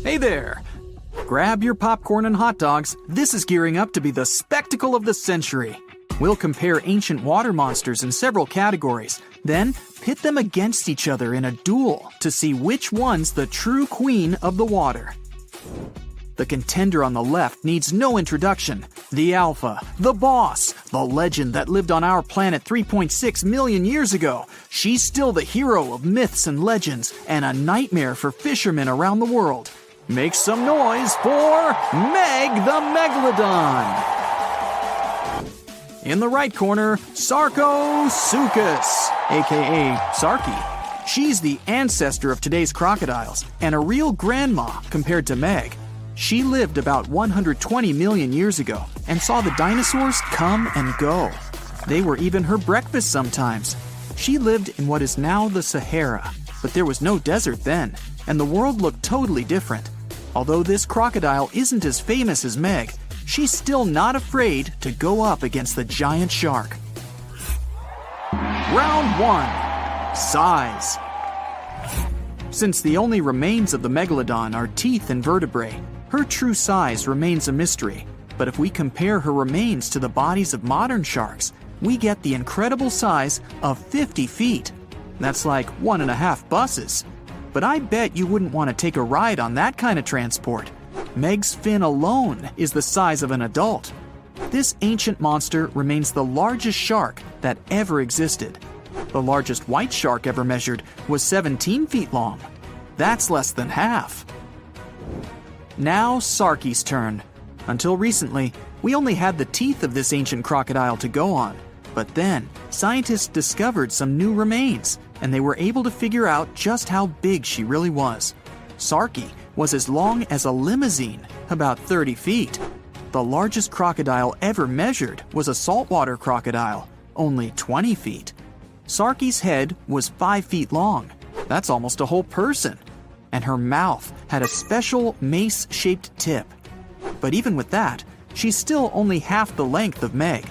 Hey there! Grab your popcorn and hot dogs. This is gearing up to be the spectacle of the century. We'll compare ancient water monsters in several categories, then pit them against each other in a duel to see which one's the true queen of the water. The contender on the left needs no introduction. The Alpha, the boss, the legend that lived on our planet 3.6 million years ago. She's still the hero of myths and legends and a nightmare for fishermen around the world. Make some noise for Meg the Megalodon! In the right corner, Sarcosuchus, aka Sarky. She's the ancestor of today's crocodiles and a real grandma compared to Meg. She lived about 120 million years ago and saw the dinosaurs come and go. They were even her breakfast sometimes. She lived in what is now the Sahara, but there was no desert then, and the world looked totally different. Although this crocodile isn't as famous as Meg, she's still not afraid to go up against the giant shark. Round 1. Size. Since the only remains of the megalodon are teeth and vertebrae, her true size remains a mystery. But if we compare her remains to the bodies of modern sharks, we get the incredible size of 50 feet. That's like 1.5 buses. But I bet you wouldn't want to take a ride on that kind of transport. Meg's fin alone is the size of an adult. This ancient monster remains the largest shark that ever existed. The largest white shark ever measured was 17 feet long. That's less than half. Now Sarky's turn. Until recently, we only had the teeth of this ancient crocodile to go on. But then, scientists discovered some new remains, and they were able to figure out just how big she really was. Sarky was as long as a limousine, about 30 feet. The largest crocodile ever measured was a saltwater crocodile, only 20 feet. Sarky's head was 5 feet long. That's almost a whole person. And her mouth had a special mace-shaped tip. But even with that, she's still only half the length of Meg.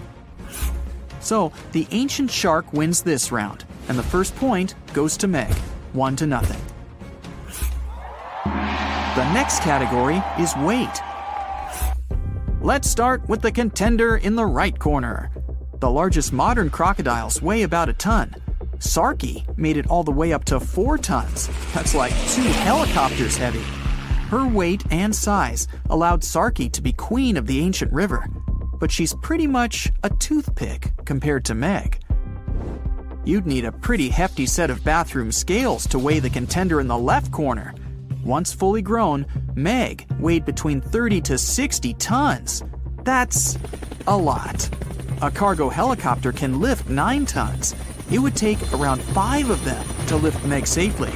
So, the ancient shark wins this round, and the first point goes to Meg, 1-0. The next category is weight. Let's start with the contender in the right corner. The largest modern crocodiles weigh about a ton. Sarky made it all the way up to 4 tons. That's like 2 helicopters heavy. Her weight and size allowed Sarky to be queen of the ancient river. But she's pretty much a toothpick compared to Meg. You'd need a pretty hefty set of bathroom scales to weigh the contender in the left corner. Once fully grown, Meg weighed between 30 to 60 tons. That's a lot. A cargo helicopter can lift 9 tons. It would take around 5 of them to lift Meg safely.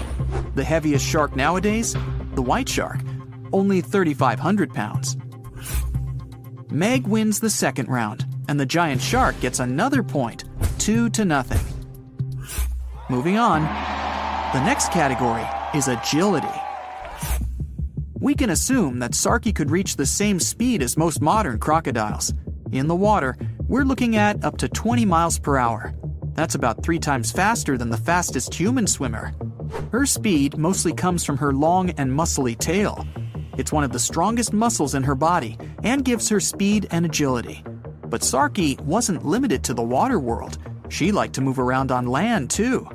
The heaviest shark nowadays, the white shark, only 3,500 pounds. Meg wins the second round, and the giant shark gets another point, 2-0. Moving on, the next category is agility. We can assume that Sarky could reach the same speed as most modern crocodiles. In the water, we're looking at up to 20 miles per hour. That's about 3 times faster than the fastest human swimmer. Her speed mostly comes from her long and muscly tail. It's one of the strongest muscles in her body and gives her speed and agility. But Sarky wasn't limited to the water world. She liked to move around on land too.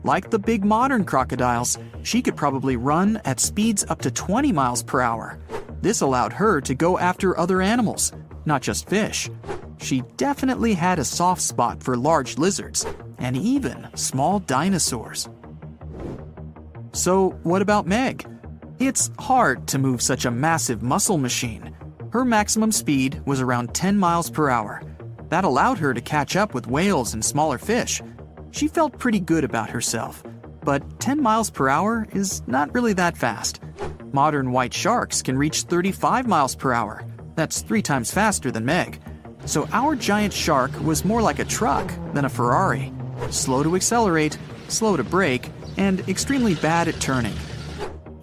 Like the big modern crocodiles, she could probably run at speeds up to 20 miles per hour. This allowed her to go after other animals, not just fish. She definitely had a soft spot for large lizards and even small dinosaurs. So what about Meg? It's hard to move such a massive muscle machine. Her maximum speed was around 10 miles per hour. That allowed her to catch up with whales and smaller fish. She felt pretty good about herself, but 10 miles per hour is not really that fast. Modern white sharks can reach 35 miles per hour. That's 3 times faster than Meg. So our giant shark was more like a truck than a Ferrari. Slow to accelerate, slow to brake, and extremely bad at turning.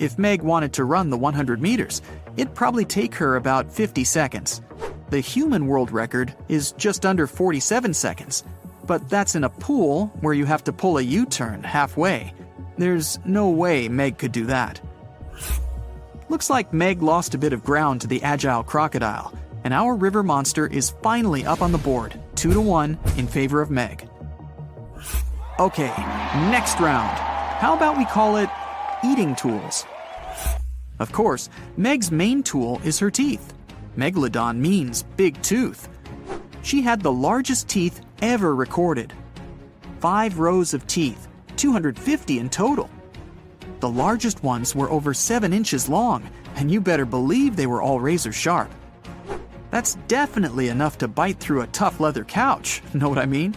If Meg wanted to run the 100 meters, it'd probably take her about 50 seconds. The human world record is just under 47 seconds, but that's in a pool where you have to pull a U-turn halfway. There's no way Meg could do that. Looks like Meg lost a bit of ground to the agile crocodile, and our river monster is finally up on the board, 2-1 in favor of Meg. Okay, next round. How about we call it eating tools? Of course, Meg's main tool is her teeth. Megalodon means big tooth. She had the largest teeth ever recorded. 5 rows of teeth, 250 in total. The largest ones were over 7 inches long, and you better believe they were all razor sharp. That's definitely enough to bite through a tough leather couch, know what I mean?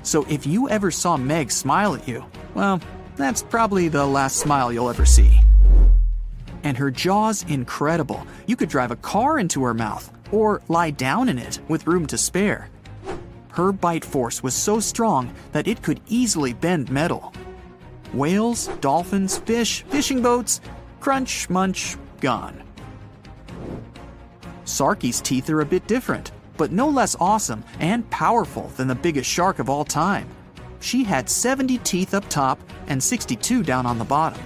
So if you ever saw Meg smile at you, well, that's probably the last smile you'll ever see. And her jaw's incredible. You could drive a car into her mouth, or lie down in it with room to spare. Her bite force was so strong that it could easily bend metal. Whales, dolphins, fish, fishing boats, crunch, munch, gone. Sarki's teeth are a bit different, but no less awesome and powerful than the biggest shark of all time. She had 70 teeth up top and 62 down on the bottom.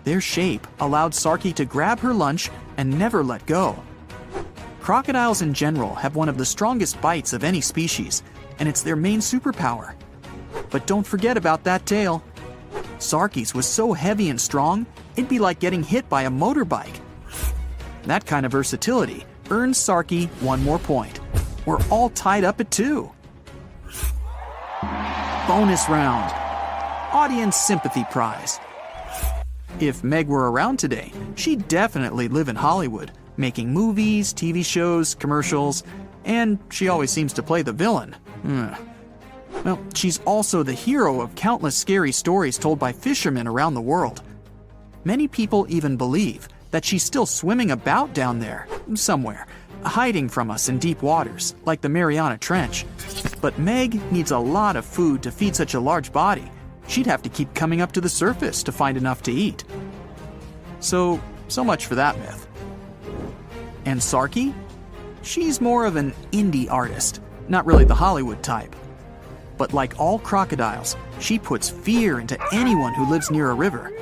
Their shape allowed Sarki to grab her lunch and never let go. Crocodiles in general have one of the strongest bites of any species, and it's their main superpower. But don't forget about that tail. Sarki's was so heavy and strong, it'd be like getting hit by a motorbike. That kind of versatility earns Sarki 1 more point. We're all tied up at 2. Bonus round. Audience sympathy prize. If Meg were around today, she'd definitely live in Hollywood, making movies, TV shows, commercials, and she always seems to play the villain. Well, she's also the hero of countless scary stories told by fishermen around the world. Many people even believe that she's still swimming about down there, somewhere, hiding from us in deep waters, like the Mariana Trench. But Meg needs a lot of food to feed such a large body. She'd have to keep coming up to the surface to find enough to eat. So much for that myth. And Sarki? She's more of an indie artist, not really the Hollywood type. But like all crocodiles, she puts fear into anyone who lives near a river.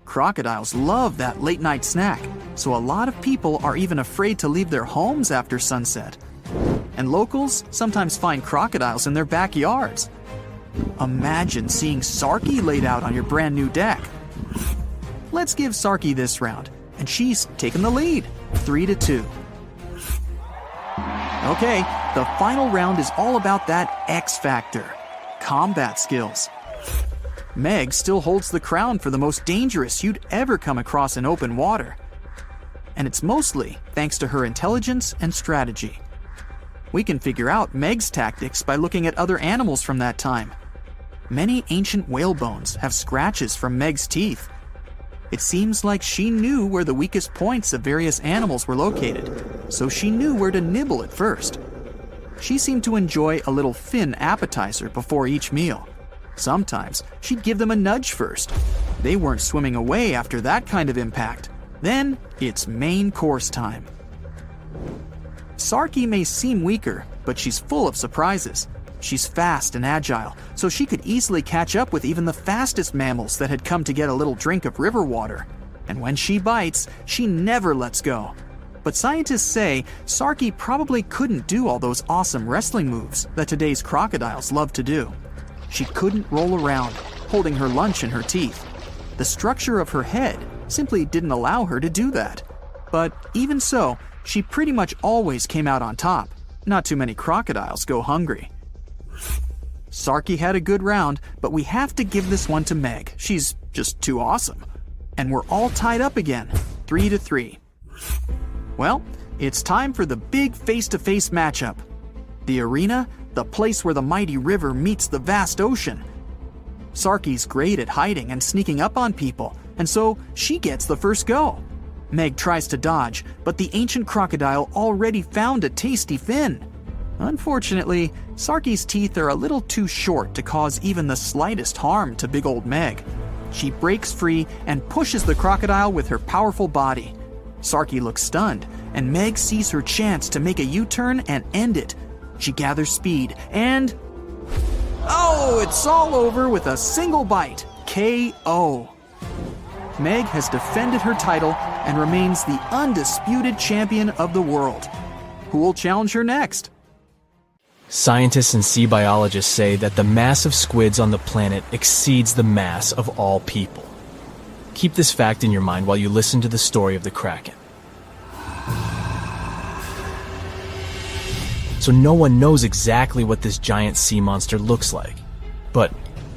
Crocodiles love that late-night snack, so a lot of people are even afraid to leave their homes after sunset. And locals sometimes find crocodiles in their backyards. Imagine seeing Sarki laid out on your brand new deck. Let's give Sarki this round, and she's taken the lead, 3-2. Okay, the final round is all about that X factor, combat skills. Meg still holds the crown for the most dangerous you'd ever come across in open water. And it's mostly thanks to her intelligence and strategy. We can figure out Meg's tactics by looking at other animals from that time. Many ancient whale bones have scratches from Meg's teeth. It seems like she knew where the weakest points of various animals were located, so she knew where to nibble at first. She seemed to enjoy a little fin appetizer before each meal. Sometimes she'd give them a nudge first. They weren't swimming away after that kind of impact. Then it's main course time. Sarki may seem weaker, but she's full of surprises. She's fast and agile, so she could easily catch up with even the fastest mammals that had come to get a little drink of river water. And when she bites, she never lets go. But scientists say Sarki probably couldn't do all those awesome wrestling moves that today's crocodiles love to do. She couldn't roll around, holding her lunch in her teeth. The structure of her head simply didn't allow her to do that. But even so, she pretty much always came out on top. Not too many crocodiles go hungry. Sarki had a good round, but we have to give this one to Meg. She's just too awesome. And we're all tied up again, 3-3. Well, it's time for the big face-to-face matchup. The arena, the place where the mighty river meets the vast ocean. Sarki's great at hiding and sneaking up on people, and so she gets the first go. Meg tries to dodge, but the ancient crocodile already found a tasty fin. Unfortunately, Sarki's teeth are a little too short to cause even the slightest harm to big old Meg. She breaks free and pushes the crocodile with her powerful body. Sarki looks stunned, and Meg sees her chance to make a U-turn and end it. She gathers speed and... oh, it's all over with a single bite. KO. Meg has defended her title and remains the undisputed champion of the world. Who will challenge her next? Scientists and sea biologists say that the mass of squids on the planet exceeds the mass of all people. Keep this fact in your mind while you listen to the story of the Kraken. So no one knows exactly what this giant sea monster looks like. But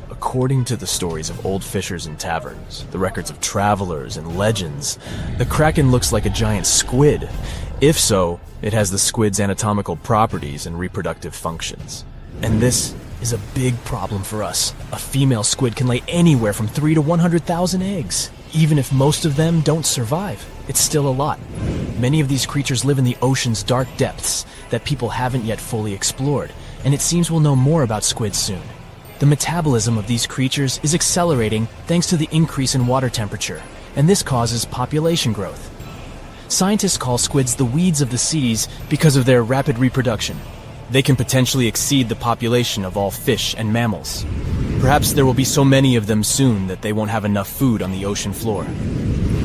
according to the stories of old fishers and taverns, the records of travelers and legends, the Kraken looks like a giant squid. If so, it has the squid's anatomical properties and reproductive functions. And this is a big problem for us. A female squid can lay anywhere from 3 to 100,000 eggs. Even if most of them don't survive, it's still a lot. Many of these creatures live in the ocean's dark depths that people haven't yet fully explored, and it seems we'll know more about squids soon. The metabolism of these creatures is accelerating thanks to the increase in water temperature, and this causes population growth. Scientists call squids the weeds of the seas because of their rapid reproduction. They can potentially exceed the population of all fish and mammals. Perhaps there will be so many of them soon that they won't have enough food on the ocean floor.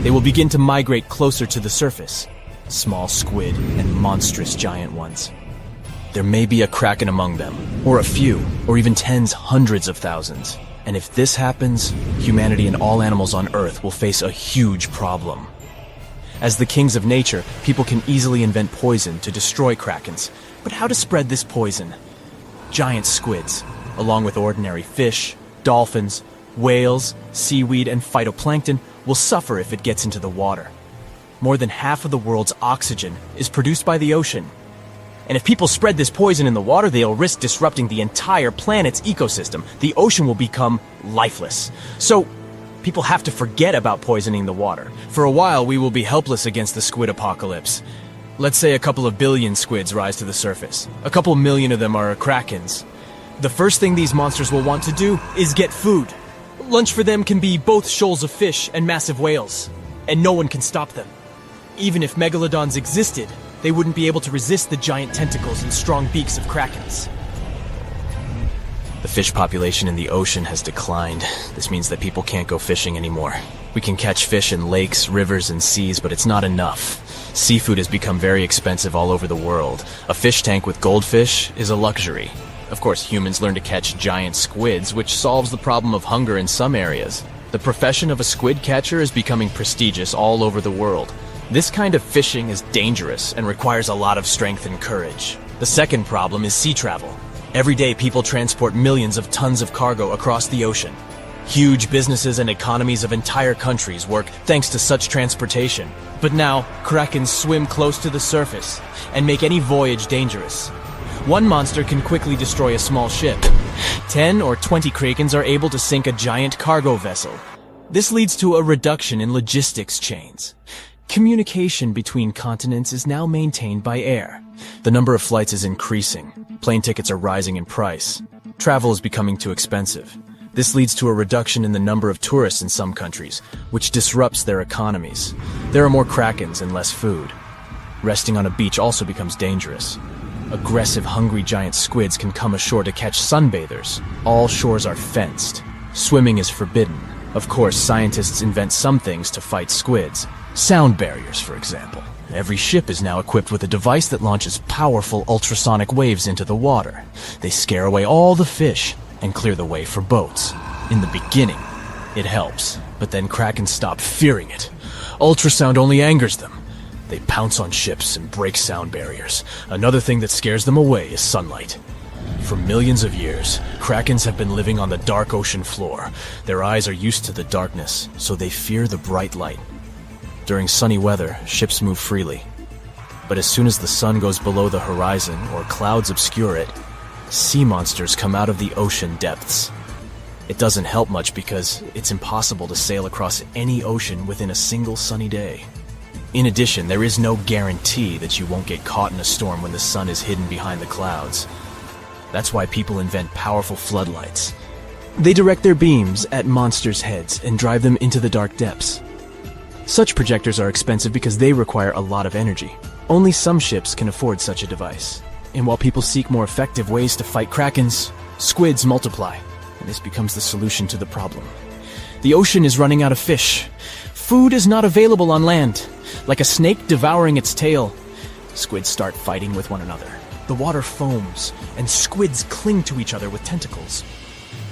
They will begin to migrate closer to the surface, small squid and monstrous giant ones. There may be a Kraken among them, or a few, or even tens, hundreds of thousands. And if this happens, humanity and all animals on Earth will face a huge problem. As the kings of nature, people can easily invent poison to destroy Krakens. But how to spread this poison? Giant squids, along with ordinary fish, dolphins, whales, seaweed, and phytoplankton, will suffer if it gets into the water. More than half of the world's oxygen is produced by the ocean. And if people spread this poison in the water, they'll risk disrupting the entire planet's ecosystem. The ocean will become lifeless. So, people have to forget about poisoning the water. For a while, we will be helpless against the squid apocalypse. Let's say a couple of billion squids rise to the surface. A couple million of them are Krakens. The first thing these monsters will want to do is get food. Lunch for them can be both shoals of fish and massive whales, and no one can stop them. Even if megalodons existed, they wouldn't be able to resist the giant tentacles and strong beaks of Krakens. The fish population in the ocean has declined. This means that people can't go fishing anymore. We can catch fish in lakes, rivers, and seas, but it's not enough. Seafood has become very expensive all over the world. A fish tank with goldfish is a luxury. Of course, humans learn to catch giant squids, which solves the problem of hunger in some areas. The profession of a squid catcher is becoming prestigious all over the world. This kind of fishing is dangerous and requires a lot of strength and courage. The second problem is sea travel. Every day, people transport millions of tons of cargo across the ocean. Huge businesses and economies of entire countries work thanks to such transportation. But now, Krakens swim close to the surface and make any voyage dangerous. One monster can quickly destroy a small ship. 10 or 20 Krakens are able to sink a giant cargo vessel. This leads to a reduction in logistics chains. Communication between continents is now maintained by air. The number of flights is increasing. Plane tickets are rising in price. Travel is becoming too expensive. This leads to a reduction in the number of tourists in some countries, which disrupts their economies. There are more Krakens and less food. Resting on a beach also becomes dangerous. Aggressive, hungry giant squids can come ashore to catch sunbathers. All shores are fenced. Swimming is forbidden. Of course, scientists invent some things to fight squids. Sound barriers, for example. Every ship is now equipped with a device that launches powerful ultrasonic waves into the water. They scare away all the fish and clear the way for boats. In the beginning, it helps, but then Krakens stop fearing it. Ultrasound only angers them. They pounce on ships and break sound barriers. Another thing that scares them away is sunlight. For millions of years, Krakens have been living on the dark ocean floor. Their eyes are used to the darkness, so they fear the bright light. During sunny weather, ships move freely. But as soon as the sun goes below the horizon or clouds obscure it, sea monsters come out of the ocean depths. It doesn't help much because it's impossible to sail across any ocean within a single sunny day. In addition, there is no guarantee that you won't get caught in a storm when the sun is hidden behind the clouds. That's why people invent powerful floodlights. They direct their beams at monsters' heads and drive them into the dark depths. Such projectors are expensive because they require a lot of energy. Only some ships can afford such a device. And while people seek more effective ways to fight Krakens, squids multiply, and this becomes the solution to the problem. The ocean is running out of fish. food is not available on land. Like a snake devouring its tail, squids start fighting with one another. The water foams, and squids cling to each other with tentacles.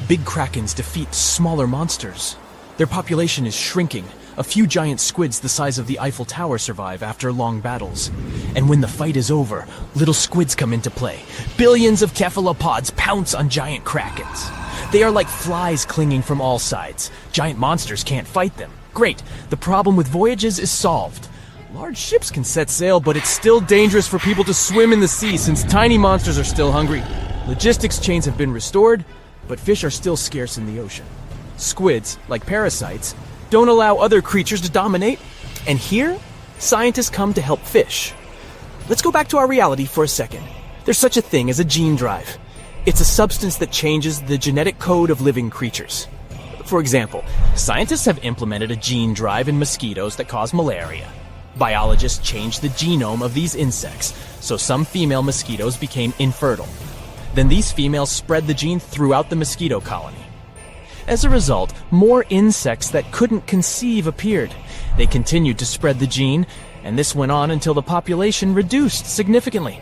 Big krakens defeat smaller monsters. Their population is shrinking. A few giant squids the size of the Eiffel Tower survive after long battles. And when the fight is over, little squids come into play. Billions of cephalopods pounce on giant krakens. They are like flies clinging from all sides. Giant monsters can't fight them. Great, the problem with voyages is solved. Large ships can set sail, but it's still dangerous for people to swim in the sea since tiny monsters are still hungry. Logistics chains have been restored, but fish are still scarce in the ocean. Squids, like parasites, don't allow other creatures to dominate, and here, scientists come to help fish. Let's go back to our reality for a second. There's such a thing as a gene drive. It's a substance that changes the genetic code of living creatures. For example, scientists have implemented a gene drive in mosquitoes that cause malaria. Biologists changed the genome of these insects, so some female mosquitoes became infertile. Then these females spread the gene throughout the mosquito colony. As a result, more insects that couldn't conceive appeared. They continued to spread the gene, and this went on until the population reduced significantly.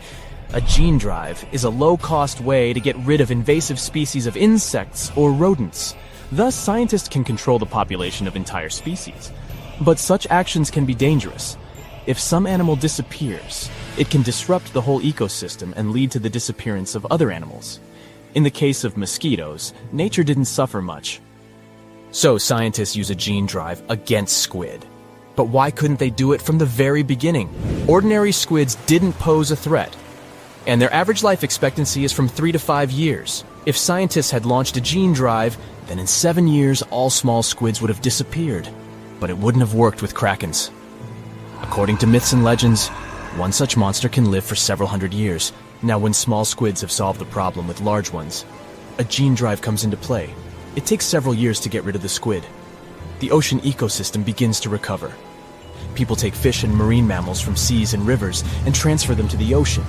A gene drive is a low-cost way to get rid of invasive species of insects or rodents. Thus, scientists can control the population of entire species. But such actions can be dangerous. If some animal disappears, it can disrupt the whole ecosystem and lead to the disappearance of other animals. In the case of mosquitoes, nature didn't suffer much. So scientists use a gene drive against squid. But why couldn't they do it from the very beginning? Ordinary squids didn't pose a threat, and their average life expectancy is from 3 to 5 years. If scientists had launched a gene drive, then in 7 years all small squids would have disappeared. But it wouldn't have worked with krakens. According to myths and legends, one such monster can live for several hundred years. Now, when small squids have solved the problem with large ones, a gene drive comes into play. It takes several years to get rid of the squid. The ocean ecosystem begins to recover. People take fish and marine mammals from seas and rivers and transfer them to the ocean.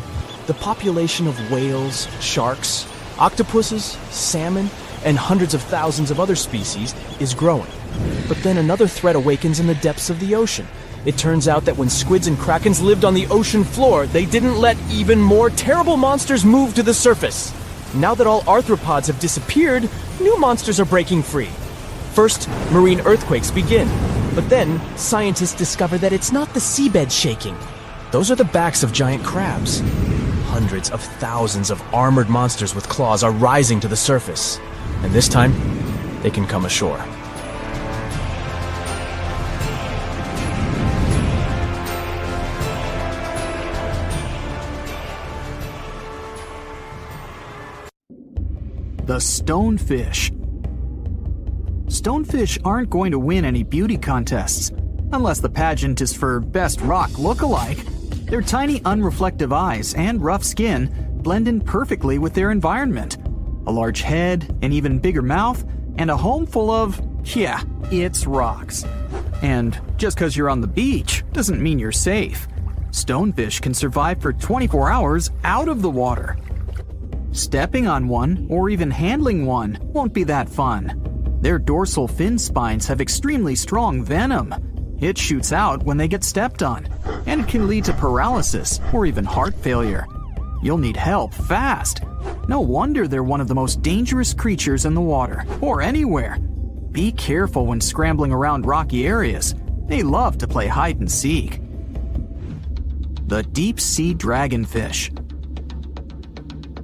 The population of whales, sharks, octopuses, salmon, and hundreds of thousands of other species is growing. But then another threat awakens in the depths of the ocean. It turns out that when squids and krakens lived on the ocean floor, they didn't let even more terrible monsters move to the surface. Now that all arthropods have disappeared, new monsters are breaking free. First, marine earthquakes begin. But then, scientists discover that it's not the seabed shaking. Those are the backs of giant crabs. Hundreds of thousands of armored monsters with claws are rising to the surface. And this time, they can come ashore. The stonefish. Stonefish aren't going to win any beauty contests, unless the pageant is for best rock look-alike. Their tiny unreflective eyes and rough skin blend in perfectly with their environment. A large head, an even bigger mouth, and a home full of, yeah, it's rocks. And just because you're on the beach doesn't mean you're safe. Stonefish can survive for 24 hours out of the water. Stepping on one, or even handling one, won't be that fun. Their dorsal fin spines have extremely strong venom. It shoots out when they get stepped on, and can lead to paralysis or even heart failure. You'll need help fast. No wonder they're one of the most dangerous creatures in the water, or anywhere. Be careful when scrambling around rocky areas. They love to play hide and seek. The deep-sea dragonfish.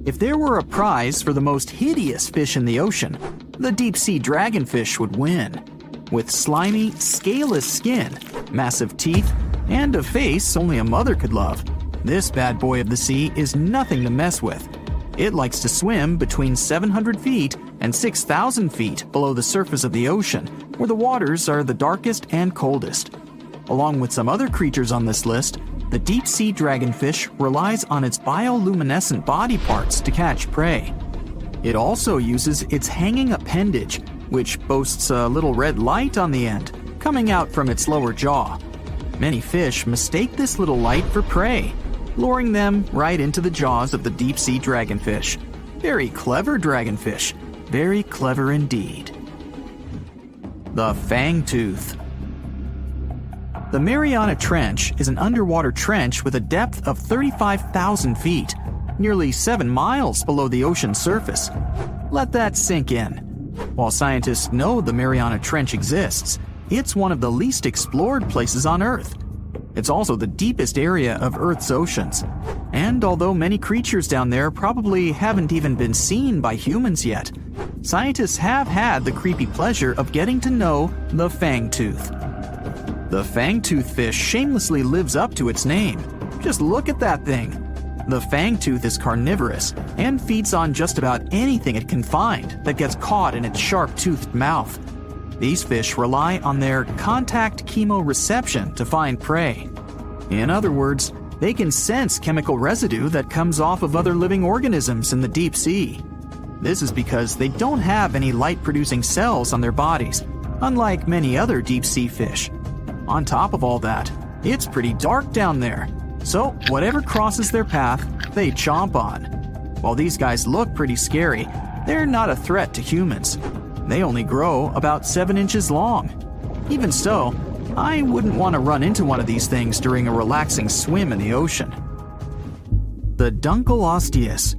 If there were a prize for the most hideous fish in the ocean, the deep-sea dragonfish would win. With slimy, scaleless skin, massive teeth, and a face only a mother could love, this bad boy of the sea is nothing to mess with. It likes to swim between 700 feet and 6,000 feet below the surface of the ocean, where the waters are the darkest and coldest. Along with some other creatures on this list, the deep-sea dragonfish relies on its bioluminescent body parts to catch prey. It also uses its hanging appendage, which boasts a little red light on the end, coming out from its lower jaw. Many fish mistake this little light for prey, luring them right into the jaws of the deep-sea dragonfish. Very clever dragonfish, very clever indeed. The fangtooth. The Mariana Trench is an underwater trench with a depth of 35,000 feet, nearly 7 miles below the ocean surface. Let that sink in. While scientists know the Mariana Trench exists, it's one of the least explored places on Earth. It's also the deepest area of Earth's oceans. And although many creatures down there probably haven't even been seen by humans yet, scientists have had the creepy pleasure of getting to know the fangtooth. The fangtooth fish shamelessly lives up to its name. Just look at that thing. The fangtooth is carnivorous and feeds on just about anything it can find that gets caught in its sharp-toothed mouth. These fish rely on their contact chemoreception to find prey. In other words, they can sense chemical residue that comes off of other living organisms in the deep sea. This is because they don't have any light-producing cells on their bodies, unlike many other deep-sea fish. On top of all that, it's pretty dark down there, so whatever crosses their path, they chomp on. While these guys look pretty scary, they're not a threat to humans. They only grow about 7 inches long. Even so, I wouldn't want to run into one of these things during a relaxing swim in the ocean. The Dunkleosteus.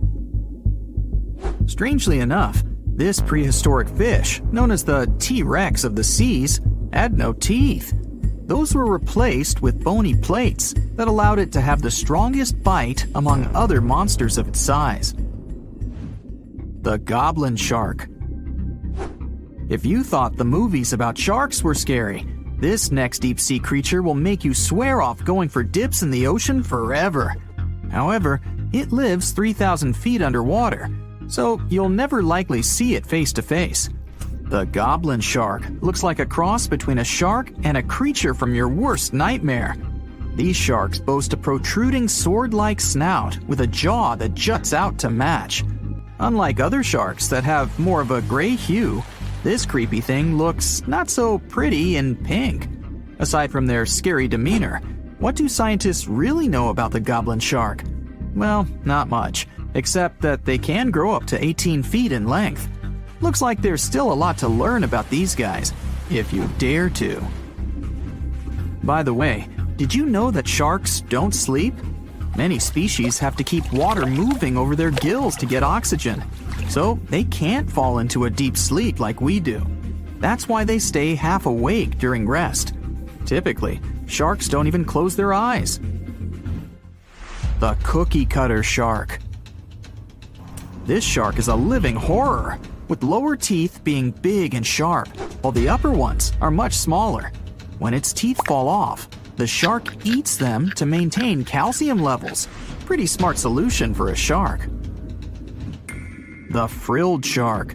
Strangely enough, this prehistoric fish, known as the T-Rex of the seas, had no teeth. Those were replaced with bony plates that allowed it to have the strongest bite among other monsters of its size. The goblin shark. If you thought the movies about sharks were scary, this next deep-sea creature will make you swear off going for dips in the ocean forever. However, it lives 3,000 feet underwater, so you'll never likely see it face to face. The goblin shark looks like a cross between a shark and a creature from your worst nightmare. These sharks boast a protruding sword-like snout with a jaw that juts out to match. Unlike other sharks that have more of a gray hue, this creepy thing looks not so pretty and pink. Aside from their scary demeanor, what do scientists really know about the goblin shark? Well, not much, except that they can grow up to 18 feet in length. Looks like there's still a lot to learn about these guys, if you dare to. By the way, did you know that sharks don't sleep? Many species have to keep water moving over their gills to get oxygen, so they can't fall into a deep sleep like we do. That's why they stay half awake during rest. Typically, sharks don't even close their eyes. The cookie cutter shark. This shark is a living horror, with lower teeth being big and sharp, while the upper ones are much smaller. When its teeth fall off, the shark eats them to maintain calcium levels. Pretty smart solution for a shark. The frilled shark.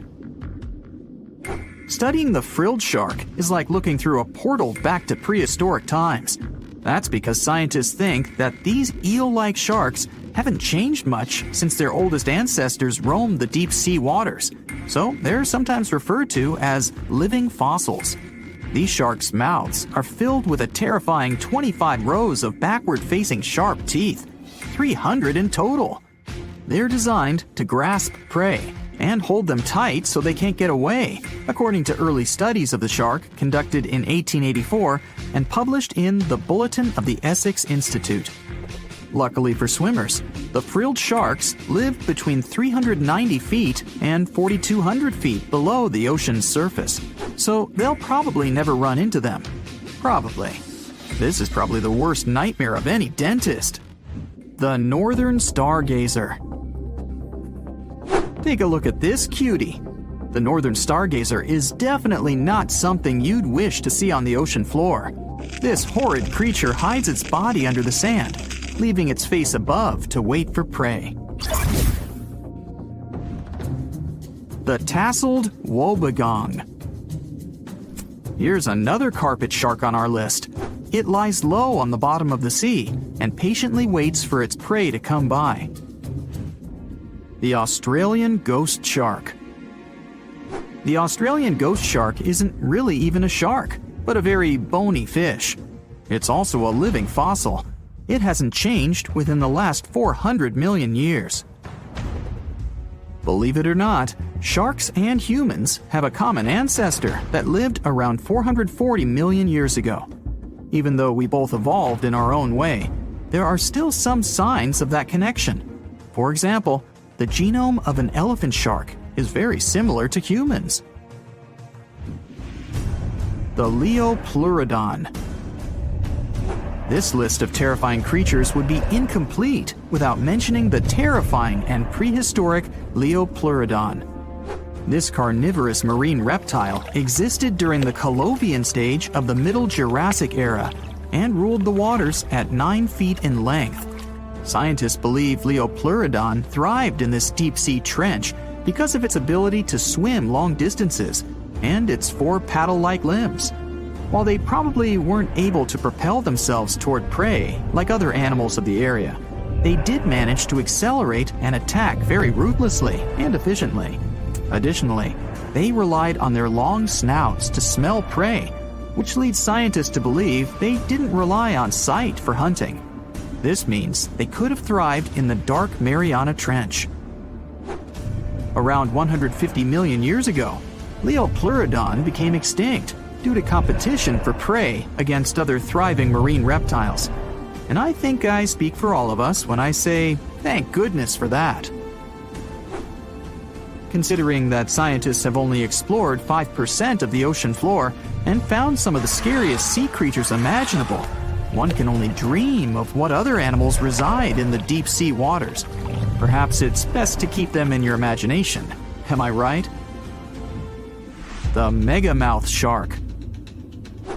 Studying the frilled shark is like looking through a portal back to prehistoric times. That's because scientists think that these eel-like sharks haven't changed much since their oldest ancestors roamed the deep sea waters, so they're sometimes referred to as living fossils. These sharks' mouths are filled with a terrifying 25 rows of backward-facing sharp teeth, 300 in total. They're designed to grasp prey and hold them tight so they can't get away, according to early studies of the shark conducted in 1884 and published in the Bulletin of the Essex Institute. Luckily for swimmers, the frilled sharks live between 390 feet and 4,200 feet below the ocean's surface, so they'll probably never run into them. Probably. This is probably the worst nightmare of any dentist. The northern stargazer. Take a look at this cutie. The northern stargazer is definitely not something you'd wish to see on the ocean floor. This horrid creature hides its body under the sand, leaving its face above to wait for prey. The tasseled wobbegong. Here's another carpet shark on our list. It lies low on the bottom of the sea and patiently waits for its prey to come by. The Australian ghost shark. The Australian ghost shark isn't really even a shark, but a very bony fish. It's also a living fossil. It hasn't changed within the last 400 million years. Believe it or not, sharks and humans have a common ancestor that lived around 440 million years ago. Even though we both evolved in our own way, there are still some signs of that connection. For example, the genome of an elephant shark is very similar to humans. The Leopleurodon. This list of terrifying creatures would be incomplete without mentioning the terrifying and prehistoric Leopleurodon. This carnivorous marine reptile existed during the Colovian stage of the Middle Jurassic era and ruled the waters at 9 feet in length. Scientists believe Leopleurodon thrived in this deep-sea trench because of its ability to swim long distances and its 4 paddle-like limbs. While they probably weren't able to propel themselves toward prey like other animals of the area, they did manage to accelerate and attack very ruthlessly and efficiently. Additionally, they relied on their long snouts to smell prey, which leads scientists to believe they didn't rely on sight for hunting. This means they could have thrived in the dark Mariana Trench. Around 150 million years ago, Leopleurodon became extinct due to competition for prey against other thriving marine reptiles. And I think I speak for all of us when I say, thank goodness for that. Considering that scientists have only explored 5% of the ocean floor and found some of the scariest sea creatures imaginable, one can only dream of what other animals reside in the deep sea waters. Perhaps it's best to keep them in your imagination. Am I right? The megamouth shark.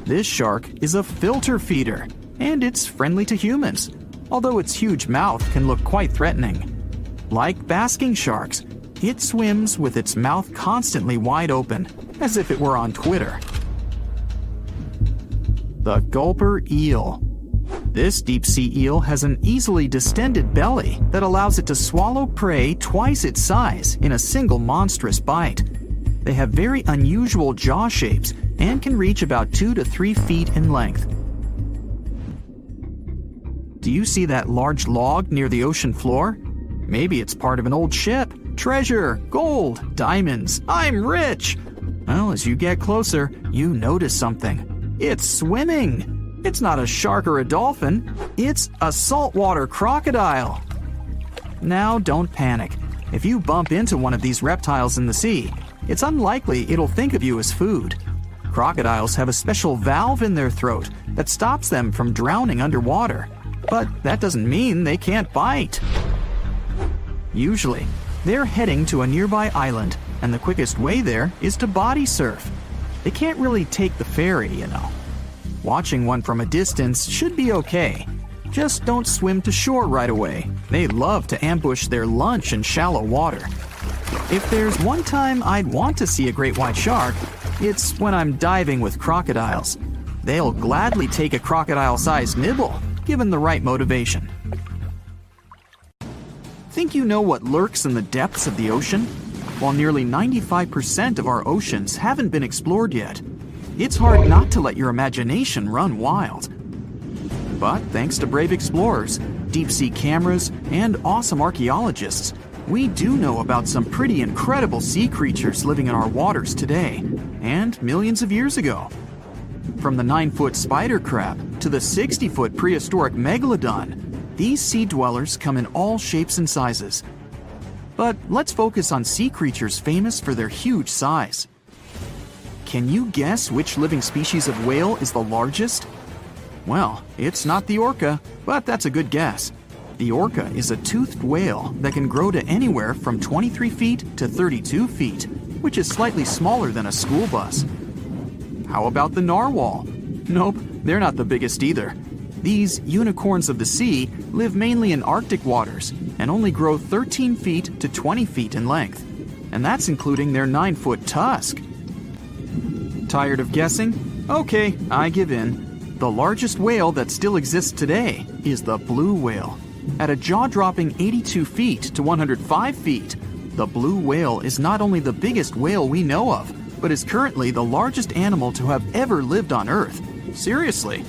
This shark is a filter feeder, and it's friendly to humans, although its huge mouth can look quite threatening. Like basking sharks, it swims with its mouth constantly wide open, as if it were on Twitter. The gulper eel. This deep-sea eel has an easily distended belly that allows it to swallow prey twice its size in a single monstrous bite. They have very unusual jaw shapes and can reach about 2 to 3 feet in length. Do you see that large log near the ocean floor? Maybe it's part of an old ship. Treasure, gold, diamonds, I'm rich! Well, as you get closer, you notice something. It's swimming! It's not a shark or a dolphin, it's a saltwater crocodile! Now don't panic. If you bump into one of these reptiles in the sea, it's unlikely it'll think of you as food. Crocodiles have a special valve in their throat that stops them from drowning underwater, but that doesn't mean they can't bite. Usually, they're heading to a nearby island, and the quickest way there is to body surf. They can't really take the ferry, you know. Watching one from a distance should be okay. Just don't swim to shore right away. They love to ambush their lunch in shallow water. If there's one time I'd want to see a great white shark, it's when I'm diving with crocodiles. They'll gladly take a crocodile-sized nibble, given the right motivation. Think you know what lurks in the depths of the ocean? While nearly 95% of our oceans haven't been explored yet, it's hard not to let your imagination run wild. But thanks to brave explorers, deep-sea cameras, and awesome archaeologists, we do know about some pretty incredible sea creatures living in our waters today, and millions of years ago. From the 9-foot spider crab to the 60-foot prehistoric megalodon, these sea dwellers come in all shapes and sizes. But let's focus on sea creatures famous for their huge size. Can you guess which living species of whale is the largest? Well, it's not the orca, but that's a good guess. The orca is a toothed whale that can grow to anywhere from 23 feet to 32 feet, which is slightly smaller than a school bus. How about the narwhal? Nope, they're not the biggest either. These unicorns of the sea live mainly in Arctic waters and only grow 13 feet to 20 feet in length. And that's including their 9-foot tusk. Tired of guessing? Okay, I give in. The largest whale that still exists today is the blue whale. At a jaw-dropping 82 feet to 105 feet, the blue whale is not only the biggest whale we know of, but is currently the largest animal to have ever lived on Earth. Seriously.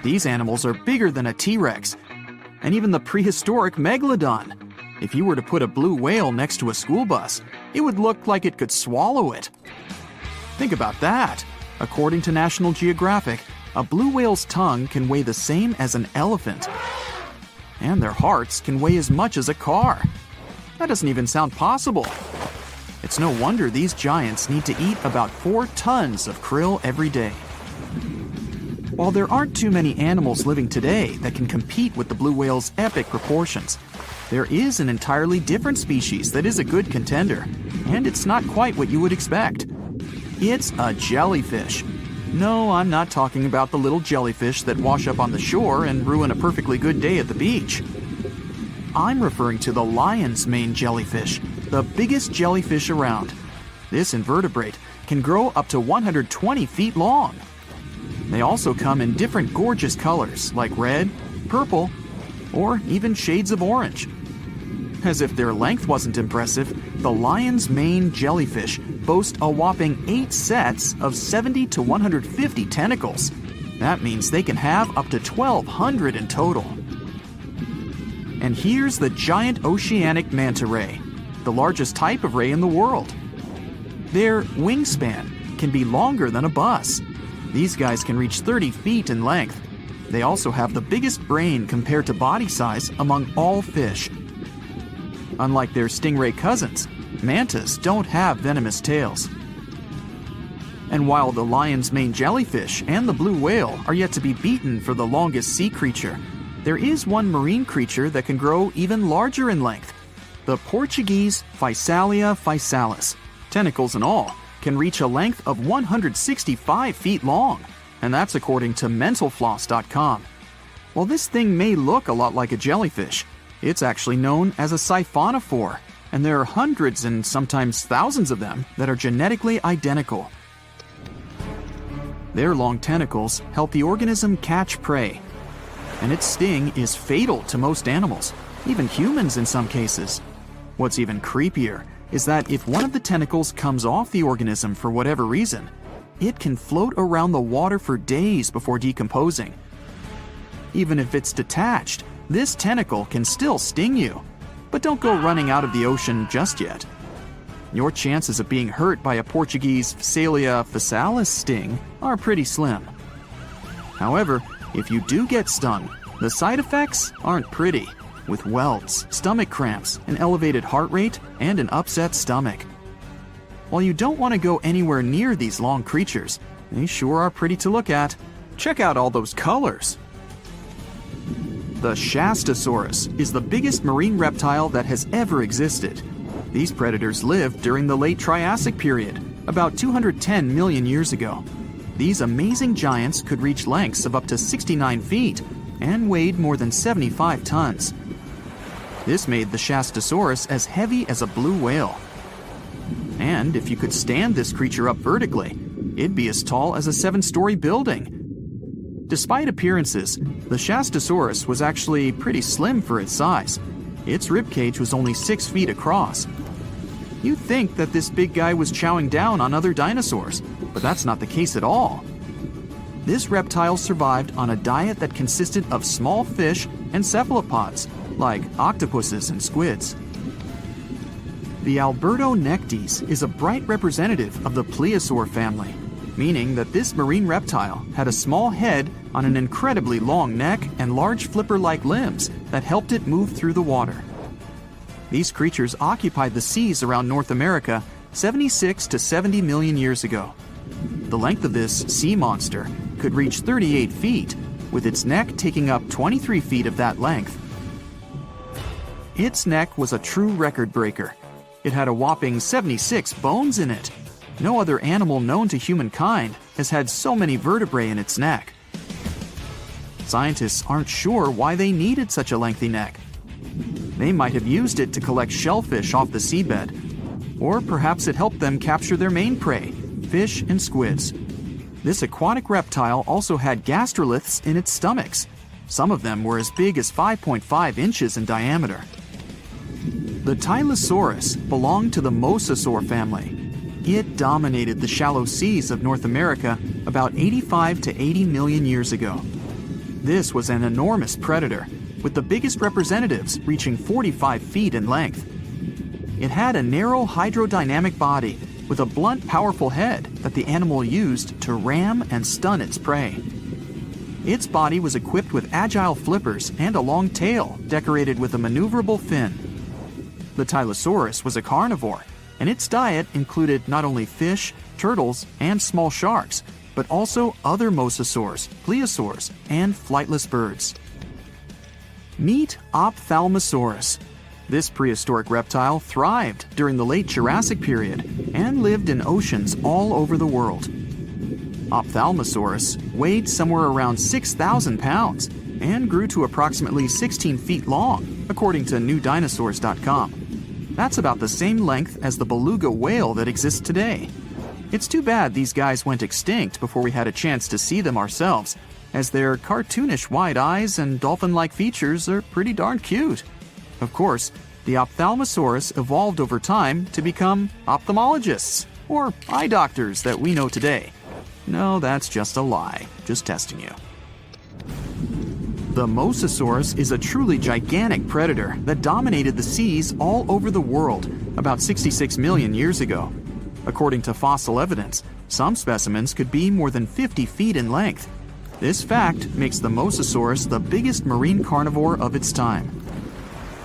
These animals are bigger than a T-Rex, and even the prehistoric megalodon. If you were to put a blue whale next to a school bus, it would look like it could swallow it. Think about that. According to National Geographic, A blue whale's tongue can weigh the same as an elephant. And their hearts can weigh as much as a car. That doesn't even sound possible. It's no wonder these giants need to eat about 4 tons of krill every day. While there aren't too many animals living today that can compete with the blue whale's epic proportions, there is an entirely different species that is a good contender, and it's not quite what you would expect. It's a jellyfish. No, I'm not talking about the little jellyfish that wash up on the shore and ruin a perfectly good day at the beach. I'm referring to the lion's mane jellyfish, the biggest jellyfish around. This invertebrate can grow up to 120 feet long. They also come in different gorgeous colors like red, purple, or even shades of orange. As if their length wasn't impressive, the lion's mane jellyfish boast a whopping 8 sets of 70 to 150 tentacles. That means they can have up to 1,200 in total. And here's the giant oceanic manta ray, the largest type of ray in the world. Their wingspan can be longer than a bus. These guys can reach 30 feet in length. They also have the biggest brain compared to body size among all fish. Unlike their stingray cousins, mantas don't have venomous tails. And while the lion's mane jellyfish and the blue whale are yet to be beaten for the longest sea creature, there is one marine creature that can grow even larger in length. The Portuguese Physalia physalis, tentacles and all, can reach a length of 165 feet long, and that's according to mentalfloss.com. While this thing may look a lot like a jellyfish, it's actually known as a siphonophore, and there are hundreds and sometimes thousands of them that are genetically identical. Their long tentacles help the organism catch prey, and its sting is fatal to most animals, even humans in some cases. What's even creepier is that if one of the tentacles comes off the organism for whatever reason, it can float around the water for days before decomposing. Even if it's detached, this tentacle can still sting you. But don't go running out of the ocean just yet. Your chances of being hurt by a Portuguese Physalia physalis sting are pretty slim. However, if you do get stung, the side effects aren't pretty, with welts, stomach cramps, an elevated heart rate, and an upset stomach. While you don't want to go anywhere near these long creatures, they sure are pretty to look at. Check out all those colors. The Shastasaurus is the biggest marine reptile that has ever existed. These predators lived during the late Triassic period, about 210 million years ago. These amazing giants could reach lengths of up to 69 feet and weighed more than 75 tons. This made the Shastasaurus as heavy as a blue whale. And if you could stand this creature up vertically, it'd be as tall as a 7-story building. Despite appearances, the Shastasaurus was actually pretty slim for its size. Its ribcage was only 6 feet across. You'd think that this big guy was chowing down on other dinosaurs, but that's not the case at all. This reptile survived on a diet that consisted of small fish and cephalopods, like octopuses and squids. The Albertonectes is a bright representative of the plesiosaur family, meaning that this marine reptile had a small head on an incredibly long neck and large flipper-like limbs that helped it move through the water. These creatures occupied the seas around North America 76 to 70 million years ago. The length of this sea monster could reach 38 feet, with its neck taking up 23 feet of that length. Its neck was a true record breaker. It had a whopping 76 bones in it. No other animal known to humankind has had so many vertebrae in its neck. Scientists aren't sure why they needed such a lengthy neck. They might have used it to collect shellfish off the seabed, or perhaps it helped them capture their main prey, fish and squids. This aquatic reptile also had gastroliths in its stomachs. Some of them were as big as 5.5 inches in diameter. The Tylosaurus belonged to the Mosasaur family. It dominated the shallow seas of North America about 85 to 80 million years ago. This was an enormous predator, with the biggest representatives reaching 45 feet in length. It had a narrow hydrodynamic body with a blunt, powerful head that the animal used to ram and stun its prey. Its body was equipped with agile flippers and a long tail decorated with a maneuverable fin. The Tylosaurus was a carnivore, and its diet included not only fish, turtles, and small sharks, but also other mosasaurs, plesiosaurs, and flightless birds. Meet Ophthalmosaurus. This prehistoric reptile thrived during the late Jurassic period and lived in oceans all over the world. Ophthalmosaurus weighed somewhere around 6,000 pounds and grew to approximately 16 feet long, according to NewDinosaurs.com. That's about the same length as the beluga whale that exists today. It's too bad these guys went extinct before we had a chance to see them ourselves, as their cartoonish wide eyes and dolphin-like features are pretty darn cute. Of course, the Ophthalmosaurus evolved over time to become ophthalmologists, or eye doctors that we know today. No, that's just a lie. Just testing you. The Mosasaurus is a truly gigantic predator that dominated the seas all over the world about 66 million years ago. According to fossil evidence, some specimens could be more than 50 feet in length. This fact makes the Mosasaurus the biggest marine carnivore of its time.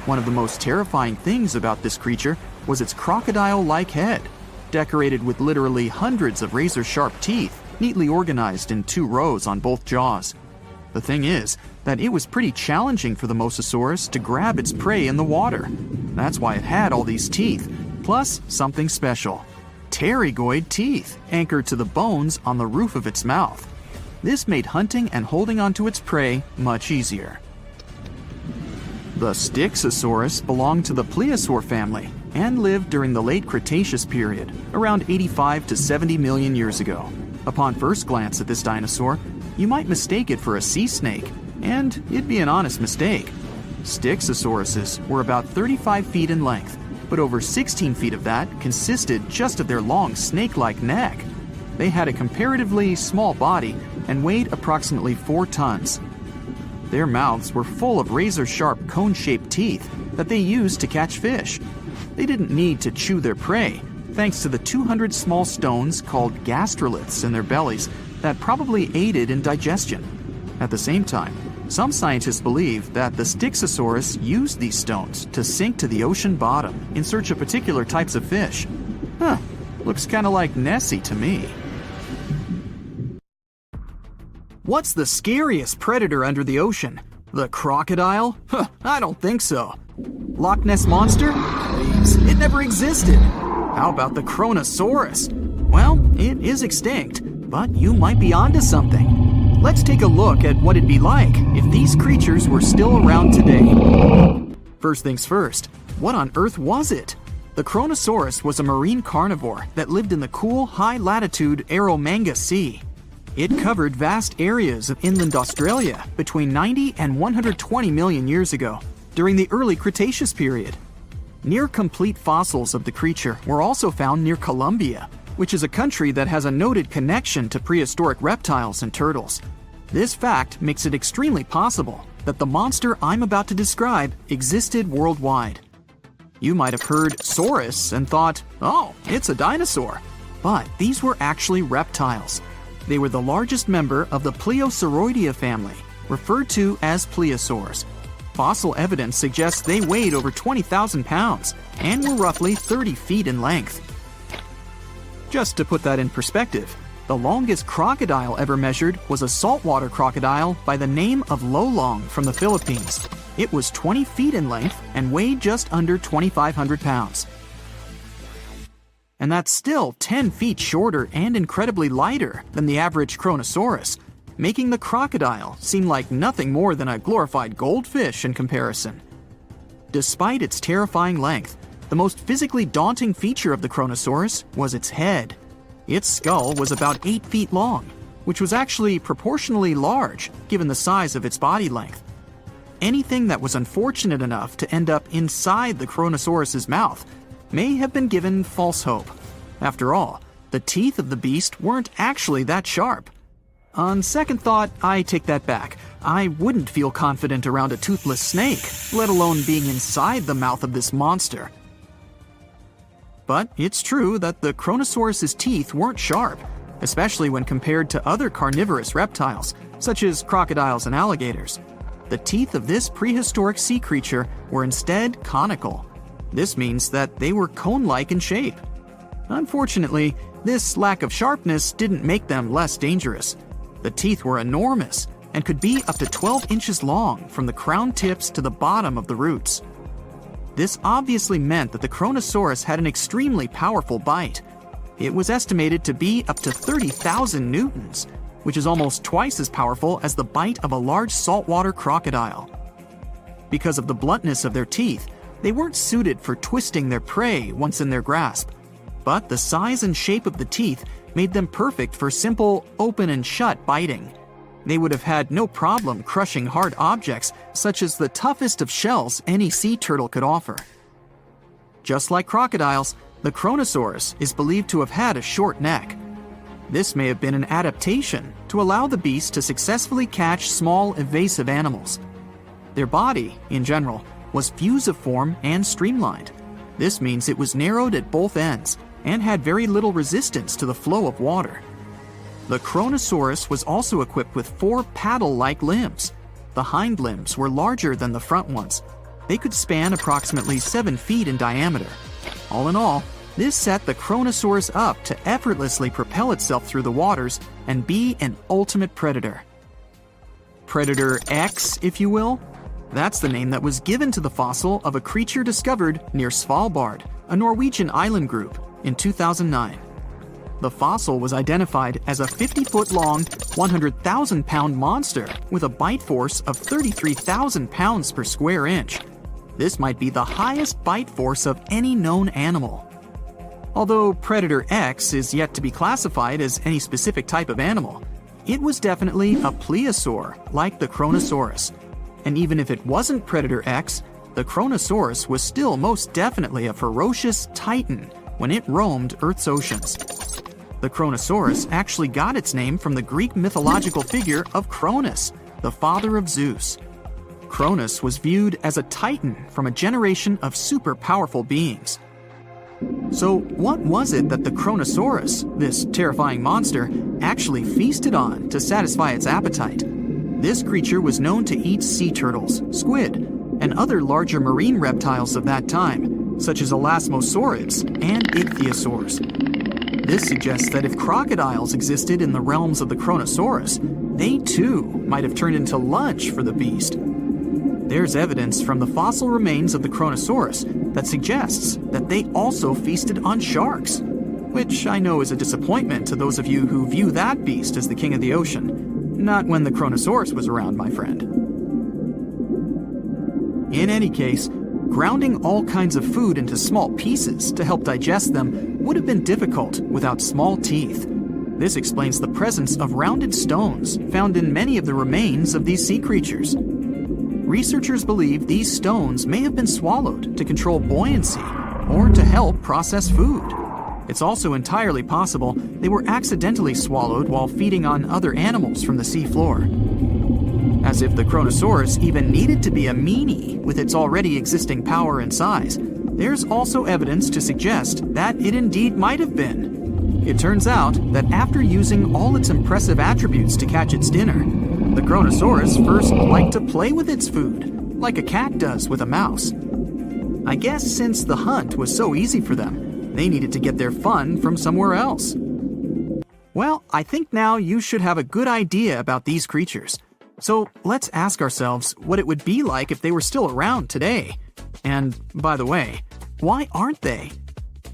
One of the most terrifying things about this creature was its crocodile-like head, decorated with literally hundreds of razor-sharp teeth, neatly organized in 2 rows on both jaws. The thing is that it was pretty challenging for the Mosasaurus to grab its prey in the water. That's why it had all these teeth, plus something special: pterygoid teeth anchored to the bones on the roof of its mouth. This made hunting and holding onto its prey much easier. The Styxosaurus belonged to the plesiosaur family and lived during the late Cretaceous period, around 85 to 70 million years ago. Upon first glance at this dinosaur, you might mistake it for a sea snake, and it'd be an honest mistake. Styxosauruses were about 35 feet in length, but over 16 feet of that consisted just of their long snake-like neck. They had a comparatively small body and weighed approximately 4 tons. Their mouths were full of razor-sharp cone-shaped teeth that they used to catch fish. They didn't need to chew their prey, thanks to the 200 small stones called gastroliths in their bellies that probably aided in digestion. At the same time, some scientists believe that the Styxosaurus used these stones to sink to the ocean bottom in search of particular types of fish. Looks kinda like Nessie to me. What's the scariest predator under the ocean? The crocodile? I don't think so. Loch Ness Monster? Please, it never existed. How about the Kronosaurus? Well, it is extinct, but you might be onto something. Let's take a look at what it'd be like if these creatures were still around today. First things first, what on earth was it? The Kronosaurus was a marine carnivore that lived in the cool, high-latitude Eromanga Sea. It covered vast areas of inland Australia between 90 and 120 million years ago, during the early Cretaceous period. Near-complete fossils of the creature were also found near Colombia, which is a country that has a noted connection to prehistoric reptiles and turtles. This fact makes it extremely possible that the monster I'm about to describe existed worldwide. You might have heard saurus and thought, oh, it's a dinosaur. But these were actually reptiles. They were the largest member of the Pleosauroidea family, referred to as plesiosaurs. Fossil evidence suggests they weighed over 20,000 pounds and were roughly 30 feet in length. Just to put that in perspective, the longest crocodile ever measured was a saltwater crocodile by the name of Lolong from the Philippines. It was 20 feet in length and weighed just under 2,500 pounds. And that's still 10 feet shorter and incredibly lighter than the average Kronosaurus, making the crocodile seem like nothing more than a glorified goldfish in comparison. Despite its terrifying length, the most physically daunting feature of the Kronosaurus was its head. Its skull was about 8 feet long, which was actually proportionally large given the size of its body length. Anything that was unfortunate enough to end up inside the Kronosaurus's mouth may have been given false hope. After all, the teeth of the beast weren't actually that sharp. On second thought, I take that back. I wouldn't feel confident around a toothless snake, let alone being inside the mouth of this monster. But it's true that the Kronosaurus's teeth weren't sharp. especially when compared to other carnivorous reptiles, such as crocodiles and alligators. The teeth of this prehistoric sea creature were instead conical. This means that they were cone-like in shape. Unfortunately, this lack of sharpness didn't make them less dangerous. The teeth were enormous and could be up to 12 inches long from the crown tips to the bottom of the roots. This obviously meant that the Kronosaurus had an extremely powerful bite. It was estimated to be up to 30,000 newtons, which is almost twice as powerful as the bite of a large saltwater crocodile. Because of the bluntness of their teeth, they weren't suited for twisting their prey once in their grasp, but the size and shape of the teeth made them perfect for simple open and shut biting. They would have had no problem crushing hard objects such as the toughest of shells any sea turtle could offer. Just like crocodiles, the Kronosaurus is believed to have had a short neck. This may have been an adaptation to allow the beast to successfully catch small, evasive animals. Their body, in general, was fusiform and streamlined. This means it was narrowed at both ends and had very little resistance to the flow of water. The Kronosaurus was also equipped with 4 paddle-like limbs. The hind limbs were larger than the front ones. They could span approximately 7 feet in diameter. All in all, this set the Kronosaurus up to effortlessly propel itself through the waters and be an ultimate predator. Predator X, if you will? That's the name that was given to the fossil of a creature discovered near Svalbard, a Norwegian island group, in 2009. The fossil was identified as a 50-foot-long, 100,000-pound monster with a bite force of 33,000 pounds per square inch. This might be the highest bite force of any known animal. Although Predator X is yet to be classified as any specific type of animal, it was definitely a plesiosaur like the Kronosaurus. And even if it wasn't Predator X, the Kronosaurus was still most definitely a ferocious titan when it roamed Earth's oceans. The Kronosaurus actually got its name from the Greek mythological figure of Cronus, the father of Zeus. Cronus was viewed as a titan from a generation of super powerful beings. So what was it that the Kronosaurus, this terrifying monster, actually feasted on to satisfy its appetite? This creature was known to eat sea turtles, squid, and other larger marine reptiles of that time, such as elasmosaurids and ichthyosaurs. This suggests that if crocodiles existed in the realms of the Kronosaurus, they too might have turned into lunch for the beast. There's evidence from the fossil remains of the Kronosaurus that suggests that they also feasted on sharks, which I know is a disappointment to those of you who view that beast as the king of the ocean. Not when the Kronosaurus was around, my friend. In any case, grounding all kinds of food into small pieces to help digest them would have been difficult without small teeth. This explains the presence of rounded stones found in many of the remains of these sea creatures. Researchers believe these stones may have been swallowed to control buoyancy or to help process food. It's also entirely possible they were accidentally swallowed while feeding on other animals from the seafloor. As if the Kronosaurus even needed to be a meanie with its already existing power and size, there's also evidence to suggest that it indeed might have been. It turns out that after using all its impressive attributes to catch its dinner, the Kronosaurus first liked to play with its food, like a cat does with a mouse. I guess since the hunt was so easy for them, they needed to get their fun from somewhere else. Well, I think now you should have a good idea about these creatures. So let's ask ourselves what it would be like if they were still around today. And by the way, why aren't they?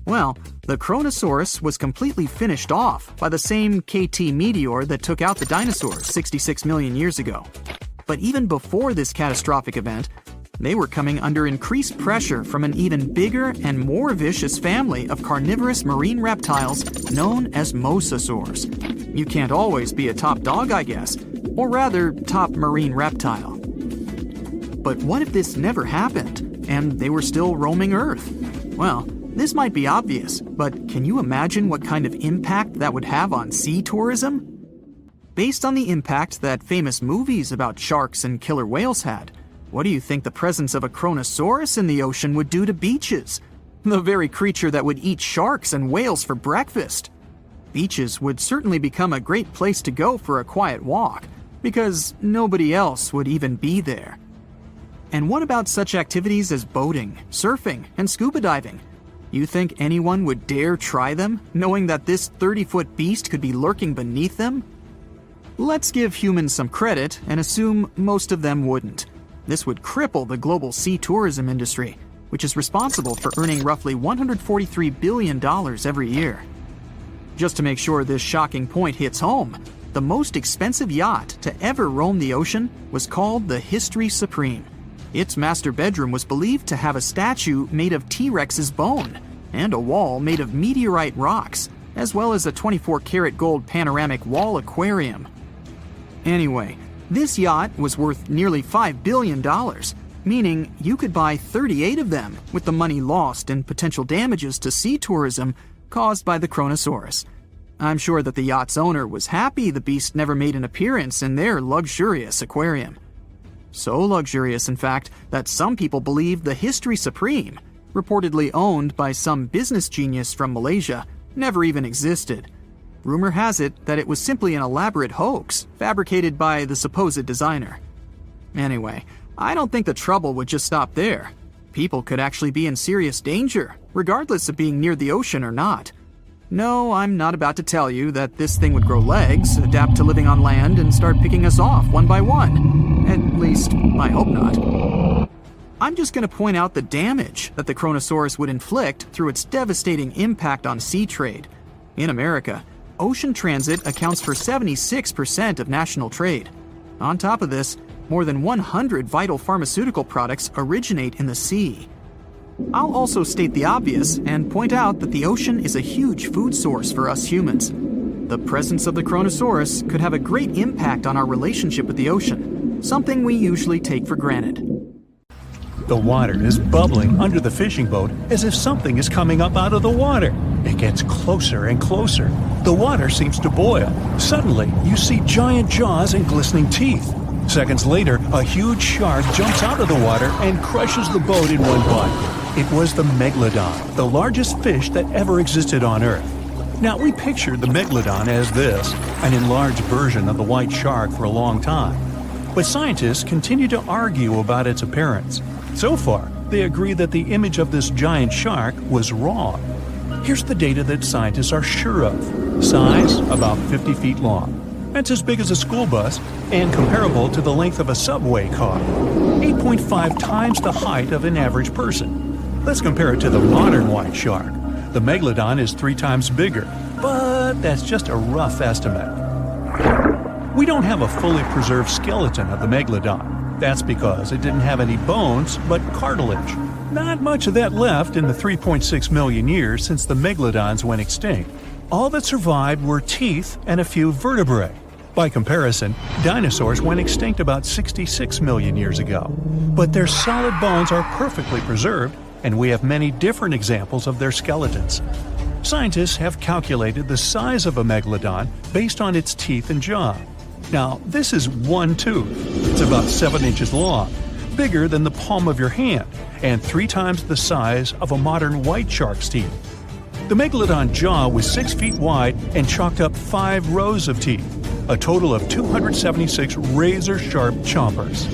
Well, the Kronosaurus was completely finished off by the same KT meteor that took out the dinosaurs 66 million years ago. But even before this catastrophic event, they were coming under increased pressure from an even bigger and more vicious family of carnivorous marine reptiles known as mosasaurs. You can't always be a top dog, I guess, or rather, top marine reptile. But what if this never happened, and they were still roaming Earth? Well, this might be obvious, but can you imagine what kind of impact that would have on sea tourism? Based on the impact that famous movies about sharks and killer whales had, what do you think the presence of a Kronosaurus in the ocean would do to beaches? The very creature that would eat sharks and whales for breakfast. Beaches would certainly become a great place to go for a quiet walk, because nobody else would even be there. And what about such activities as boating, surfing, and scuba diving? You think anyone would dare try them, knowing that this 30-foot beast could be lurking beneath them? Let's give humans some credit and assume most of them wouldn't. This would cripple the global sea tourism industry, which is responsible for earning roughly $143 billion every year. Just to make sure this shocking point hits home, the most expensive yacht to ever roam the ocean was called the History Supreme. Its master bedroom was believed to have a statue made of T-Rex's bone and a wall made of meteorite rocks, as well as a 24-karat gold panoramic wall aquarium. Anyway, this yacht was worth nearly $5 billion, meaning you could buy 38 of them with the money lost in potential damages to sea tourism caused by the Kronosaurus. I'm sure that the yacht's owner was happy the beast never made an appearance in their luxurious aquarium. So luxurious, in fact, that some people believe the History Supreme, reportedly owned by some business genius from Malaysia, never even existed. Rumor has it that it was simply an elaborate hoax fabricated by the supposed designer. Anyway, I don't think the trouble would just stop there. People could actually be in serious danger, regardless of being near the ocean or not. No, I'm not about to tell you that this thing would grow legs, adapt to living on land, and start picking us off one by one. At least, I hope not. I'm just going to point out the damage that the Kronosaurus would inflict through its devastating impact on sea trade. In America, ocean transit accounts for 76% of national trade. On top of this, more than 100 vital pharmaceutical products originate in the sea. I'll also state the obvious and point out that the ocean is a huge food source for us humans. The presence of the Kronosaurus could have a great impact on our relationship with the ocean, something we usually take for granted. The water is bubbling under the fishing boat as if something is coming up out of the water. It gets closer and closer. The water seems to boil. Suddenly, you see giant jaws and glistening teeth. Seconds later, a huge shark jumps out of the water and crushes the boat in one bite. It was the Megalodon, the largest fish that ever existed on Earth. Now, we pictured the Megalodon as this, an enlarged version of the white shark for a long time. But scientists continue to argue about its appearance. So far, they agree that the image of this giant shark was wrong. Here's the data that scientists are sure of. Size, about 50 feet long. That's as big as a school bus and comparable to the length of a subway car. 8.5 times the height of an average person. Let's compare it to the modern white shark. The Megalodon is 3 times bigger, but that's just a rough estimate. We don't have a fully preserved skeleton of the Megalodon. That's because it didn't have any bones, but cartilage. Not much of that left in the 3.6 million years since the Megalodons went extinct. All that survived were teeth and a few vertebrae. By comparison, dinosaurs went extinct about 66 million years ago. But their solid bones are perfectly preserved, and we have many different examples of their skeletons. Scientists have calculated the size of a megalodon based on its teeth and jaw. Now, this is one tooth. It's about 7 inches long, bigger than the palm of your hand, and 3 times the size of a modern white shark's teeth. The megalodon jaw was 6 feet wide and chalked up 5 rows of teeth, a total of 276 razor-sharp chompers.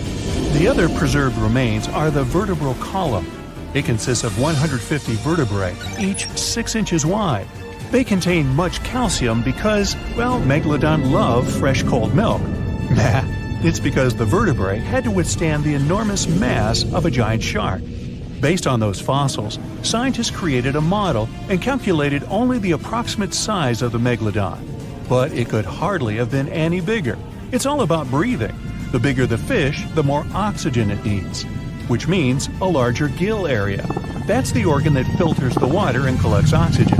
The other preserved remains are the vertebral column. It consists of 150 vertebrae, each 6 inches wide. They contain much calcium because, well, megalodon love fresh cold milk. Nah, it's because the vertebrae had to withstand the enormous mass of a giant shark. Based on those fossils, scientists created a model and calculated only the approximate size of the megalodon. But it could hardly have been any bigger. It's all about breathing. The bigger the fish, the more oxygen it needs, which means a larger gill area. That's the organ that filters the water and collects oxygen.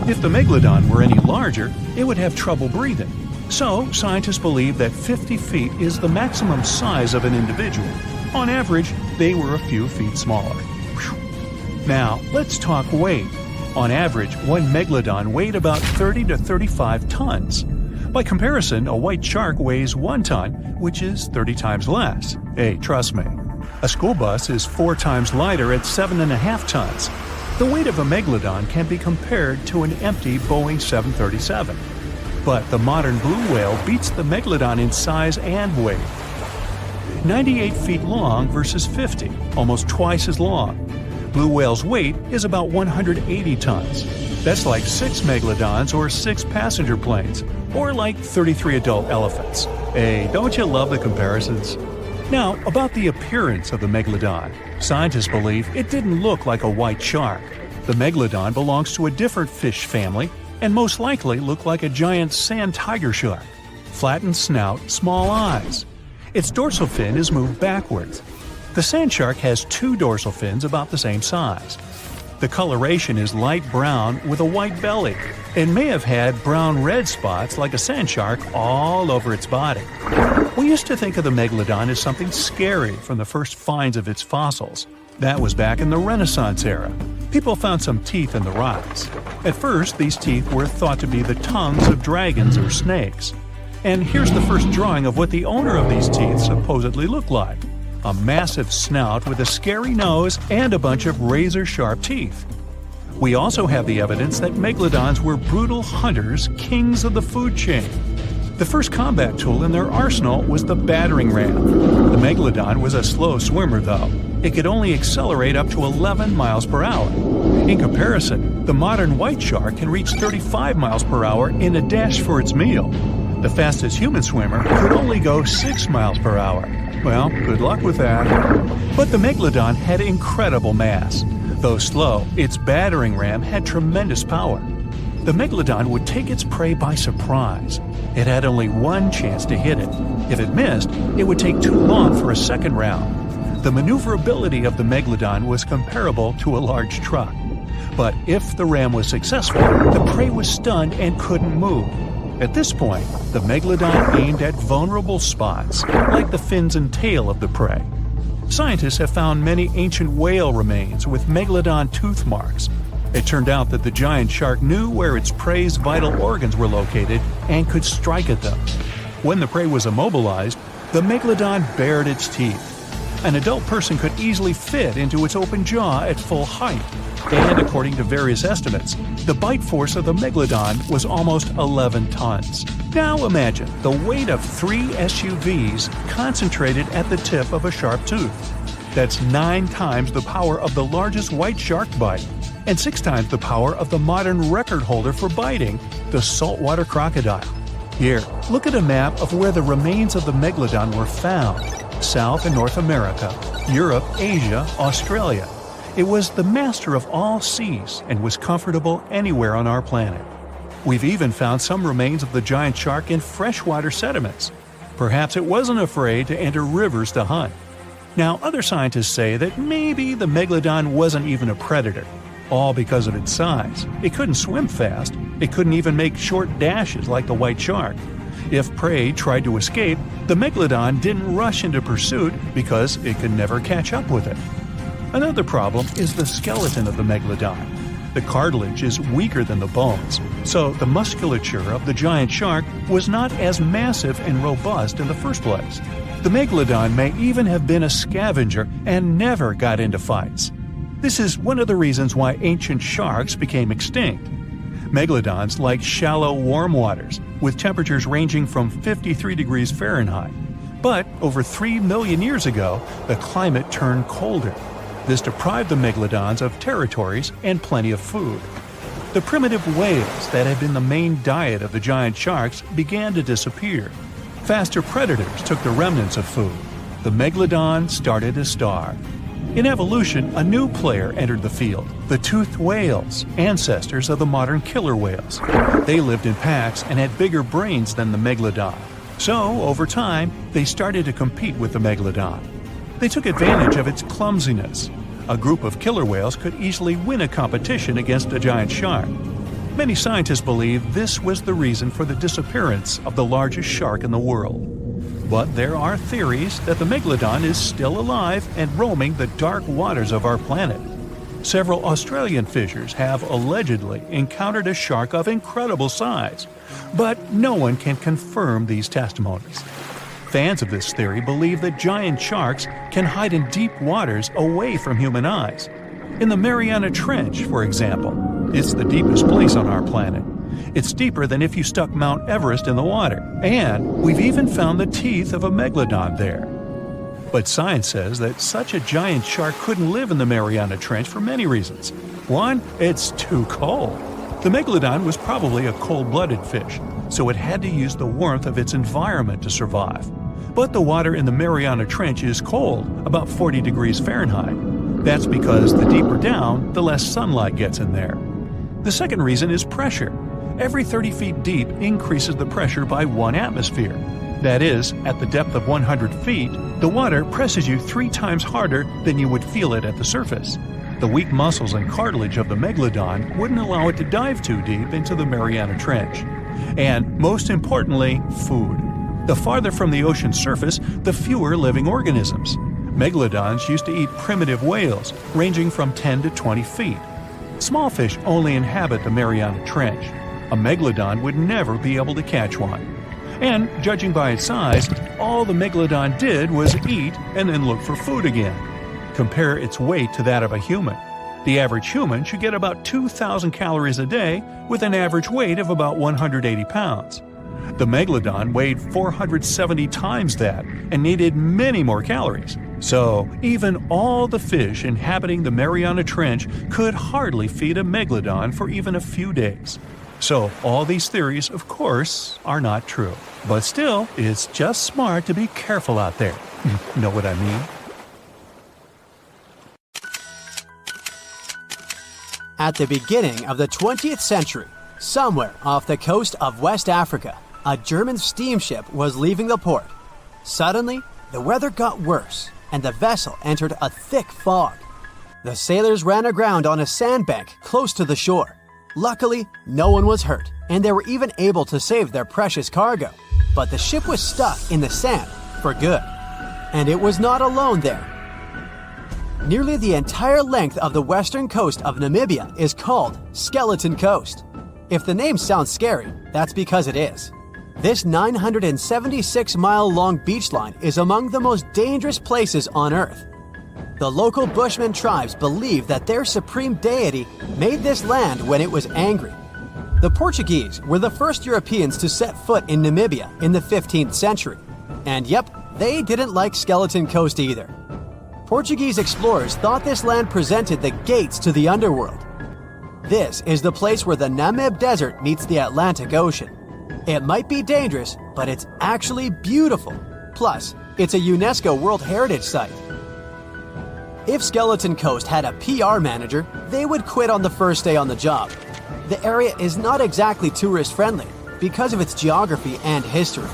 If the megalodon were any larger, it would have trouble breathing. So, scientists believe that 50 feet is the maximum size of an individual. On average, they were a few feet smaller. Whew. Now, let's talk weight. On average, one megalodon weighed about 30 to 35 tons. By comparison, a white shark weighs 1 ton, which is 30 times less. Hey, trust me. A school bus is 4 times lighter at 7.5 tons. The weight of a megalodon can be compared to an empty Boeing 737. But the modern blue whale beats the megalodon in size and weight. 98 feet long versus 50, almost twice as long. Blue whale's weight is about 180 tons. That's like 6 megalodons or 6 passenger planes, or like 33 adult elephants. Hey, don't you love the comparisons? Now, about the appearance of the megalodon. Scientists believe it didn't look like a white shark. The megalodon belongs to a different fish family and most likely looked like a giant sand tiger shark. Flattened snout, small eyes. Its dorsal fin is moved backwards. The sand shark has 2 dorsal fins about the same size. The coloration is light brown with a white belly and may have had brown-red spots like a sand shark all over its body. We used to think of the megalodon as something scary from the first finds of its fossils. That was back in the Renaissance era. People found some teeth in the rocks. At first, these teeth were thought to be the tongues of dragons or snakes. And here's the first drawing of what the owner of these teeth supposedly looked like. A massive snout with a scary nose and a bunch of razor-sharp teeth. We also have the evidence that megalodons were brutal hunters, kings of the food chain. The first combat tool in their arsenal was the battering ram. The megalodon was a slow swimmer, though. It could only accelerate up to 11 miles per hour. In comparison, the modern white shark can reach 35 miles per hour in a dash for its meal. The fastest human swimmer could only go 6 miles per hour. Well, good luck with that. But the megalodon had incredible mass. Though slow, its battering ram had tremendous power. The megalodon would take its prey by surprise. It had only one chance to hit it. If it missed, it would take too long for a second round. The maneuverability of the megalodon was comparable to a large truck. But if the ram was successful, the prey was stunned and couldn't move. At this point, the megalodon aimed at vulnerable spots, like the fins and tail of the prey. Scientists have found many ancient whale remains with megalodon tooth marks. It turned out that the giant shark knew where its prey's vital organs were located and could strike at them. When the prey was immobilized, the megalodon bared its teeth. An adult person could easily fit into its open jaw at full height. And according to various estimates, the bite force of the megalodon was almost 11 tons. Now imagine the weight of 3 SUVs concentrated at the tip of a sharp tooth. That's 9 times the power of the largest white shark bite, and 6 times the power of the modern record holder for biting, the saltwater crocodile. Here, look at a map of where the remains of the megalodon were found. South and North America, Europe, Asia, Australia. It was the master of all seas and was comfortable anywhere on our planet. We've even found some remains of the giant shark in freshwater sediments. Perhaps it wasn't afraid to enter rivers to hunt. Now, other scientists say that maybe the megalodon wasn't even a predator, all because of its size. It couldn't swim fast. It couldn't even make short dashes like the white shark. If prey tried to escape, the megalodon didn't rush into pursuit because it could never catch up with it. Another problem is the skeleton of the megalodon. The cartilage is weaker than the bones, so the musculature of the giant shark was not as massive and robust in the first place. The megalodon may even have been a scavenger and never got into fights. This is one of the reasons why ancient sharks became extinct. Megalodons like shallow, warm waters, with temperatures ranging from 53 degrees Fahrenheit. But over 3 million years ago, the climate turned colder. This deprived the megalodons of territories and plenty of food. The primitive whales that had been the main diet of the giant sharks began to disappear. Faster predators took the remnants of food. The megalodon started to starve. In evolution, a new player entered the field, the toothed whales, ancestors of the modern killer whales. They lived in packs and had bigger brains than the megalodon. So, over time, they started to compete with the megalodon. They took advantage of its clumsiness. A group of killer whales could easily win a competition against a giant shark. Many scientists believe this was the reason for the disappearance of the largest shark in the world. But there are theories that the megalodon is still alive and roaming the dark waters of our planet. Several Australian fishers have allegedly encountered a shark of incredible size, but no one can confirm these testimonies. Fans of this theory believe that giant sharks can hide in deep waters away from human eyes. In the Mariana Trench, for example, it's the deepest place on our planet. It's deeper than if you stuck Mount Everest in the water, and we've even found the teeth of a megalodon there. But science says that such a giant shark couldn't live in the Mariana Trench for many reasons. One, it's too cold. The megalodon was probably a cold-blooded fish, so it had to use the warmth of its environment to survive. But the water in the Mariana Trench is cold, about 40 degrees Fahrenheit. That's because the deeper down, the less sunlight gets in there. The second reason is pressure. Every 30 feet deep increases the pressure by 1 atmosphere. That is, at the depth of 100 feet, the water presses you 3 times harder than you would feel it at the surface. The weak muscles and cartilage of the megalodon wouldn't allow it to dive too deep into the Mariana Trench. And most importantly, food. The farther from the ocean surface, the fewer living organisms. Megalodons used to eat primitive whales, ranging from 10 to 20 feet. Small fish only inhabit the Mariana Trench. A megalodon would never be able to catch one. And, judging by its size, all the megalodon did was eat and then look for food again. Compare its weight to that of a human. The average human should get about 2,000 calories a day with an average weight of about 180 pounds. The megalodon weighed 470 times that and needed many more calories. So, even all the fish inhabiting the Mariana Trench could hardly feed a megalodon for even a few days. So, all these theories, of course, are not true. But still, it's just smart to be careful out there. Know what I mean? At the beginning of the 20th century, somewhere off the coast of West Africa, a German steamship was leaving the port. Suddenly, the weather got worse, and the vessel entered a thick fog. The sailors ran aground on a sandbank close to the shore. Luckily, no one was hurt, and they were even able to save their precious cargo. But the ship was stuck in the sand for good. And it was not alone there. Nearly the entire length of the western coast of Namibia is called Skeleton Coast. If the name sounds scary, that's because it is. This 976-mile-long beach line is among the most dangerous places on Earth. The local Bushman tribes believe that their supreme deity made this land when it was angry. The Portuguese were the first Europeans to set foot in Namibia in the 15th century. And yep, they didn't like Skeleton Coast either. Portuguese explorers thought this land presented the gates to the underworld. This is the place where the Namib Desert meets the Atlantic Ocean. It might be dangerous, but it's actually beautiful. Plus, it's a UNESCO World Heritage Site. If Skeleton Coast had a PR manager, they would quit on the first day on the job. The area is not exactly tourist-friendly because of its geography and history.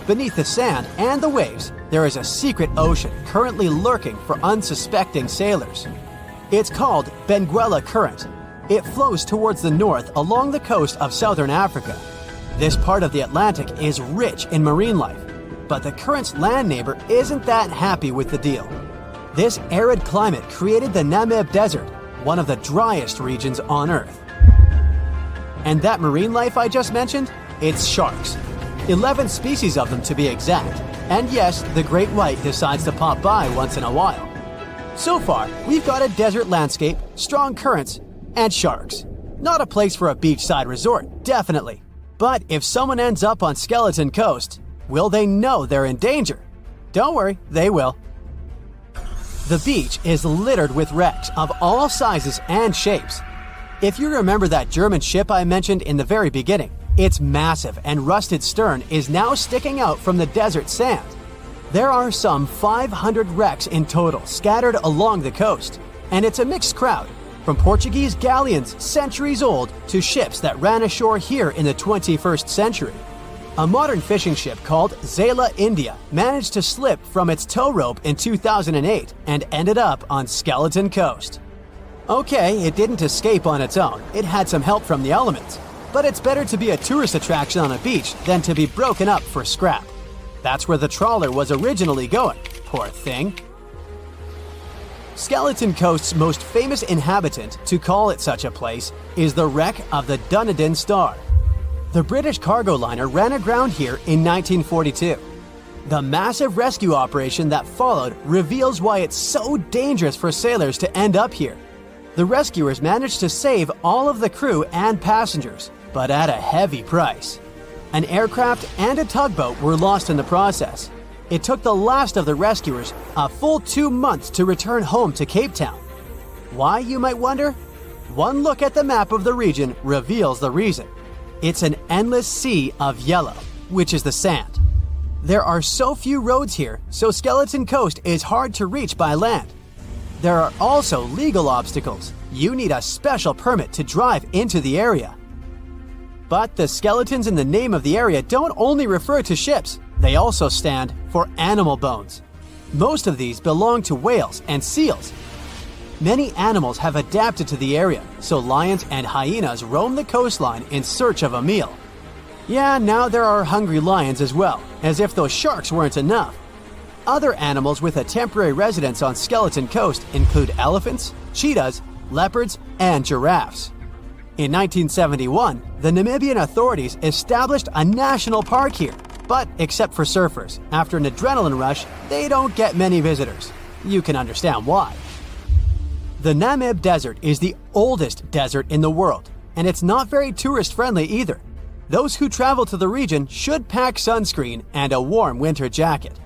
Beneath the sand and the waves, there is a secret ocean currently lurking for unsuspecting sailors. It's called Benguela Current. It flows towards the north along the coast of southern Africa. This part of the Atlantic is rich in marine life, but the current's land neighbor isn't that happy with the deal. This arid climate created the Namib Desert, one of the driest regions on Earth. And that marine life I just mentioned? It's sharks. 11 species of them to be exact. And yes, the great white decides to pop by once in a while. So far, we've got a desert landscape, strong currents, and sharks. Not a place for a beachside resort, definitely. But if someone ends up on Skeleton Coast, will they know they're in danger? Don't worry, they will. The beach is littered with wrecks of all sizes and shapes. If you remember that German ship I mentioned in the very beginning, its massive and rusted stern is now sticking out from the desert sand. There are some 500 wrecks in total scattered along the coast, and it's a mixed crowd, from Portuguese galleons centuries old to ships that ran ashore here in the 21st century. A modern fishing ship called Zela India managed to slip from its tow rope in 2008 and ended up on Skeleton Coast. Okay, it didn't escape on its own. It had some help from the elements. But it's better to be a tourist attraction on a beach than to be broken up for scrap. That's where the trawler was originally going, poor thing. Skeleton Coast's most famous inhabitant, to call it such a place, is the wreck of the Dunedin Star. The British cargo liner ran aground here in 1942. The massive rescue operation that followed reveals why it's so dangerous for sailors to end up here. The rescuers managed to save all of the crew and passengers, but at a heavy price. An aircraft and a tugboat were lost in the process. It took the last of the rescuers a full 2 months to return home to Cape Town. Why, you might wonder? One look at the map of the region reveals the reason. It's an endless sea of yellow, which is the sand. There are so few roads here, so Skeleton Coast is hard to reach by land. There are also legal obstacles. You need a special permit to drive into the area. But the skeletons in the name of the area don't only refer to ships, they also stand for animal bones. Most of these belong to whales and seals. Many animals have adapted to the area, so lions and hyenas roam the coastline in search of a meal. Yeah, now there are hungry lions as well, as if those sharks weren't enough. Other animals with a temporary residence on Skeleton Coast include elephants, cheetahs, leopards, and giraffes. In 1971, the Namibian authorities established a national park here, but except for surfers, after an adrenaline rush, they don't get many visitors. You can understand why. The Namib Desert is the oldest desert in the world, and it's not very tourist-friendly either. Those who travel to the region should pack sunscreen and a warm winter jacket.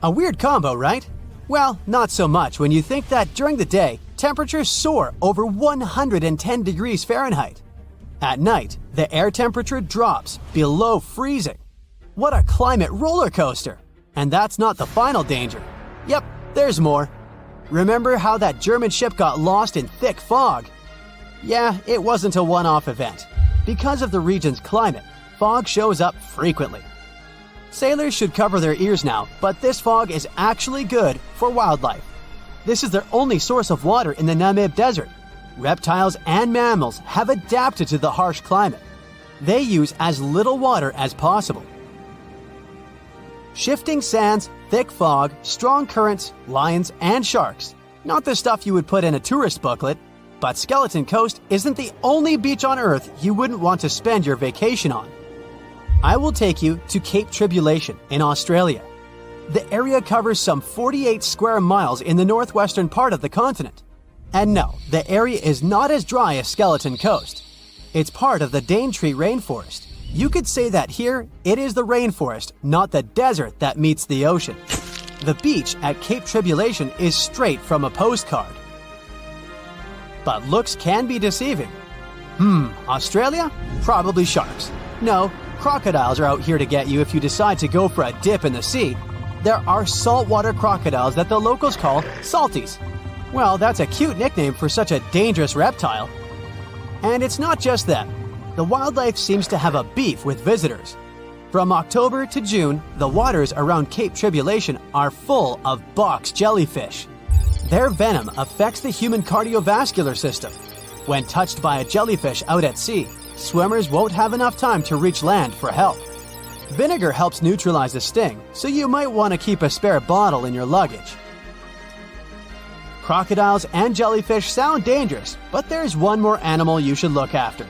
A weird combo, right? Well, not so much when you think that during the day, temperatures soar over 110 degrees Fahrenheit. At night, the air temperature drops below freezing. What a climate roller coaster! And that's not the final danger. Yep, there's more. Remember how that German ship got lost in thick fog? Yeah, it wasn't a one-off event. Because of the region's climate, fog shows up frequently. Sailors should cover their ears now, but this fog is actually good for wildlife. This is their only source of water in the Namib Desert. Reptiles and mammals have adapted to the harsh climate. They use as little water as possible. Shifting sands, thick fog, strong currents, lions, and sharks. Not the stuff you would put in a tourist booklet, but Skeleton Coast isn't the only beach on Earth you wouldn't want to spend your vacation on. I will take you to Cape Tribulation in Australia. The area covers some 48 square miles in the northwestern part of the continent. And no, the area is not as dry as Skeleton Coast. It's part of the Daintree rainforest. You could say that here, it is the rainforest, not the desert that meets the ocean. The beach at Cape Tribulation is straight from a postcard. But looks can be deceiving. Australia? Probably sharks. No, crocodiles are out here to get you if you decide to go for a dip in the sea. There are saltwater crocodiles that the locals call salties. Well, that's a cute nickname for such a dangerous reptile. And it's not just them. The wildlife seems to have a beef with visitors. From October to June, the waters around Cape Tribulation are full of box jellyfish. Their venom affects the human cardiovascular system. When touched by a jellyfish out at sea, swimmers won't have enough time to reach land for help. Vinegar helps neutralize the sting, so you might want to keep a spare bottle in your luggage. Crocodiles and jellyfish sound dangerous, but there's one more animal you should look after.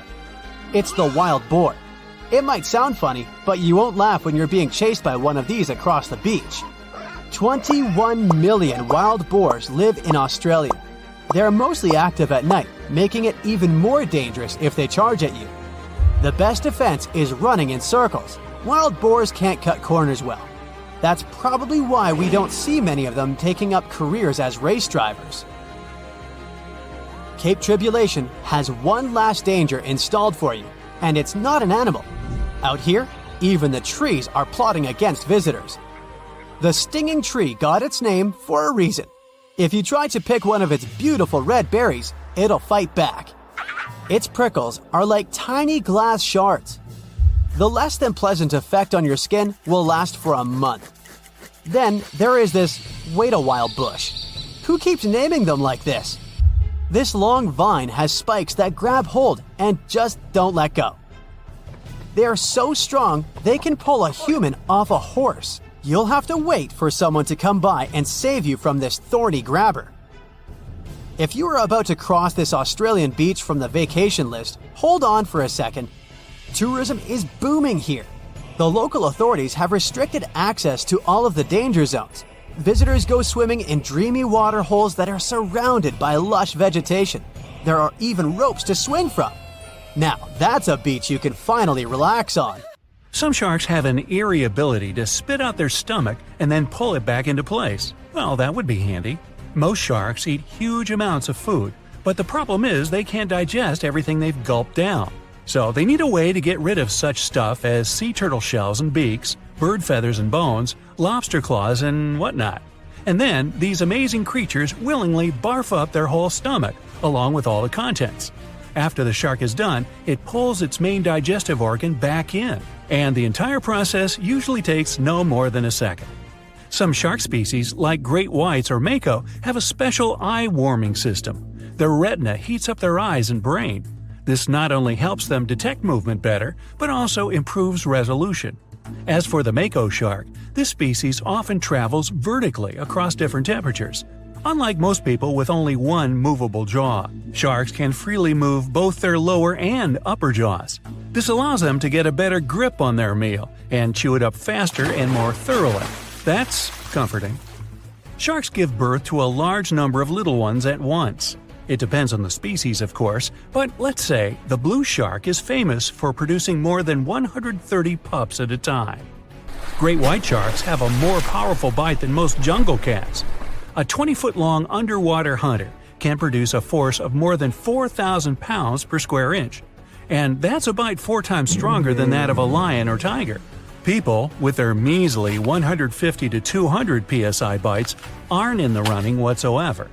It's the wild boar. It might sound funny, but you won't laugh when you're being chased by one of these across the beach. 21 million wild boars live in Australia. They're mostly active at night, making it even more dangerous if they charge at you. The best defense is running in circles. Wild boars can't cut corners well. That's probably why we don't see many of them taking up careers as race drivers. Cape Tribulation has one last danger installed for you, and it's not an animal. Out here, even the trees are plotting against visitors. The stinging tree got its name for a reason. If you try to pick one of its beautiful red berries, it'll fight back. Its prickles are like tiny glass shards. The less than pleasant effect on your skin will last for a month. Then there is this wait-a-while bush. Who keeps naming them like this? This long vine has spikes that grab hold and just don't let go. They are so strong, they can pull a human off a horse. You'll have to wait for someone to come by and save you from this thorny grabber. If you are about to cross this Australian beach from the vacation list, hold on for a second. Tourism is booming here. The local authorities have restricted access to all of the danger zones. Visitors go swimming in dreamy water holes that are surrounded by lush vegetation. There are even ropes to swing from. Now, that's a beach you can finally relax on. Some sharks have an eerie ability to spit out their stomach and then pull it back into place. Well, that would be handy. Most sharks eat huge amounts of food, but the problem is they can't digest everything they've gulped down. So they need a way to get rid of such stuff as sea turtle shells and beaks, bird feathers and bones, lobster claws and whatnot. And then these amazing creatures willingly barf up their whole stomach, along with all the contents. After the shark is done, it pulls its main digestive organ back in, and the entire process usually takes no more than a second. Some shark species, like great whites or mako, have a special eye-warming system. Their retina heats up their eyes and brain. This not only helps them detect movement better, but also improves resolution. As for the mako shark, this species often travels vertically across different temperatures. Unlike most people with only one movable jaw, sharks can freely move both their lower and upper jaws. This allows them to get a better grip on their meal and chew it up faster and more thoroughly. That's comforting. Sharks give birth to a large number of little ones at once. It depends on the species, of course, but let's say the blue shark is famous for producing more than 130 pups at a time. Great white sharks have a more powerful bite than most jungle cats. A 20-foot-long underwater hunter can produce a force of more than 4,000 pounds per square inch. And that's a bite 4 times stronger than that of a lion or tiger. People, with their measly 150 to 200 psi bites, aren't in the running whatsoever.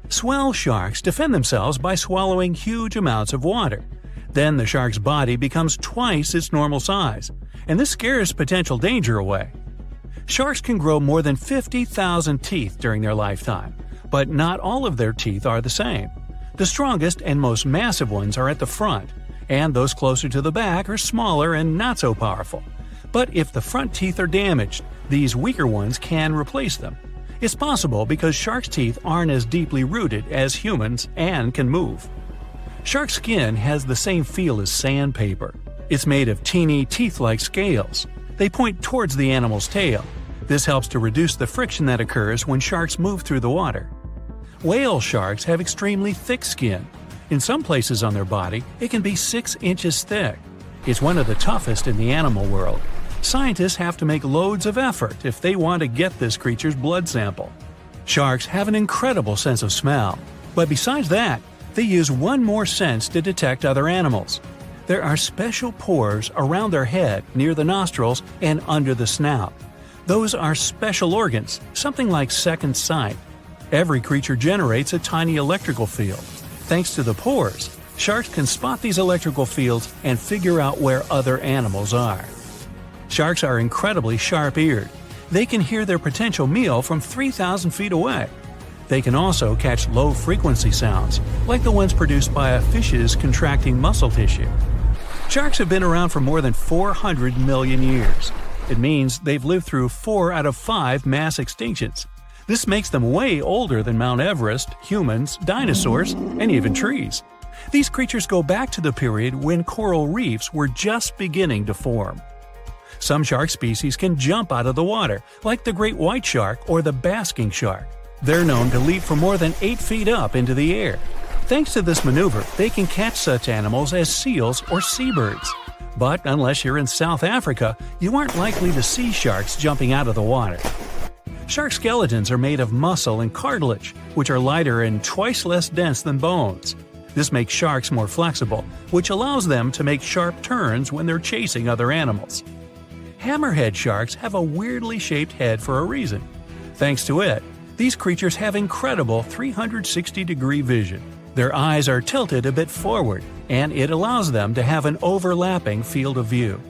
Swell sharks defend themselves by swallowing huge amounts of water. Then the shark's body becomes twice its normal size, and this scares potential danger away. Sharks can grow more than 50,000 teeth during their lifetime, but not all of their teeth are the same. The strongest and most massive ones are at the front, and those closer to the back are smaller and not so powerful. But if the front teeth are damaged, these weaker ones can replace them. It's possible because sharks' teeth aren't as deeply rooted as humans and can move. Shark skin has the same feel as sandpaper. It's made of teeny, teeth-like scales. They point towards the animal's tail. This helps to reduce the friction that occurs when sharks move through the water. Whale sharks have extremely thick skin. In some places on their body, it can be 6 inches thick. It's one of the toughest in the animal world. Scientists have to make loads of effort if they want to get this creature's blood sample. Sharks have an incredible sense of smell, but besides that, they use one more sense to detect other animals. There are special pores around their head, near the nostrils, and under the snout. Those are special organs, something like second sight. Every creature generates a tiny electrical field. Thanks to the pores, sharks can spot these electrical fields and figure out where other animals are. Sharks are incredibly sharp-eared. They can hear their potential meal from 3,000 feet away. They can also catch low-frequency sounds, like the ones produced by a fish's contracting muscle tissue. Sharks have been around for more than 400 million years. It means they've lived through 4 out of 5 mass extinctions. This makes them way older than Mount Everest, humans, dinosaurs, and even trees. These creatures go back to the period when coral reefs were just beginning to form. Some shark species can jump out of the water, like the great white shark or the basking shark. They're known to leap from more than 8 feet up into the air. Thanks to this maneuver, they can catch such animals as seals or seabirds. But unless you're in South Africa, you aren't likely to see sharks jumping out of the water. Shark skeletons are made of muscle and cartilage, which are lighter and twice less dense than bones. This makes sharks more flexible, which allows them to make sharp turns when they're chasing other animals. Hammerhead sharks have a weirdly shaped head for a reason. Thanks to it, these creatures have incredible 360-degree vision. Their eyes are tilted a bit forward, and it allows them to have an overlapping field of view.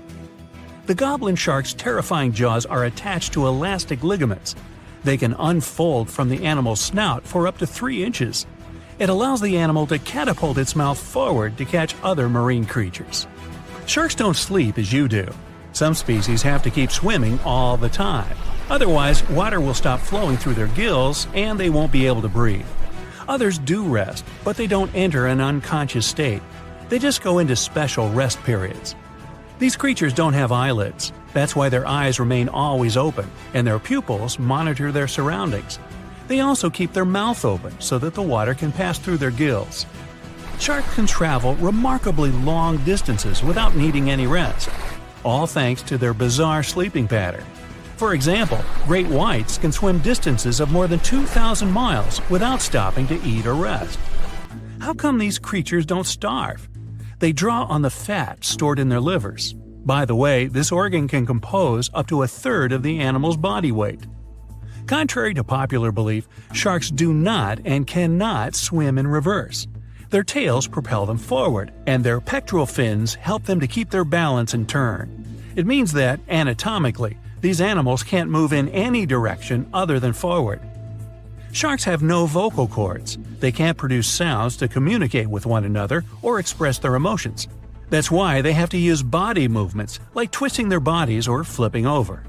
The goblin shark's terrifying jaws are attached to elastic ligaments. They can unfold from the animal's snout for up to 3 inches. It allows the animal to catapult its mouth forward to catch other marine creatures. Sharks don't sleep as you do. Some species have to keep swimming all the time. Otherwise, water will stop flowing through their gills and they won't be able to breathe. Others do rest, but they don't enter an unconscious state. They just go into special rest periods. These creatures don't have eyelids. That's why their eyes remain always open, and their pupils monitor their surroundings. They also keep their mouth open so that the water can pass through their gills. Sharks can travel remarkably long distances without needing any rest, all thanks to their bizarre sleeping pattern. For example, great whites can swim distances of more than 2,000 miles without stopping to eat or rest. How come these creatures don't starve? They draw on the fat stored in their livers. By the way, this organ can compose up to a third of the animal's body weight. Contrary to popular belief, sharks do not and cannot swim in reverse. Their tails propel them forward, and their pectoral fins help them to keep their balance and turn. It means that, anatomically, these animals can't move in any direction other than forward. Sharks have no vocal cords. They can't produce sounds to communicate with one another or express their emotions. That's why they have to use body movements, like twisting their bodies or flipping over.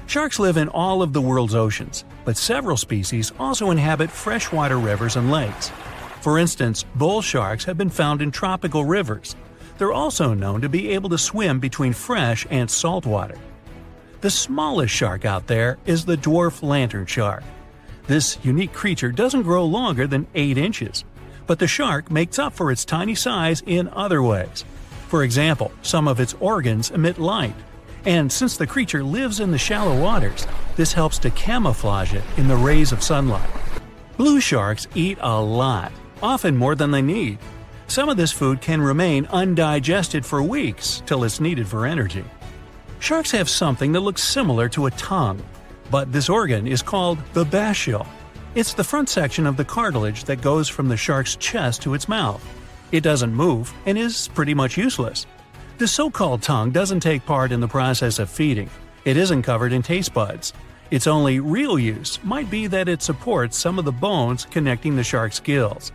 Sharks live in all of the world's oceans, but several species also inhabit freshwater rivers and lakes. For instance, bull sharks have been found in tropical rivers. They're also known to be able to swim between fresh and salt water. The smallest shark out there is the dwarf lantern shark. This unique creature doesn't grow longer than 8 inches, but the shark makes up for its tiny size in other ways. For example, some of its organs emit light, and since the creature lives in the shallow waters, this helps to camouflage it in the rays of sunlight. Blue sharks eat a lot, often more than they need. Some of this food can remain undigested for weeks till it's needed for energy. Sharks have something that looks similar to a tongue, but this organ is called the basial. It's the front section of the cartilage that goes from the shark's chest to its mouth. It doesn't move and is pretty much useless. The so-called tongue doesn't take part in the process of feeding. It isn't covered in taste buds. Its only real use might be that it supports some of the bones connecting the shark's gills.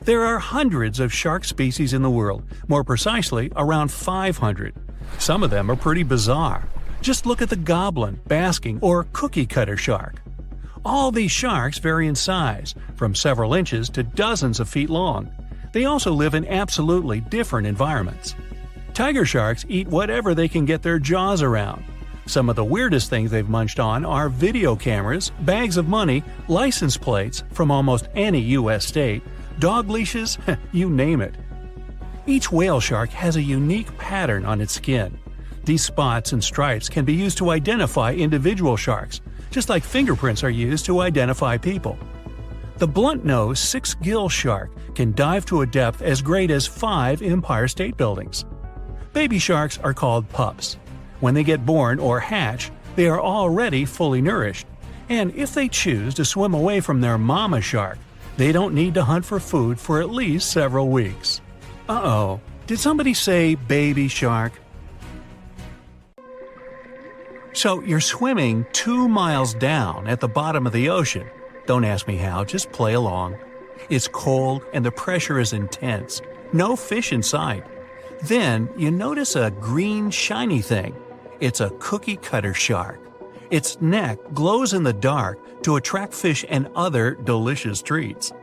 There are hundreds of shark species in the world, more precisely around 500. Some of them are pretty bizarre. Just look at the goblin, basking, or cookie-cutter shark. All these sharks vary in size, from several inches to dozens of feet long. They also live in absolutely different environments. Tiger sharks eat whatever they can get their jaws around. Some of the weirdest things they've munched on are video cameras, bags of money, license plates from almost any U.S. state, dog leashes, you name it. Each whale shark has a unique pattern on its skin. These spots and stripes can be used to identify individual sharks, just like fingerprints are used to identify people. The blunt-nosed six-gill shark can dive to a depth as great as 5 Empire State Buildings. Baby sharks are called pups. When they get born or hatch, they are already fully nourished, and if they choose to swim away from their mama shark, they don't need to hunt for food for at least several weeks. Uh-oh, did somebody say baby shark? So you're swimming 2 miles down at the bottom of the ocean. Don't ask me how, just play along. It's cold and the pressure is intense. No fish in sight. Then you notice a green shiny thing. It's a cookie-cutter shark. Its neck glows in the dark to attract fish and other delicious treats.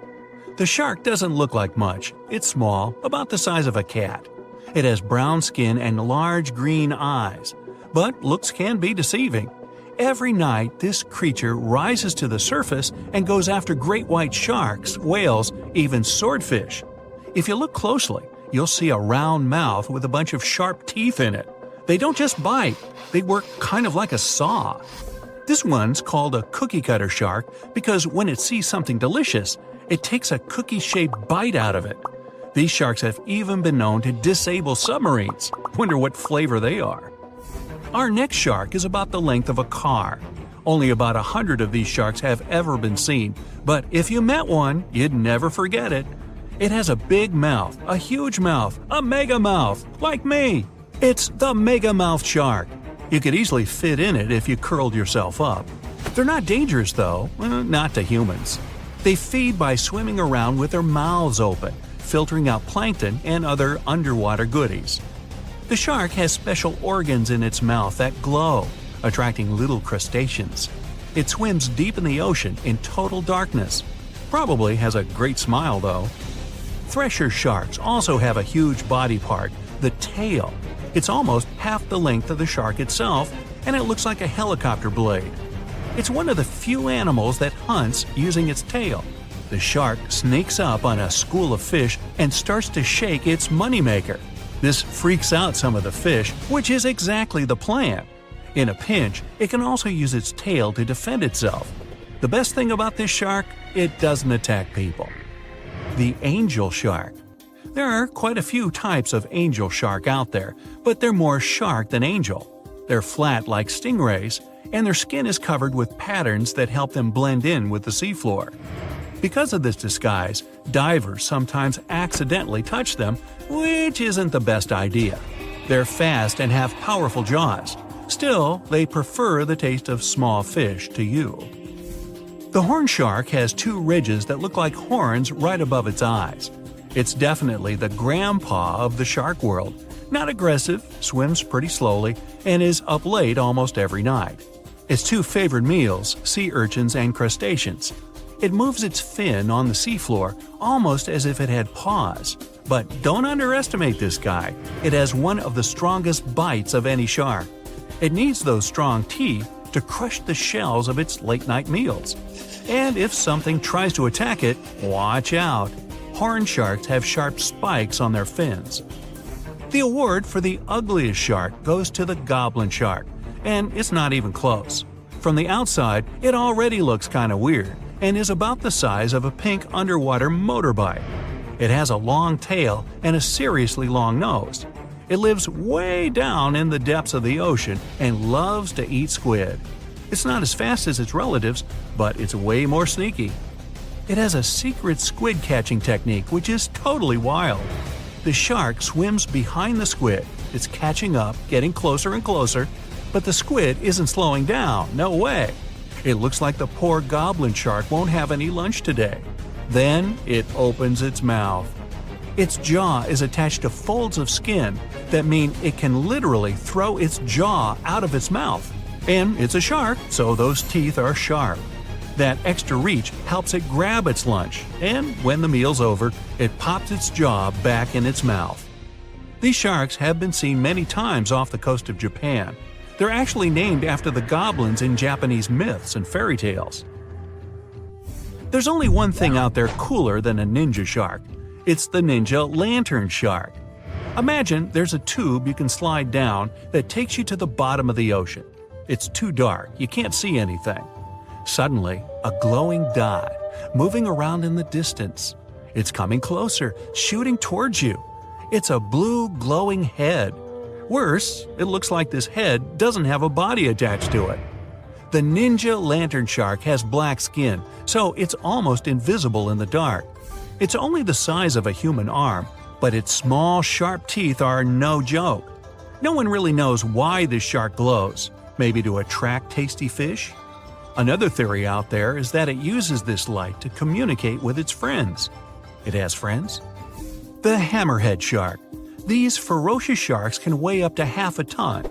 The shark doesn't look like much. It's small, about the size of a cat. It has brown skin and large green eyes. But looks can be deceiving. Every night, this creature rises to the surface and goes after great white sharks, whales, even swordfish. If you look closely, you'll see a round mouth with a bunch of sharp teeth in it. They don't just bite, they work kind of like a saw. This one's called a cookie-cutter shark because when it sees something delicious, it takes a cookie-shaped bite out of it. These sharks have even been known to disable submarines. Wonder what flavor they are. Our next shark is about the length of a car. Only about 100 of these sharks have ever been seen, but if you met one, you'd never forget it. It has a big mouth, a huge mouth, a mega mouth, like me. It's the mega mouth shark. You could easily fit in it if you curled yourself up. They're not dangerous though, not to humans. They feed by swimming around with their mouths open, filtering out plankton and other underwater goodies. The shark has special organs in its mouth that glow, attracting little crustaceans. It swims deep in the ocean in total darkness. Probably has a great smile though. Thresher sharks also have a huge body part, the tail. It's almost half the length of the shark itself, and it looks like a helicopter blade. It's one of the few animals that hunts using its tail. The shark sneaks up on a school of fish and starts to shake its moneymaker. This freaks out some of the fish, which is exactly the plan. In a pinch, it can also use its tail to defend itself. The best thing about this shark, it doesn't attack people. The angel shark. There are quite a few types of angel shark out there, but they're more shark than angel. They're flat like stingrays, and their skin is covered with patterns that help them blend in with the seafloor. Because of this disguise, divers sometimes accidentally touch them, which isn't the best idea. They're fast and have powerful jaws. Still, they prefer the taste of small fish to you. The horn shark has two ridges that look like horns right above its eyes. It's definitely the grandpa of the shark world. Not aggressive, swims pretty slowly, and is up late almost every night. Its two favorite meals, sea urchins and crustaceans. It moves its fin on the seafloor almost as if it had paws. But don't underestimate this guy. It has one of the strongest bites of any shark. It needs those strong teeth to crush the shells of its late-night meals. And if something tries to attack it, watch out. Horn sharks have sharp spikes on their fins. The award for the ugliest shark goes to the goblin shark, and it's not even close. From the outside, it already looks kinda weird, and is about the size of a pink underwater motorbike. It has a long tail and a seriously long nose. It lives way down in the depths of the ocean and loves to eat squid. It's not as fast as its relatives, but it's way more sneaky. It has a secret squid catching technique which is totally wild. The shark swims behind the squid. It's catching up, getting closer and closer, but the squid isn't slowing down, no way. It looks like the poor goblin shark won't have any lunch today. Then it opens its mouth. Its jaw is attached to folds of skin that mean it can literally throw its jaw out of its mouth. And it's a shark, so those teeth are sharp. That extra reach helps it grab its lunch, and when the meal's over, it pops its jaw back in its mouth. These sharks have been seen many times off the coast of Japan. They're actually named after the goblins in Japanese myths and fairy tales. There's only one thing out there cooler than a ninja shark. It's the ninja lantern shark. Imagine there's a tube you can slide down that takes you to the bottom of the ocean. It's too dark, you can't see anything. Suddenly, a glowing dot, moving around in the distance. It's coming closer, shooting towards you. It's a blue glowing head. Worse, it looks like this head doesn't have a body attached to it. The ninja lantern shark has black skin, so it's almost invisible in the dark. It's only the size of a human arm, but its small, sharp teeth are no joke. No one really knows why this shark glows. Maybe to attract tasty fish? Another theory out there is that it uses this light to communicate with its friends. It has friends? The hammerhead shark. These ferocious sharks can weigh up to half a ton.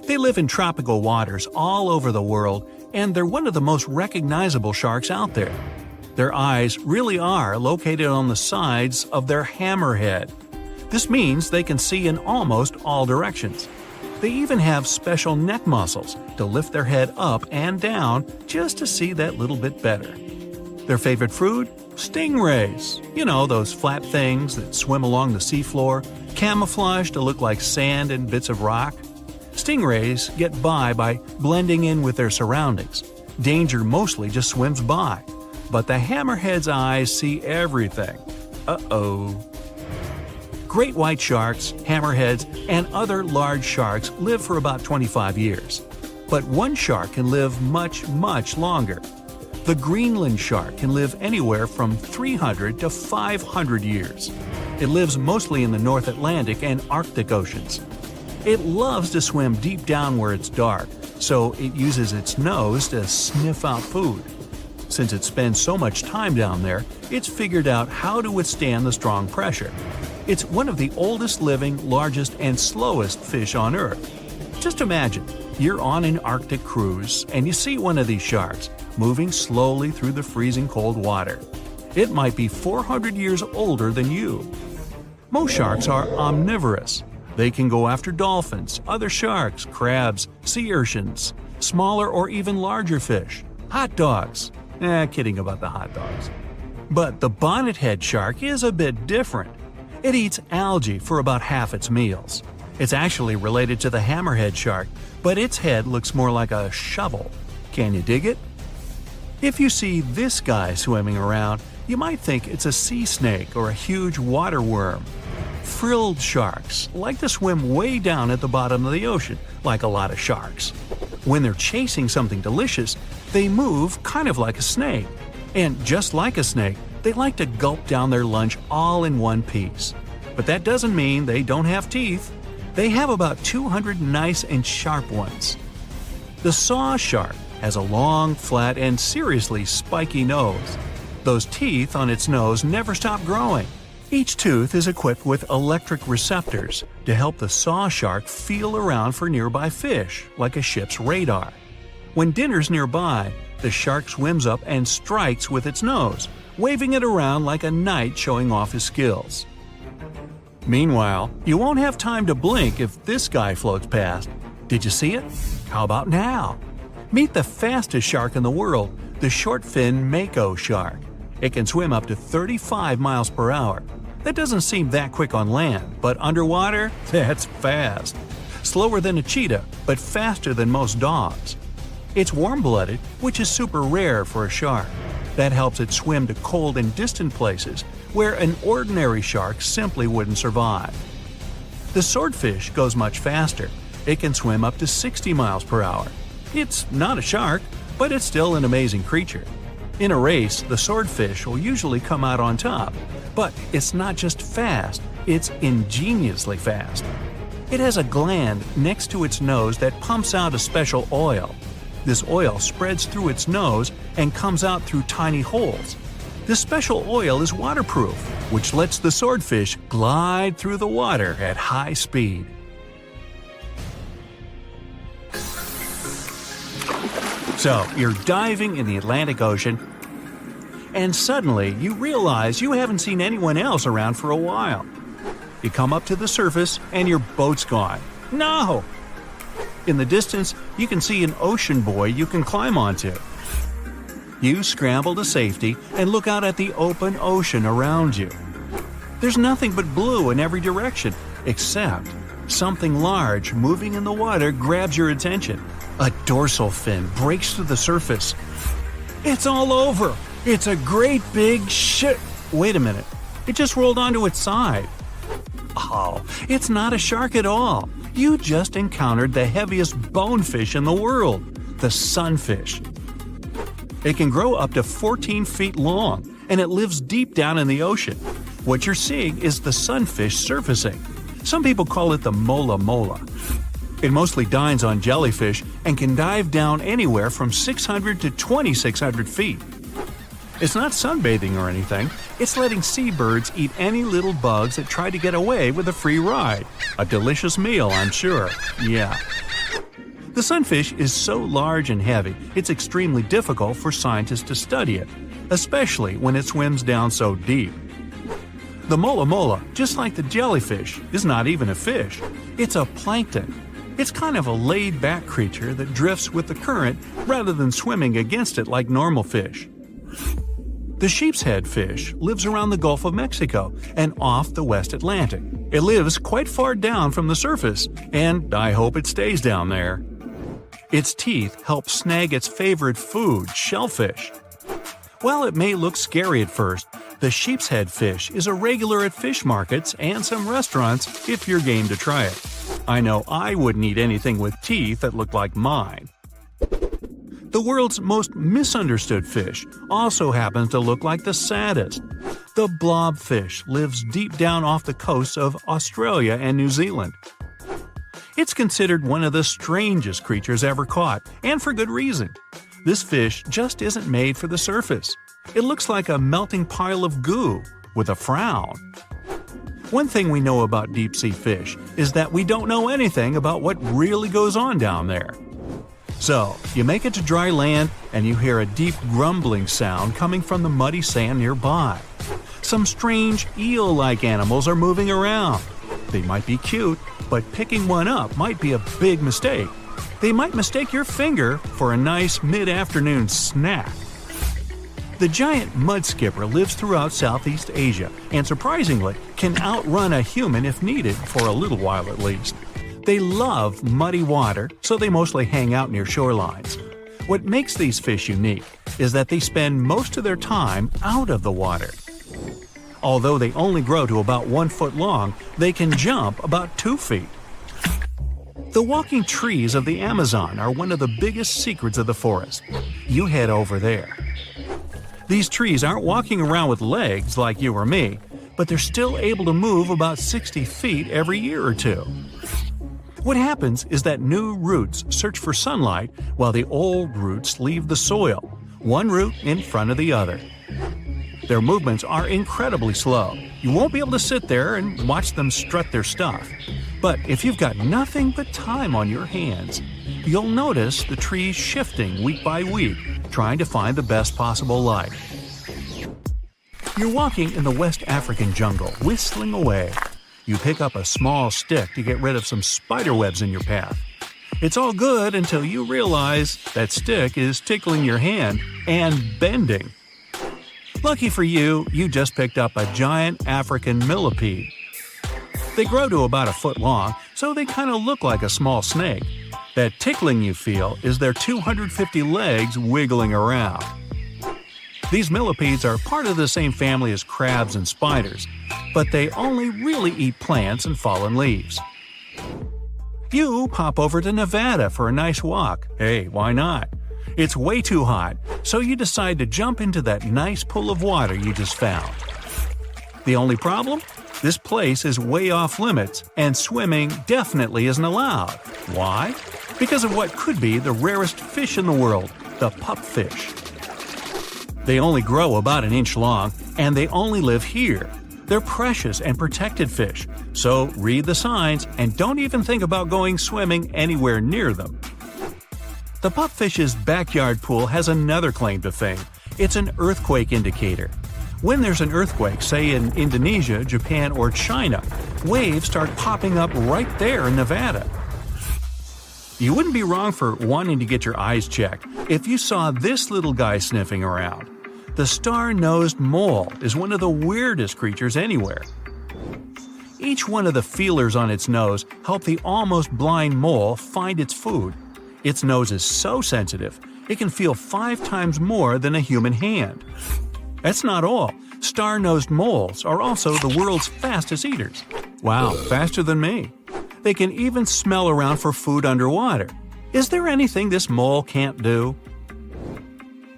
They live in tropical waters all over the world, and they're one of the most recognizable sharks out there. Their eyes really are located on the sides of their hammerhead. This means they can see in almost all directions. They even have special neck muscles to lift their head up and down just to see that little bit better. Their favorite food? Stingrays. You know, those flat things that swim along the seafloor, camouflaged to look like sand and bits of rock. Stingrays get by blending in with their surroundings. Danger mostly just swims by. But the hammerhead's eyes see everything. Uh-oh. Great white sharks, hammerheads, and other large sharks live for about 25 years. But one shark can live much, much longer. The Greenland shark can live anywhere from 300 to 500 years. It lives mostly in the North Atlantic and Arctic Oceans. It loves to swim deep down where it's dark, so it uses its nose to sniff out food. Since it spends so much time down there, it's figured out how to withstand the strong pressure. It's one of the oldest living, largest, and slowest fish on Earth. Just imagine, you're on an Arctic cruise and you see one of these sharks moving slowly through the freezing cold water. It might be 400 years older than you. Most sharks are omnivorous. They can go after dolphins, other sharks, crabs, sea urchins, smaller or even larger fish, hot dogs. Kidding about the hot dogs. But the bonnethead shark is a bit different. It eats algae for about half its meals. It's actually related to the hammerhead shark, but its head looks more like a shovel. Can you dig it? If you see this guy swimming around, you might think it's a sea snake or a huge water worm. Frilled sharks like to swim way down at the bottom of the ocean, like a lot of sharks. When they're chasing something delicious, they move kind of like a snake. And just like a snake, they like to gulp down their lunch all in one piece. But that doesn't mean they don't have teeth. They have about 200 nice and sharp ones. The saw shark has a long, flat, and seriously spiky nose. Those teeth on its nose never stop growing. Each tooth is equipped with electric receptors to help the saw shark feel around for nearby fish, like a ship's radar. When dinner's nearby, the shark swims up and strikes with its nose, waving it around like a knight showing off his skills. Meanwhile, you won't have time to blink if this guy floats past. Did you see it? How about now? Meet the fastest shark in the world, the short-fin mako shark. It can swim up to 35 miles per hour. That doesn't seem that quick on land, but underwater, that's fast. Slower than a cheetah, but faster than most dogs. It's warm-blooded, which is super rare for a shark. That helps it swim to cold and distant places where an ordinary shark simply wouldn't survive. The swordfish goes much faster. It can swim up to 60 miles per hour. It's not a shark, but it's still an amazing creature. In a race, the swordfish will usually come out on top, but it's not just fast, it's ingeniously fast. It has a gland next to its nose that pumps out a special oil. This oil spreads through its nose and comes out through tiny holes. This special oil is waterproof, which lets the swordfish glide through the water at high speed. So, you're diving in the Atlantic Ocean, and suddenly you realize you haven't seen anyone else around for a while. You come up to the surface and your boat's gone. No! In the distance, you can see an ocean buoy you can climb onto. You scramble to safety and look out at the open ocean around you. There's nothing but blue in every direction, except something large moving in the water grabs your attention. A dorsal fin breaks through the surface. It's all over! It's a great big shit! Wait a minute. It just rolled onto its side. Oh, it's not a shark at all. You just encountered the heaviest bonefish in the world, the sunfish. It can grow up to 14 feet long, and it lives deep down in the ocean. What you're seeing is the sunfish surfacing. Some people call it the mola mola. It mostly dines on jellyfish and can dive down anywhere from 600 to 2,600 feet. It's not sunbathing or anything, it's letting seabirds eat any little bugs that try to get away with a free ride. A delicious meal, I'm sure. Yeah. The sunfish is so large and heavy, it's extremely difficult for scientists to study it, especially when it swims down so deep. The mola mola, just like the jellyfish, is not even a fish. It's a plankton. It's kind of a laid-back creature that drifts with the current rather than swimming against it like normal fish. The sheep's head fish lives around the Gulf of Mexico and off the West Atlantic. It lives quite far down from the surface, and I hope it stays down there. Its teeth help snag its favorite food, shellfish. While it may look scary at first, the sheep's head fish is a regular at fish markets and some restaurants if you're game to try it. I know I wouldn't eat anything with teeth that looked like mine. The world's most misunderstood fish also happens to look like the saddest. The blobfish lives deep down off the coasts of Australia and New Zealand. It's considered one of the strangest creatures ever caught, and for good reason. This fish just isn't made for the surface. It looks like a melting pile of goo, with a frown. One thing we know about deep-sea fish is that we don't know anything about what really goes on down there. So, you make it to dry land and you hear a deep grumbling sound coming from the muddy sand nearby. Some strange eel-like animals are moving around. They might be cute, but picking one up might be a big mistake. They might mistake your finger for a nice mid-afternoon snack. The giant mud skipper lives throughout Southeast Asia and surprisingly can outrun a human if needed for a little while at least. They love muddy water, so they mostly hang out near shorelines. What makes these fish unique is that they spend most of their time out of the water. Although they only grow to about 1 foot long, they can jump about 2 feet. The walking trees of the Amazon are one of the biggest secrets of the forest. You head over there. These trees aren't walking around with legs like you or me, but they're still able to move about 60 feet every year or two. What happens is that new roots search for sunlight while the old roots leave the soil, one root in front of the other. Their movements are incredibly slow. You won't be able to sit there and watch them strut their stuff. But if you've got nothing but time on your hands, you'll notice the trees shifting week by week, trying to find the best possible light. You're walking in the West African jungle, whistling away. You pick up a small stick to get rid of some spider webs in your path. It's all good until you realize that stick is tickling your hand and bending. Lucky for you, you just picked up a giant African millipede. They grow to about 1 foot long, so they kind of look like a small snake. That tickling you feel is their 250 legs wiggling around. These millipedes are part of the same family as crabs and spiders, but they only really eat plants and fallen leaves. You pop over to Nevada for a nice walk. Hey, why not? It's way too hot, so you decide to jump into that nice pool of water you just found. The only problem? This place is way off limits, and swimming definitely isn't allowed. Why? Because of what could be the rarest fish in the world, the pupfish. They only grow about 1 inch long, and they only live here. They're precious and protected fish, so read the signs and don't even think about going swimming anywhere near them. The pupfish's backyard pool has another claim to fame. It's an earthquake indicator. When there's an earthquake, say in Indonesia, Japan, or China, waves start popping up right there in Nevada. You wouldn't be wrong for wanting to get your eyes checked if you saw this little guy sniffing around. The star-nosed mole is one of the weirdest creatures anywhere. Each one of the feelers on its nose help the almost blind mole find its food. Its nose is so sensitive, it can feel 5 times more than a human hand. That's not all. Star-nosed moles are also the world's fastest eaters. Wow, faster than me. They can even smell around for food underwater. Is there anything this mole can't do?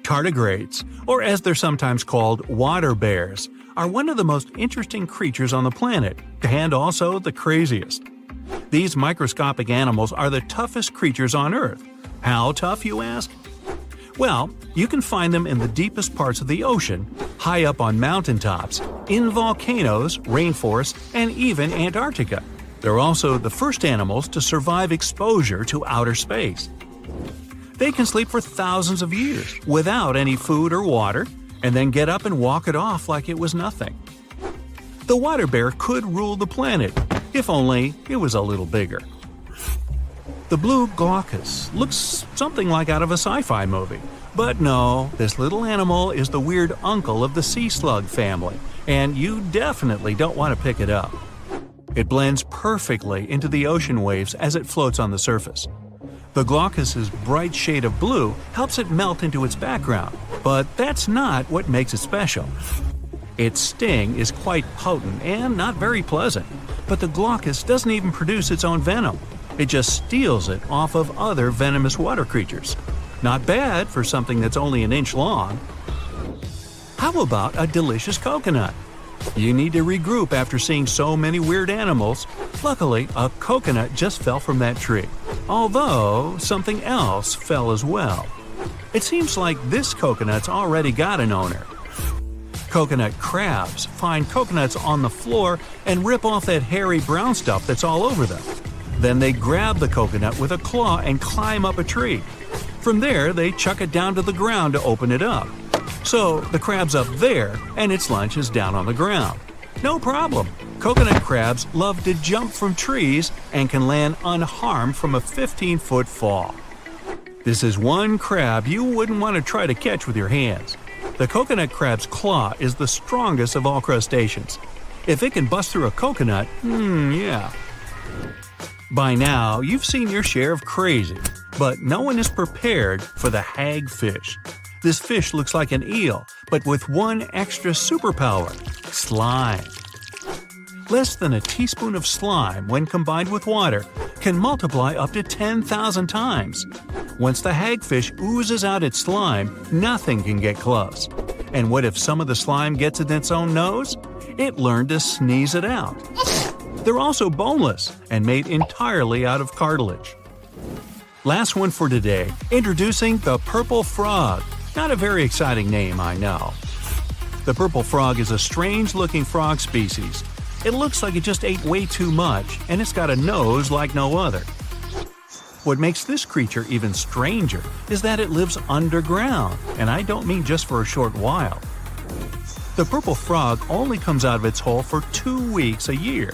Tardigrades, or as they're sometimes called, water bears, are one of the most interesting creatures on the planet, and also the craziest. These microscopic animals are the toughest creatures on Earth. How tough, you ask? Well, you can find them in the deepest parts of the ocean, high up on mountaintops, in volcanoes, rainforests, and even Antarctica. They're also the first animals to survive exposure to outer space. They can sleep for thousands of years without any food or water, and then get up and walk it off like it was nothing. The water bear could rule the planet, if only it was a little bigger. The blue glaucus looks something like out of a sci-fi movie. But no, this little animal is the weird uncle of the sea slug family, and you definitely don't want to pick it up. It blends perfectly into the ocean waves as it floats on the surface. The glaucus's bright shade of blue helps it melt into its background, but that's not what makes it special. Its sting is quite potent and not very pleasant, but the glaucus doesn't even produce its own venom. It just steals it off of other venomous water creatures. Not bad for something that's only 1 inch long. How about a delicious coconut? You need to regroup after seeing so many weird animals. Luckily, a coconut just fell from that tree, although something else fell as well. It seems like this coconut's already got an owner. Coconut crabs find coconuts on the floor and rip off that hairy brown stuff that's all over them. Then they grab the coconut with a claw and climb up a tree. From there, they chuck it down to the ground to open it up. So the crab's up there and its lunch is down on the ground. No problem. Coconut crabs love to jump from trees and can land unharmed from a 15-foot fall. This is one crab you wouldn't want to try to catch with your hands. The coconut crab's claw is the strongest of all crustaceans. If it can bust through a coconut, yeah. By now, you've seen your share of crazy, but no one is prepared for the hagfish. This fish looks like an eel, but with one extra superpower: slime. Less than a teaspoon of slime, when combined with water, can multiply up to 10,000 times. Once the hagfish oozes out its slime, nothing can get close. And what if some of the slime gets in its own nose? It learned to sneeze it out. They're also boneless and made entirely out of cartilage. Last one for today, introducing the purple frog. Not a very exciting name, I know. The purple frog is a strange-looking frog species. It looks like it just ate way too much, and it's got a nose like no other. What makes this creature even stranger is that it lives underground, and I don't mean just for a short while. The purple frog only comes out of its hole for 2 weeks a year.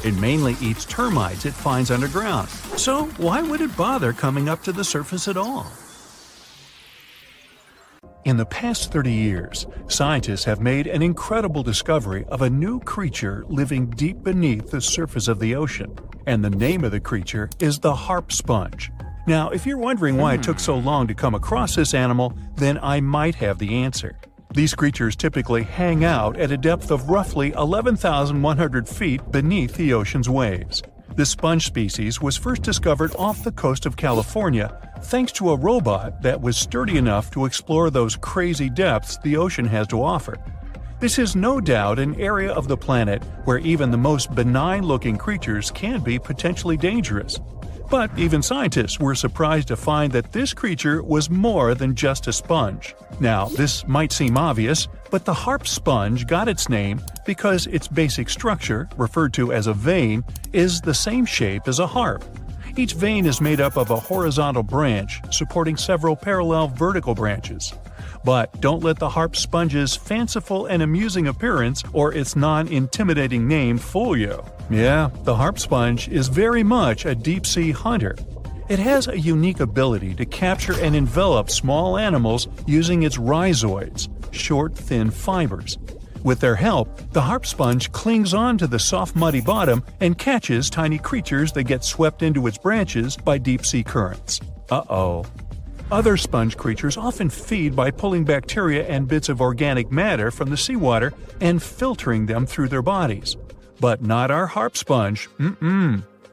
It mainly eats termites it finds underground, so why would it bother coming up to the surface at all? In the past 30 years, scientists have made an incredible discovery of a new creature living deep beneath the surface of the ocean, and the name of the creature is the harp sponge. Now, if you're wondering why it took so long to come across this animal, then I might have the answer. These creatures typically hang out at a depth of roughly 11,100 feet beneath the ocean's waves. This sponge species was first discovered off the coast of California thanks to a robot that was sturdy enough to explore those crazy depths the ocean has to offer. This is no doubt an area of the planet where even the most benign-looking creatures can be potentially dangerous. But even scientists were surprised to find that this creature was more than just a sponge. Now, this might seem obvious, but the harp sponge got its name because its basic structure, referred to as a vein, is the same shape as a harp. Each vein is made up of a horizontal branch supporting several parallel vertical branches. But don't let the harp sponge's fanciful and amusing appearance or its non-intimidating name fool you. Yeah, the harp sponge is very much a deep-sea hunter. It has a unique ability to capture and envelop small animals using its rhizoids, short, thin fibers. With their help, the harp sponge clings on to the soft, muddy bottom and catches tiny creatures that get swept into its branches by deep-sea currents. Uh-oh. Other sponge creatures often feed by pulling bacteria and bits of organic matter from the seawater and filtering them through their bodies. But not our harp sponge.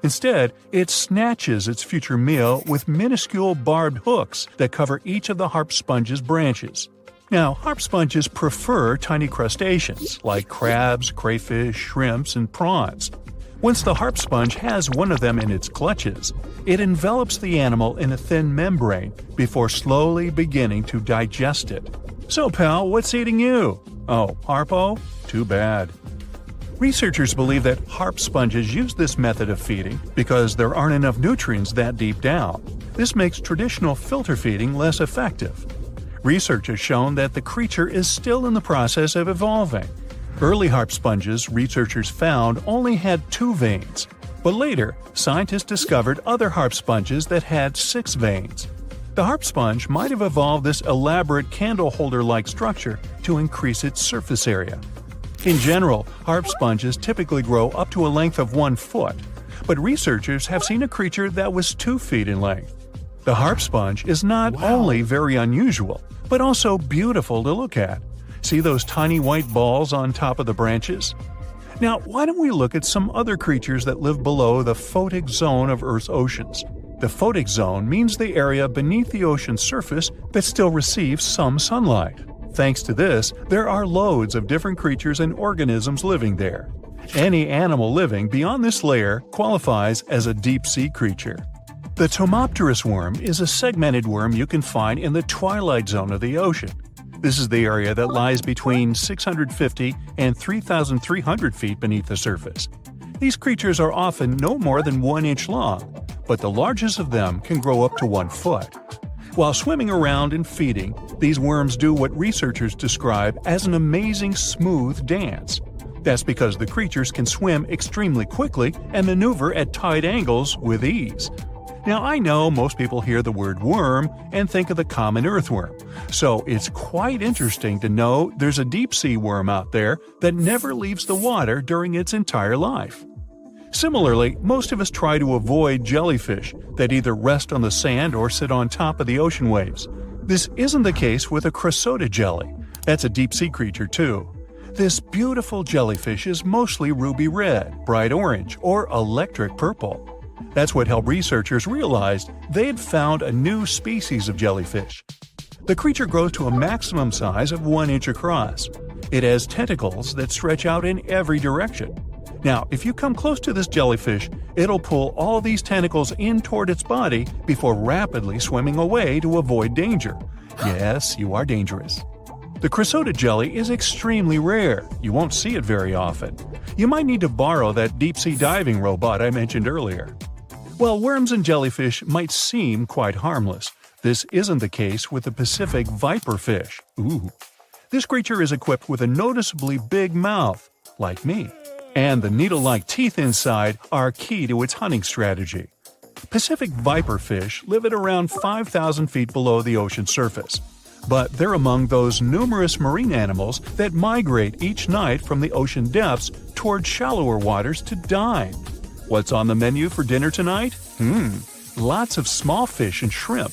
Instead, it snatches its future meal with minuscule barbed hooks that cover each of the harp sponge's branches. Now, harp sponges prefer tiny crustaceans like crabs, crayfish, shrimps, and prawns. Once the harp sponge has one of them in its clutches, it envelops the animal in a thin membrane before slowly beginning to digest it. So, pal, what's eating you? Oh, Harpo? Too bad. Researchers believe that harp sponges use this method of feeding because there aren't enough nutrients that deep down. This makes traditional filter feeding less effective. Research has shown that the creature is still in the process of evolving. Early harp sponges, researchers found, only had 2 veins. But later, scientists discovered other harp sponges that had 6 veins. The harp sponge might have evolved this elaborate candle holder-like structure to increase its surface area. In general, harp sponges typically grow up to a length of 1 foot, but researchers have seen a creature that was 2 feet in length. The harp sponge is not only very unusual, but also beautiful to look at. See those tiny white balls on top of the branches? Now, why don't we look at some other creatures that live below the photic zone of Earth's oceans? The photic zone means the area beneath the ocean's surface that still receives some sunlight. Thanks to this, there are loads of different creatures and organisms living there. Any animal living beyond this layer qualifies as a deep-sea creature. The Tomopterus worm is a segmented worm you can find in the twilight zone of the ocean. This is the area that lies between 650 and 3,300 feet beneath the surface. These creatures are often no more than 1 inch long, but the largest of them can grow up to 1 foot. While swimming around and feeding, these worms do what researchers describe as an amazing smooth dance. That's because the creatures can swim extremely quickly and maneuver at tight angles with ease. Now, I know most people hear the word worm and think of the common earthworm, so it's quite interesting to know there's a deep-sea worm out there that never leaves the water during its entire life. Similarly, most of us try to avoid jellyfish that either rest on the sand or sit on top of the ocean waves. This isn't the case with a Crocodile jelly. That's a deep-sea creature too. This beautiful jellyfish is mostly ruby red, bright orange, or electric purple. That's what helped researchers realize they had found a new species of jellyfish. The creature grows to a maximum size of 1 inch across. It has tentacles that stretch out in every direction. Now, if you come close to this jellyfish, it'll pull all these tentacles in toward its body before rapidly swimming away to avoid danger. Yes, you are dangerous. The Crocodile jelly is extremely rare. You won't see it very often. You might need to borrow that deep-sea diving robot I mentioned earlier. While worms and jellyfish might seem quite harmless, this isn't the case with the Pacific viperfish. Ooh. This creature is equipped with a noticeably big mouth, like me, and the needle-like teeth inside are key to its hunting strategy. Pacific viperfish live at around 5,000 feet below the ocean surface. But they're among those numerous marine animals that migrate each night from the ocean depths toward shallower waters to dine. What's on the menu for dinner tonight? Lots of small fish and shrimp.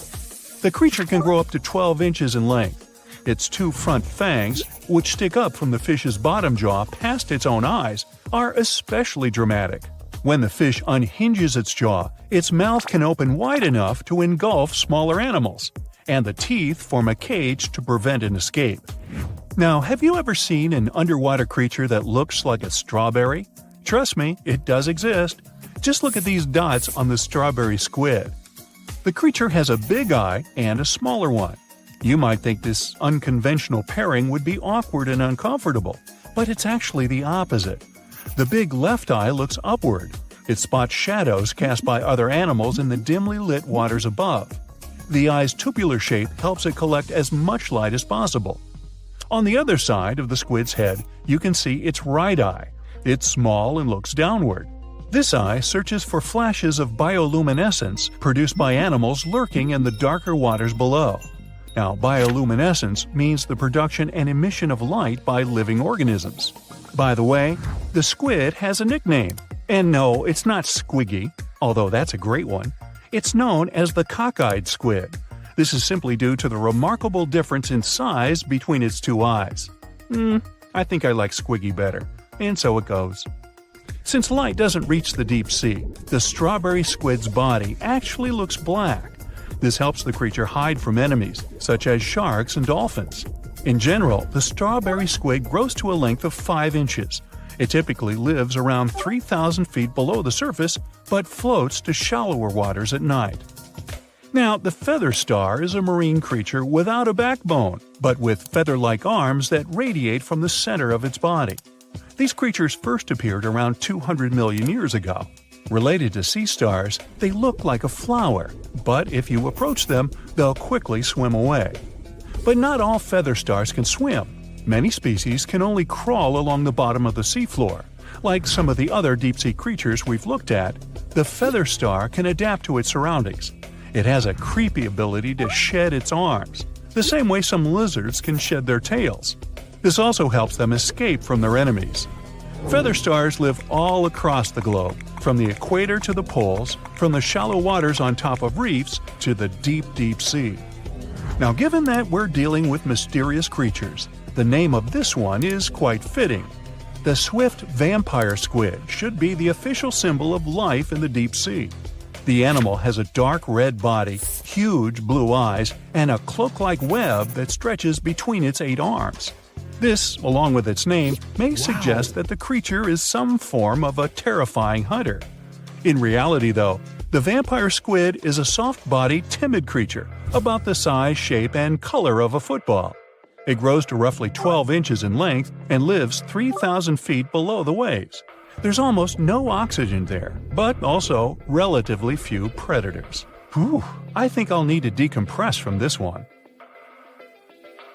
The creature can grow up to 12 inches in length. Its 2 front fangs, which stick up from the fish's bottom jaw past its own eyes, are especially dramatic. When the fish unhinges its jaw, its mouth can open wide enough to engulf smaller animals, and the teeth form a cage to prevent an escape. Now, have you ever seen an underwater creature that looks like a strawberry? Trust me, it does exist. Just look at these dots on the strawberry squid. The creature has a big eye and a smaller one. You might think this unconventional pairing would be awkward and uncomfortable, but it's actually the opposite. The big left eye looks upward. It spots shadows cast by other animals in the dimly lit waters above. The eye's tubular shape helps it collect as much light as possible. On the other side of the squid's head, you can see its right eye. It's small and looks downward. This eye searches for flashes of bioluminescence produced by animals lurking in the darker waters below. Now, bioluminescence means the production and emission of light by living organisms. By the way, the squid has a nickname. And no, it's not Squiggy, although that's a great one. It's known as the cockeyed squid. This is simply due to the remarkable difference in size between its 2 eyes. I think I like Squiggy better, and so it goes. Since light doesn't reach the deep sea, the strawberry squid's body actually looks black. This helps the creature hide from enemies, such as sharks and dolphins. In general, the strawberry squid grows to a length of 5 inches. It typically lives around 3,000 feet below the surface, but floats to shallower waters at night. Now, the feather star is a marine creature without a backbone, but with feather-like arms that radiate from the center of its body. These creatures first appeared around 200 million years ago. Related to sea stars, they look like a flower, but if you approach them, they'll quickly swim away. But not all feather stars can swim. Many species can only crawl along the bottom of the seafloor. Like some of the other deep-sea creatures we've looked at, the feather star can adapt to its surroundings. It has a creepy ability to shed its arms, the same way some lizards can shed their tails. This also helps them escape from their enemies. Feather stars live all across the globe, from the equator to the poles, from the shallow waters on top of reefs to the deep, deep sea. Now, given that we're dealing with mysterious creatures, the name of this one is quite fitting. The swift vampire squid should be the official symbol of life in the deep sea. The animal has a dark red body, huge blue eyes, and a cloak-like web that stretches between its 8 arms. This, along with its name, may suggest that the creature is some form of a terrifying hunter. In reality, though, the vampire squid is a soft-bodied, timid creature, about the size, shape, and color of a football. It grows to roughly 12 inches in length and lives 3,000 feet below the waves. There's almost no oxygen there, but also relatively few predators. Whew, I think I'll need to decompress from this one.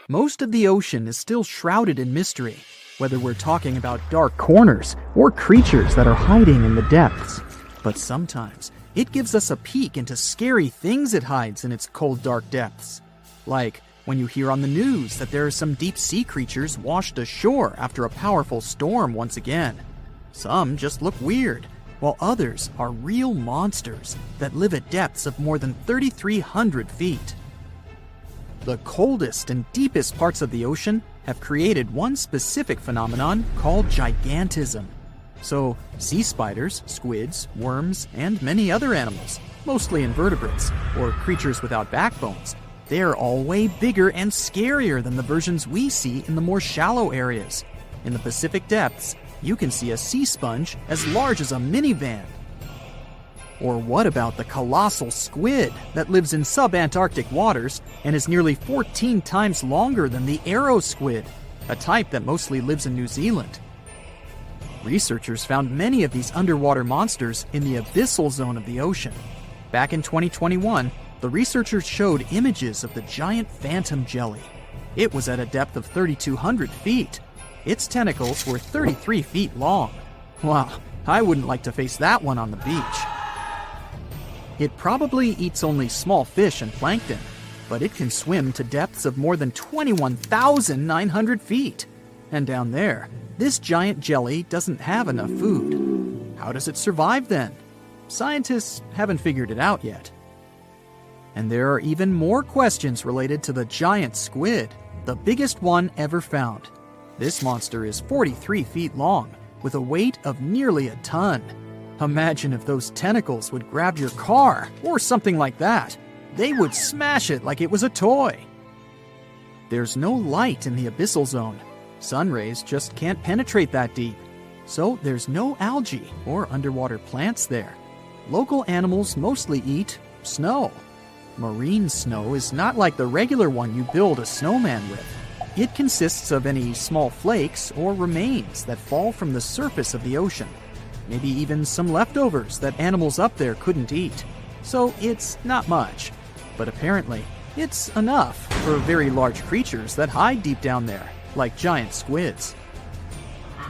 Most of the ocean is still shrouded in mystery, whether we're talking about dark corners or creatures that are hiding in the depths. But sometimes, It gives us a peek into scary things it hides in its cold, dark depths. Like when you hear on the news that there are some deep-sea creatures washed ashore after a powerful storm once again. Some just look weird, while others are real monsters that live at depths of more than 3,300 feet. The coldest and deepest parts of the ocean have created one specific phenomenon called gigantism. So, sea spiders, squids, worms, and many other animals, mostly invertebrates, or creatures without backbones, they're all way bigger and scarier than the versions we see in the more shallow areas. In the Pacific depths, you can see a sea sponge as large as a minivan. Or what about the colossal squid that lives in sub-Antarctic waters and is nearly 14 times longer than the arrow squid, a type that mostly lives in New Zealand? Researchers found many of these underwater monsters in the abyssal zone of the ocean. Back in 2021, the researchers showed images of the giant phantom jelly. It was at a depth of 3,200 feet. Its tentacles were 33 feet long. Wow, I wouldn't like to face that one on the beach. It probably eats only small fish and plankton, but it can swim to depths of more than 21,900 feet. And down there, this giant jelly doesn't have enough food. How does it survive then? Scientists haven't figured it out yet. And there are even more questions related to the giant squid, the biggest one ever found. This monster is 43 feet long, with a weight of nearly a ton. Imagine if those tentacles would grab your car, or something like that. They would smash it like it was a toy. There's no light in the abyssal zone. Sun rays just can't penetrate that deep. So there's no algae or underwater plants there. Local animals mostly eat snow. Marine snow is not like the regular one you build a snowman with. It consists of any small flakes or remains that fall from the surface of the ocean. Maybe even some leftovers that animals up there couldn't eat. So it's not much. But apparently, it's enough for very large creatures that hide deep down there, like giant squids.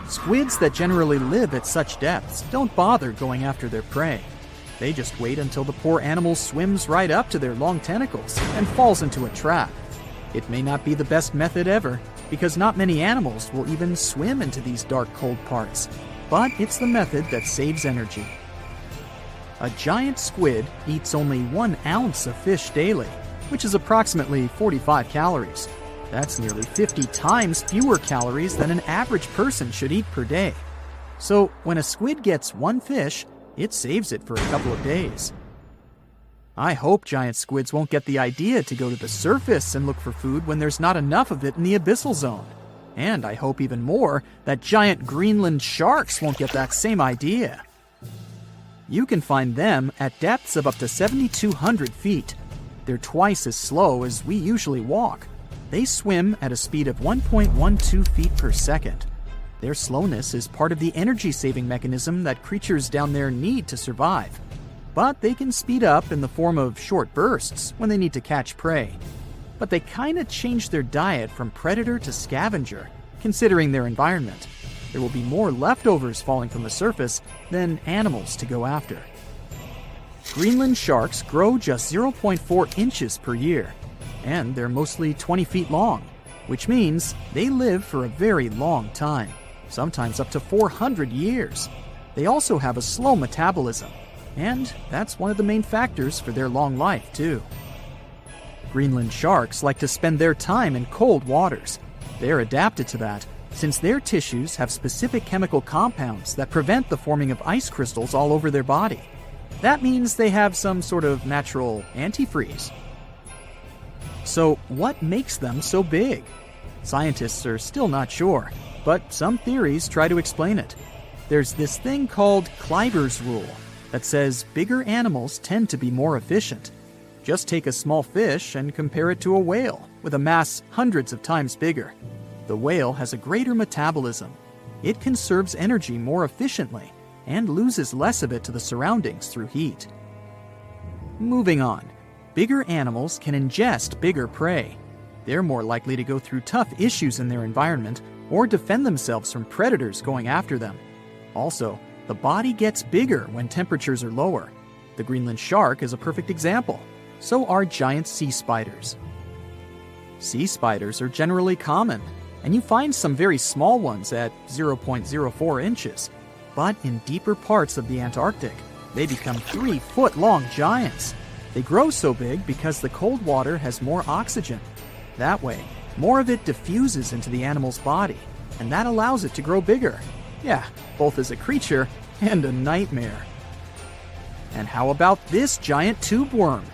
Squids that generally live at such depths don't bother going after their prey. They just wait until the poor animal swims right up to their long tentacles and falls into a trap. It may not be the best method ever, because not many animals will even swim into these dark, cold parts. But it's the method that saves energy. A giant squid eats only 1 ounce of fish daily, which is approximately 45 calories. That's nearly 50 times fewer calories than an average person should eat per day. So when a squid gets 1 fish, it saves it for a couple of days. I hope giant squids won't get the idea to go to the surface and look for food when there's not enough of it in the abyssal zone. And I hope even more that giant Greenland sharks won't get that same idea. You can find them at depths of up to 7,200 feet. They're twice as slow as we usually walk. They swim at a speed of 1.12 feet per second. Their slowness is part of the energy-saving mechanism that creatures down there need to survive. But they can speed up in the form of short bursts when they need to catch prey. But they kinda change their diet from predator to scavenger, considering their environment. There will be more leftovers falling from the surface than animals to go after. Greenland sharks grow just 0.4 inches per year, and they're mostly 20 feet long, which means they live for a very long time, sometimes up to 400 years. They also have a slow metabolism, and that's one of the main factors for their long life, too. Greenland sharks like to spend their time in cold waters. They're adapted to that, since their tissues have specific chemical compounds that prevent the forming of ice crystals all over their body. That means they have some sort of natural antifreeze. So what makes them so big? Scientists are still not sure, but some theories try to explain it. There's this thing called Kleiber's rule that says bigger animals tend to be more efficient. Just take a small fish and compare it to a whale with a mass hundreds of times bigger. The whale has a greater metabolism. It conserves energy more efficiently and loses less of it to the surroundings through heat. Moving on, bigger animals can ingest bigger prey. They're more likely to go through tough issues in their environment or defend themselves from predators going after them. Also, the body gets bigger when temperatures are lower. The Greenland shark is a perfect example. So are giant sea spiders. Sea spiders are generally common, and you find some very small ones at 0.04 inches. But in deeper parts of the Antarctic, they become 3-foot-long giants. They grow so big because the cold water has more oxygen. That way, more of it diffuses into the animal's body, and that allows it to grow bigger. Yeah, both as a creature and a nightmare. And how about this giant tube worm?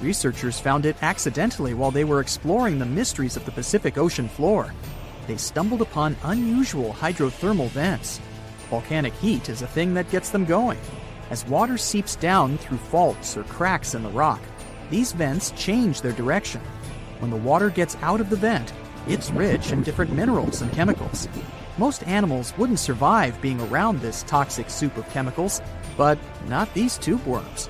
Researchers found it accidentally while they were exploring the mysteries of the Pacific Ocean floor. They stumbled upon unusual hydrothermal vents. Volcanic heat is a thing that gets them going. As water seeps down through faults or cracks in the rock, these vents change their direction. When the water gets out of the vent, it's rich in different minerals and chemicals. Most animals wouldn't survive being around this toxic soup of chemicals, but not these tube worms.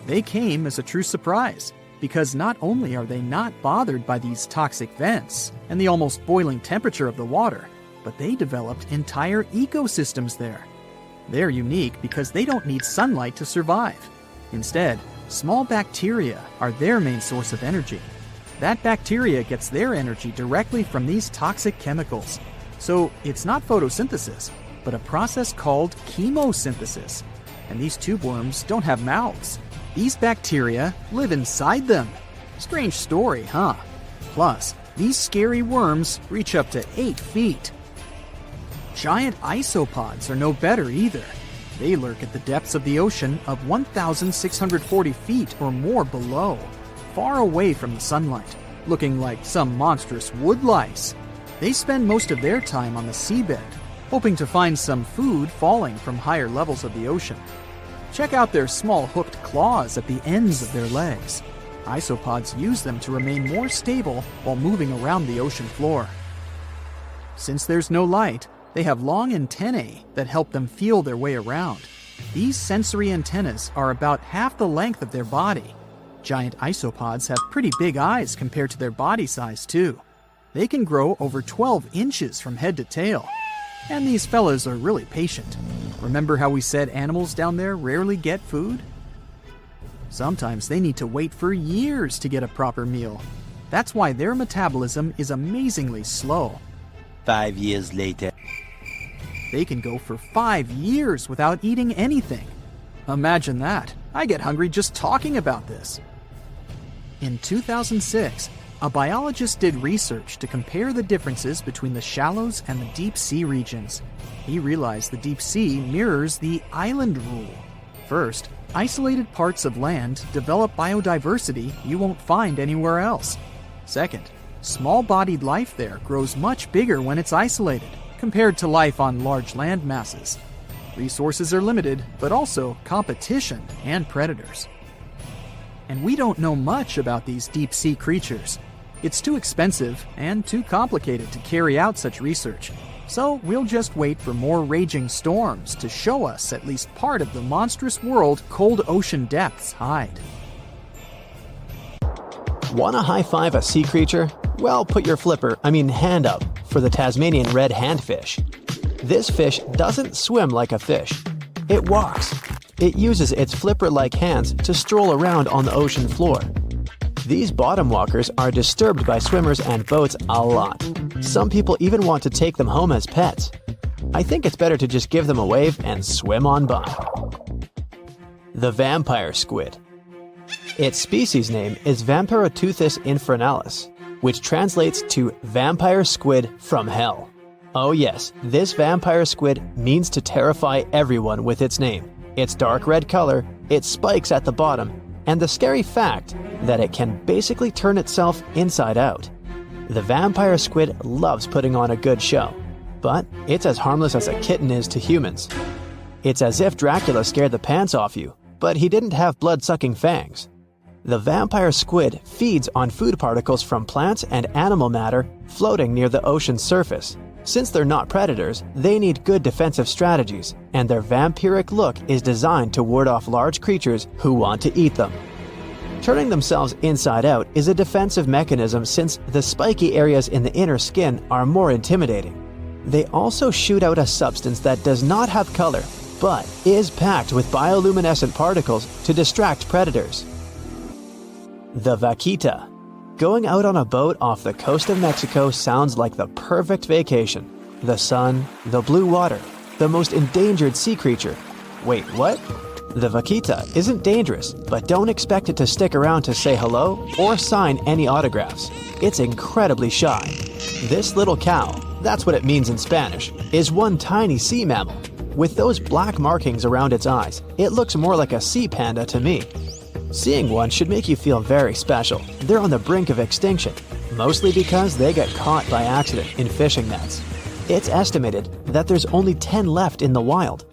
They came as a true surprise, because not only are they not bothered by these toxic vents and the almost boiling temperature of the water, but they developed entire ecosystems there. They're unique because they don't need sunlight to survive. Instead, small bacteria are their main source of energy. That bacteria gets their energy directly from these toxic chemicals. So it's not photosynthesis, but a process called chemosynthesis. And these tube worms don't have mouths. These bacteria live inside them. Strange story, huh? Plus, these scary worms reach up to 8 feet. Giant isopods are no better either. They lurk at the depths of the ocean of 1,640 feet or more below, far away from the sunlight, looking like some monstrous wood lice. They spend most of their time on the seabed, hoping to find some food falling from higher levels of the ocean. Check out their small hooked claws at the ends of their legs. Isopods use them to remain more stable while moving around the ocean floor. Since there's no light, they have long antennae that help them feel their way around. These sensory antennas are about half the length of their body. Giant isopods have pretty big eyes compared to their body size, too. They can grow over 12 inches from head to tail. And these fellas are really patient. Remember how we said animals down there rarely get food? Sometimes they need to wait for years to get a proper meal. That's why their metabolism is amazingly slow. 5 years later. They can go for 5 years without eating anything. Imagine that. I get hungry just talking about this. In 2006, a biologist did research to compare the differences between the shallows and the deep sea regions. He realized the deep sea mirrors the island rule. First, isolated parts of land develop biodiversity you won't find anywhere else. Second, small-bodied life there grows much bigger when it's isolated, compared to life on large land masses. Resources are limited, but also competition and predators. And we don't know much about these deep-sea creatures. It's too expensive and too complicated to carry out such research. So we'll just wait for more raging storms to show us at least part of the monstrous world cold ocean depths hide. Wanna high-five a sea creature? Well, put your hand up for the Tasmanian red handfish. This fish doesn't swim like a fish. It walks. It uses its flipper-like hands to stroll around on the ocean floor. These bottom walkers are disturbed by swimmers and boats a lot. Some people even want to take them home as pets. I think it's better to just give them a wave and swim on by. The vampire squid. Its species name is Vampiroteuthis infernales, which translates to vampire squid from hell. Oh yes, this vampire squid means to terrify everyone with its name, its dark red color, its spikes at the bottom, and the scary fact that it can basically turn itself inside out. The vampire squid loves putting on a good show, but it's as harmless as a kitten is to humans. It's as if Dracula scared the pants off you, but he didn't have blood-sucking fangs. The vampire squid feeds on food particles from plants and animal matter floating near the ocean's surface. Since they're not predators, they need good defensive strategies, and their vampiric look is designed to ward off large creatures who want to eat them. Turning themselves inside out is a defensive mechanism since the spiky areas in the inner skin are more intimidating. They also shoot out a substance that does not have color, but is packed with bioluminescent particles to distract predators. The vaquita. Going out on a boat off the coast of Mexico sounds like the perfect vacation. The sun, the blue water, the most endangered sea creature. Wait, what? The vaquita isn't dangerous, but don't expect it to stick around to say hello or sign any autographs. It's incredibly shy. This little cow, that's what it means in Spanish, is one tiny sea mammal. With those black markings around its eyes, it looks more like a sea panda to me. Seeing one should make you feel very special. They're on the brink of extinction, mostly because they got caught by accident in fishing nets. It's estimated that there's only 10 left in the wild.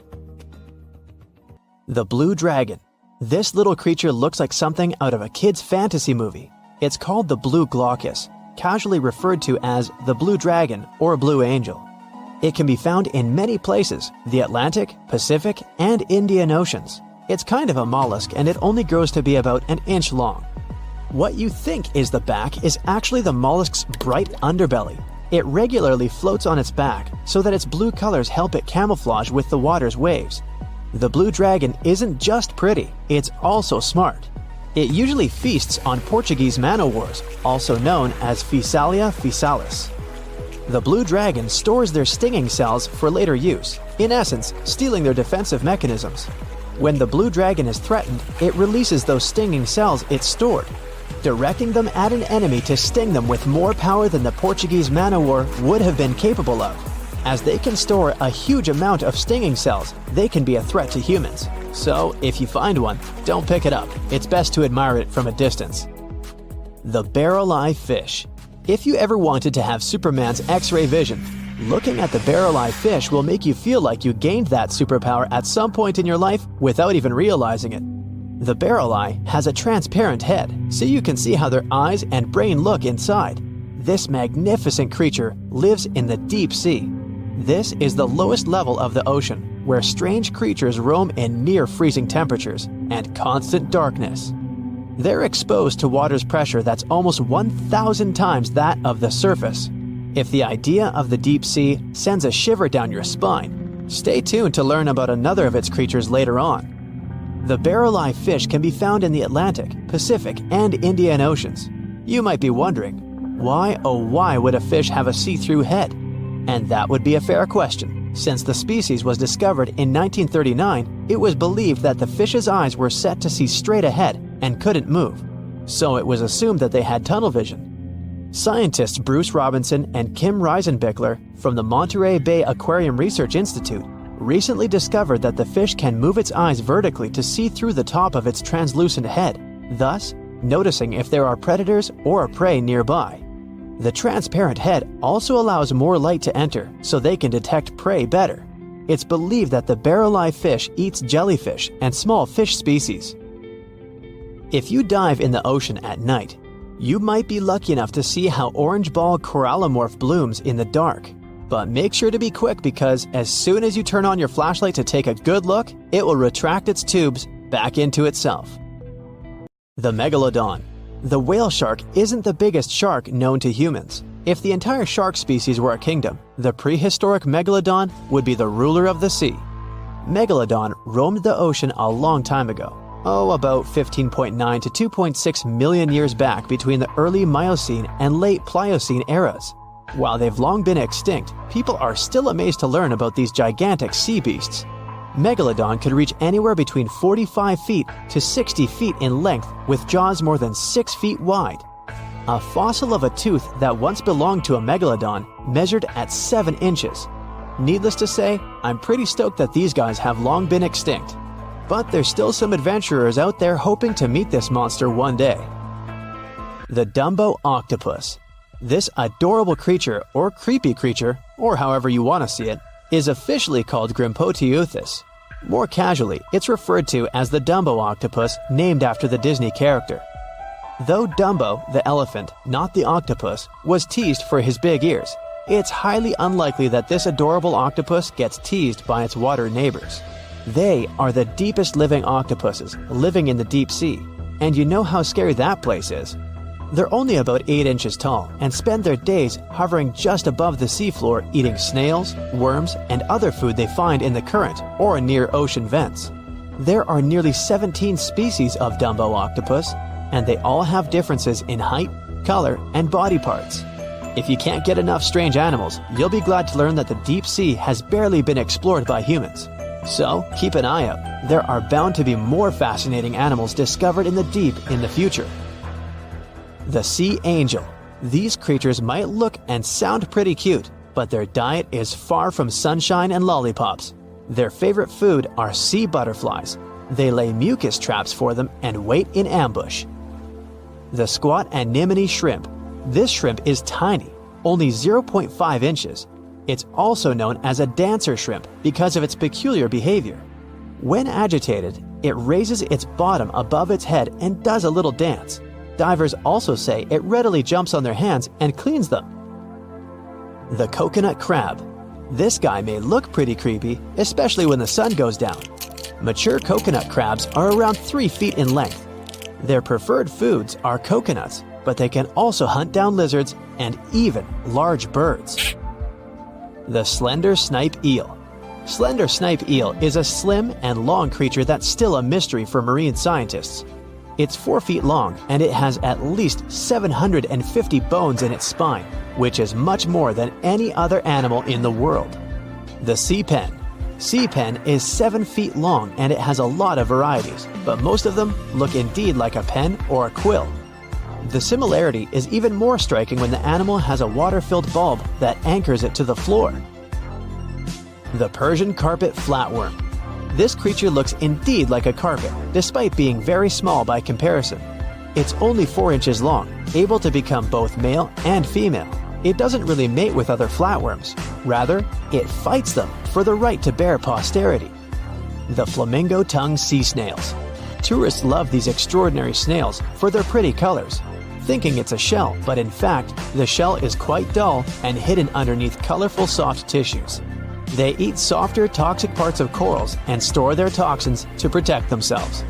The blue dragon. This little creature looks like something out of a kid's fantasy movie. It's called the blue glaucus, casually referred to as the blue dragon or blue angel. It can be found in many places, the Atlantic, Pacific, and Indian Oceans. It's kind of a mollusk and it only grows to be about an inch long. What you think is the back is actually the mollusk's bright underbelly. It regularly floats on its back so that its blue colors help it camouflage with the water's waves. The blue dragon isn't just pretty, it's also smart. It usually feasts on Portuguese man-o'-wars, also known as Physalia physalis. The blue dragon stores their stinging cells for later use, in essence, stealing their defensive mechanisms. When the blue dragon is threatened, it releases those stinging cells it stored, directing them at an enemy to sting them with more power than the Portuguese man-o'-war would have been capable of. As they can store a huge amount of stinging cells, they can be a threat to humans. So, if you find one, don't pick it up. It's best to admire it from a distance. The barrel-eye fish. If you ever wanted to have Superman's X-ray vision, looking at the barrel-eye fish will make you feel like you gained that superpower at some point in your life without even realizing it. The barrel eye has a transparent head, so you can see how their eyes and brain look inside. This magnificent creature lives in the deep sea. This is the lowest level of the ocean, where strange creatures roam in near-freezing temperatures and constant darkness. They're exposed to water's pressure that's almost 1,000 times that of the surface. If the idea of the deep sea sends a shiver down your spine, stay tuned to learn about another of its creatures later on. The barrel-eye fish can be found in the Atlantic, Pacific, and Indian Oceans. You might be wondering, why oh why would a fish have a see-through head? And that would be a fair question. Since the species was discovered in 1939, it was believed that the fish's eyes were set to see straight ahead and couldn't move. So it was assumed that they had tunnel vision. Scientists Bruce Robinson and Kim Reisenbichler from the Monterey Bay Aquarium Research Institute recently discovered that the fish can move its eyes vertically to see through the top of its translucent head, thus noticing if there are predators or prey nearby. The transparent head also allows more light to enter so they can detect prey better. It's believed that the barrel-eye fish eats jellyfish and small fish species. If you dive in the ocean at night, you might be lucky enough to see how orange ball corallomorph blooms in the dark. But make sure to be quick because as soon as you turn on your flashlight to take a good look, it will retract its tubes back into itself. The megalodon. The whale shark isn't the biggest shark known to humans. If the entire shark species were a kingdom, the prehistoric megalodon would be the ruler of the sea. Megalodon roamed the ocean a long time ago. About 15.9 to 2.6 million years back between the early Miocene and late Pliocene eras. While they've long been extinct, people are still amazed to learn about these gigantic sea beasts. Megalodon could reach anywhere between 45 feet to 60 feet in length with jaws more than 6 feet wide. A fossil of a tooth that once belonged to a megalodon measured at 7 inches. Needless to say, I'm pretty stoked that these guys have long been extinct. But there's still some adventurers out there hoping to meet this monster one day. The Dumbo octopus. This adorable creature, or creepy creature, or however you want to see it, is officially called Grimpotieuthis. More casually, it's referred to as the Dumbo octopus, named after the Disney character. Though Dumbo, the elephant, not the octopus, was teased for his big ears, it's highly unlikely that this adorable octopus gets teased by its water neighbors. They are the deepest living octopuses living in the deep sea, and you know how scary that place is. They're only about 8 inches tall and spend their days hovering just above the seafloor eating snails, worms, and other food they find in the current or near ocean vents. There are nearly 17 species of Dumbo octopus, and they all have differences in height, color, and body parts. If you can't get enough strange animals, you'll be glad to learn that the deep sea has barely been explored by humans. So, keep an eye out. There are bound to be more fascinating animals discovered in the deep in the future. The sea angel. These creatures might look and sound pretty cute, but their diet is far from sunshine and lollipops. Their favorite food are sea butterflies. They lay mucus traps for them and wait in ambush. The squat anemone shrimp. This shrimp is tiny, only 0.5 inches. It's also known as a dancer shrimp because of its peculiar behavior. When agitated, it raises its bottom above its head and does a little dance. Divers also say it readily jumps on their hands and cleans them. The coconut crab. This guy may look pretty creepy, especially when the sun goes down. Mature coconut crabs are around 3 feet in length. Their preferred foods are coconuts, but they can also hunt down lizards and even large birds. The slender snipe eel. Slender snipe eel is a slim and long creature that's still a mystery for marine scientists. It's 4 feet long and it has at least 750 bones in its spine, which is much more than any other animal in the world. The sea pen. Sea pen is 7 feet long and it has a lot of varieties, but most of them look indeed like a pen or a quill. The similarity is even more striking when the animal has a water-filled bulb that anchors it to the floor. The Persian carpet flatworm. This creature looks indeed like a carpet, despite being very small by comparison. It's only 4 inches long, able to become both male and female. It doesn't really mate with other flatworms. Rather, it fights them for the right to bear posterity. The flamingo-tongued sea snails. Tourists love these extraordinary snails for their pretty colors, thinking it's a shell, but in fact, the shell is quite dull and hidden underneath colorful soft tissues. They eat softer, toxic parts of corals and store their toxins to protect themselves.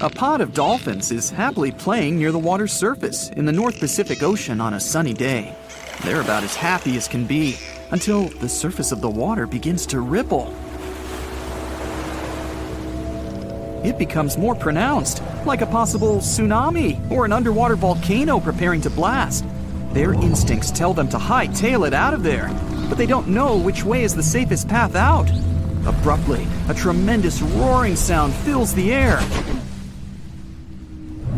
A pod of dolphins is happily playing near the water's surface in the North Pacific Ocean on a sunny day. They're about as happy as can be until the surface of the water begins to ripple. It becomes more pronounced, like a possible tsunami or an underwater volcano preparing to blast. Their instincts tell them to hightail it out of there, but they don't know which way is the safest path out. Abruptly, a tremendous roaring sound fills the air.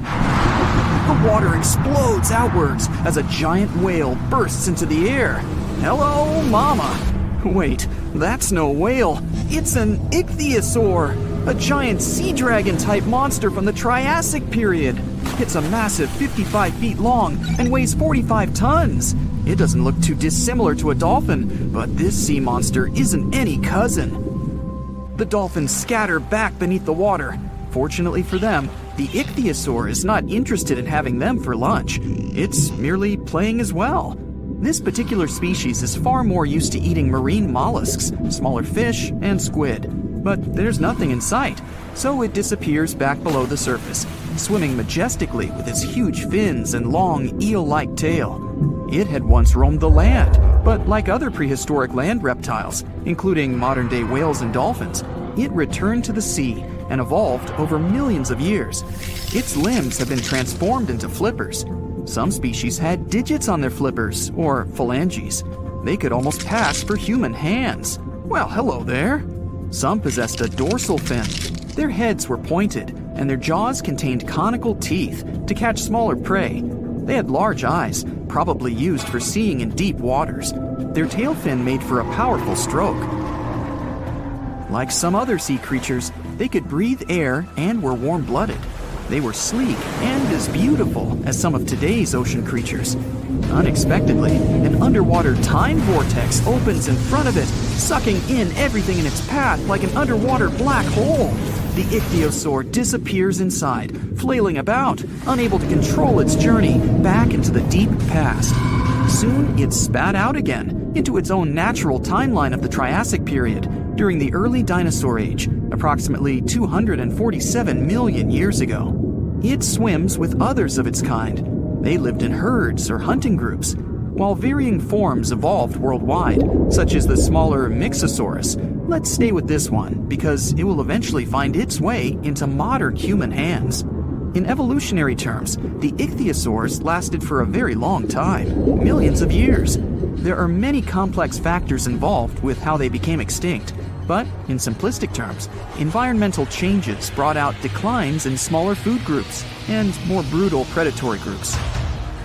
The water explodes outwards as a giant whale bursts into the air. Hello, mama! Wait, that's no whale. It's an ichthyosaur, a giant sea dragon-type monster from the Triassic period. It's a massive 55 feet long and weighs 45 tons. It doesn't look too dissimilar to a dolphin, but this sea monster isn't any cousin. The dolphins scatter back beneath the water. Fortunately for them, the ichthyosaur is not interested in having them for lunch. It's merely playing as well. This particular species is far more used to eating marine mollusks, smaller fish, and squid. But there's nothing in sight, so it disappears back below the surface, swimming majestically with its huge fins and long eel-like tail. It had once roamed the land, but like other prehistoric land reptiles, including modern-day whales and dolphins, it returned to the sea and evolved over millions of years. Its limbs have been transformed into flippers. Some species had digits on their flippers, or phalanges. They could almost pass for human hands. Well, hello there. Some possessed a dorsal fin. Their heads were pointed, and their jaws contained conical teeth to catch smaller prey. They had large eyes, probably used for seeing in deep waters. Their tail fin made for a powerful stroke. Like some other sea creatures, they could breathe air and were warm-blooded. They were sleek and as beautiful as some of today's ocean creatures. Unexpectedly, an underwater time vortex opens in front of it, sucking in everything in its path like an underwater black hole. The ichthyosaur disappears inside, flailing about, unable to control its journey back into the deep past. Soon, it's spat out again into its own natural timeline of the Triassic period, during the early dinosaur age, approximately 247 million years ago. It swims with others of its kind. They lived in herds or hunting groups, while varying forms evolved worldwide, such as the smaller Mixosaurus. Let's stay with this one because it will eventually find its way into modern human hands. In evolutionary terms, the ichthyosaurs lasted for a very long time, millions of years. There are many complex factors involved with how they became extinct, but in simplistic terms, environmental changes brought out declines in smaller food groups and more brutal predatory groups.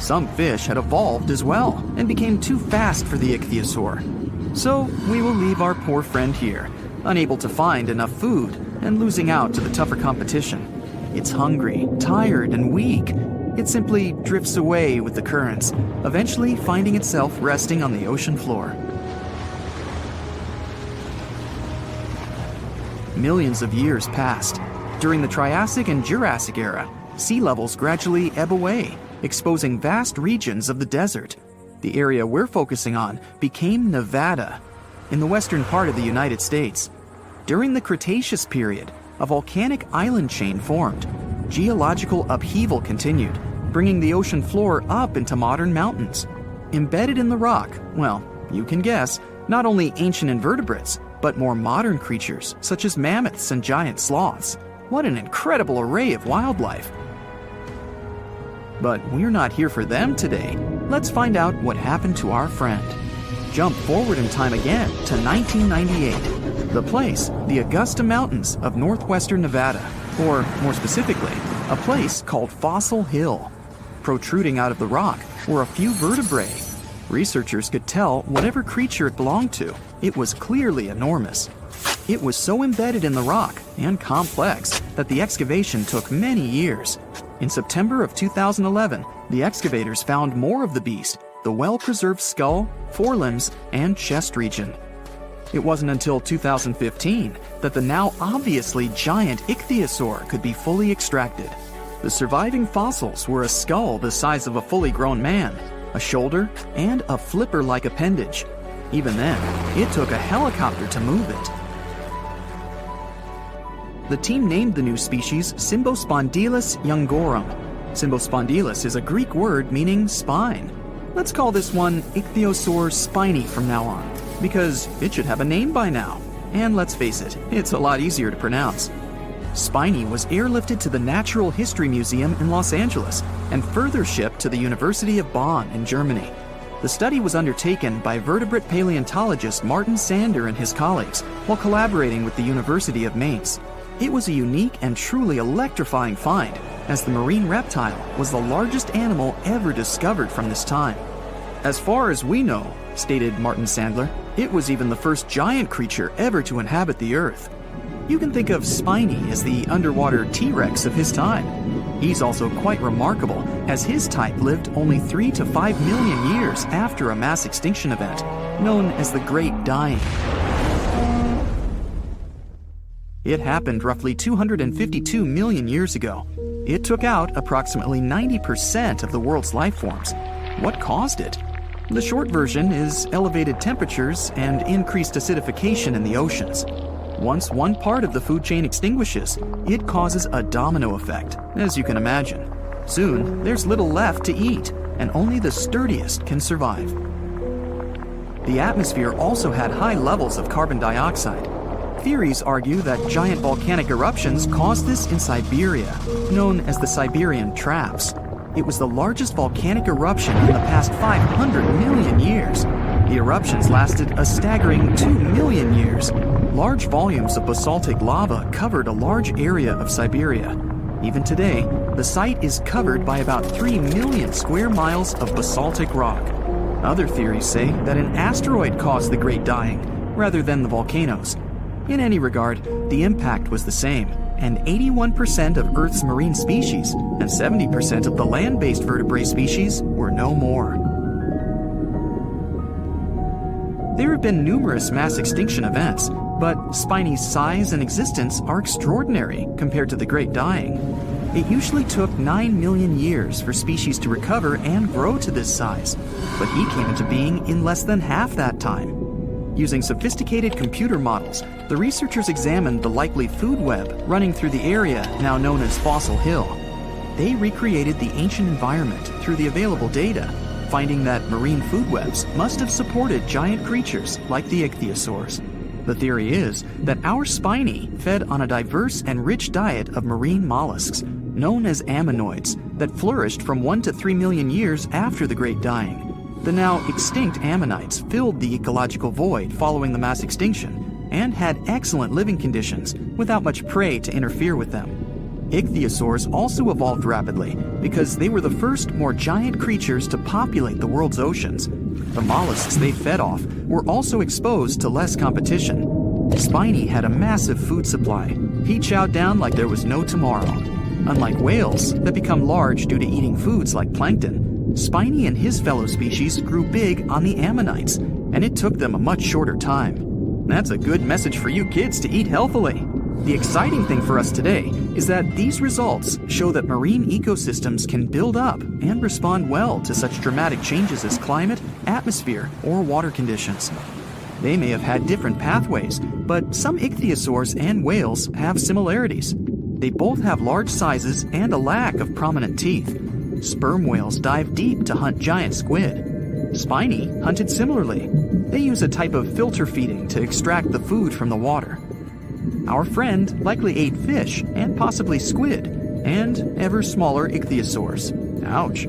Some fish had evolved as well and became too fast for the ichthyosaur. So we will leave our poor friend here, unable to find enough food and losing out to the tougher competition. It's hungry, tired, and weak. It simply drifts away with the currents, eventually finding itself resting on the ocean floor. Millions of years passed. During the Triassic and Jurassic era, sea levels gradually ebb away, exposing vast regions of the desert. The area we're focusing on became Nevada, in the western part of the United States. During the Cretaceous period, a volcanic island chain formed. Geological upheaval continued, bringing the ocean floor up into modern mountains. Embedded in the rock, well, you can guess, not only ancient invertebrates, but more modern creatures such as mammoths and giant sloths. What an incredible array of wildlife! But we're not here for them today. Let's find out what happened to our friend. Jump forward in time again to 1998. The place, the Augusta Mountains of northwestern Nevada, or more specifically, a place called Fossil Hill. Protruding out of the rock were a few vertebrae. Researchers could tell whatever creature it belonged to. It was clearly enormous. It was so embedded in the rock and complex that the excavation took many years. In September of 2011, the excavators found more of the beast, the well-preserved skull, forelimbs, and chest region. It wasn't until 2015 that the now obviously giant ichthyosaur could be fully extracted. The surviving fossils were a skull the size of a fully grown man, a shoulder, and a flipper-like appendage. Even then, it took a helicopter to move it. The team named the new species Symbospondylus youngorum. Symbospondylus is a Greek word meaning spine. Let's call this one Ichthyosaur spiny from now on, because it should have a name by now. And let's face it, it's a lot easier to pronounce. Spiny was airlifted to the Natural History Museum in Los Angeles and further shipped to the University of Bonn in Germany. The study was undertaken by vertebrate paleontologist Martin Sander and his colleagues while collaborating with the University of Mainz. It was a unique and truly electrifying find, as the marine reptile was the largest animal ever discovered from this time. As far as we know, stated Martin Sandler, it was even the first giant creature ever to inhabit the Earth. You can think of Spiny as the underwater T-Rex of his time. He's also quite remarkable, as his type lived only 3 to 5 million years after a mass extinction event, known as the Great Dying. It happened roughly 252 million years ago. It took out approximately 90% of the world's life forms. What caused it? The short version is elevated temperatures and increased acidification in the oceans. Once one part of the food chain extinguishes, it causes a domino effect, as you can imagine. Soon, there's little left to eat, and only the sturdiest can survive. The atmosphere also had high levels of carbon dioxide. Theories argue that giant volcanic eruptions caused this in Siberia, known as the Siberian Traps. It was the largest volcanic eruption in the past 500 million years. The eruptions lasted a staggering 2 million years. Large volumes of basaltic lava covered a large area of Siberia. Even today, the site is covered by about 3 million square miles of basaltic rock. Other theories say that an asteroid caused the Great Dying, rather than the volcanoes. In any regard, the impact was the same, and 81% of Earth's marine species and 70% of the land-based vertebrate species were no more. There have been numerous mass extinction events, but Spiny's size and existence are extraordinary compared to the Great Dying. It usually took 9 million years for species to recover and grow to this size, but he came into being in less than half that time. Using sophisticated computer models, the researchers examined the likely food web running through the area now known as Fossil Hill. They recreated the ancient environment through the available data, finding that marine food webs must have supported giant creatures like the ichthyosaurs. The theory is that our spiny fed on a diverse and rich diet of marine mollusks, known as ammonoids, that flourished from 1 to 3 million years after the Great Dying. The now extinct ammonites filled the ecological void following the mass extinction and had excellent living conditions without much prey to interfere with them. Ichthyosaurs also evolved rapidly because they were the first more giant creatures to populate the world's oceans. The mollusks they fed off were also exposed to less competition. Spiny had a massive food supply. He chowed down like there was no tomorrow. Unlike whales that become large due to eating foods like plankton, Spiny and his fellow species grew big on the ammonites, and it took them a much shorter time. That's a good message for you kids to eat healthily. The exciting thing for us today is that these results show that marine ecosystems can build up and respond well to such dramatic changes as climate, atmosphere, or water conditions. They may have had different pathways, but some ichthyosaurs and whales have similarities. They both have large sizes and a lack of prominent teeth. Sperm whales dive deep to hunt giant squid. Spiny hunted similarly. They use a type of filter feeding to extract the food from the water. Our friend likely ate fish and possibly squid, and ever smaller ichthyosaurs. Ouch.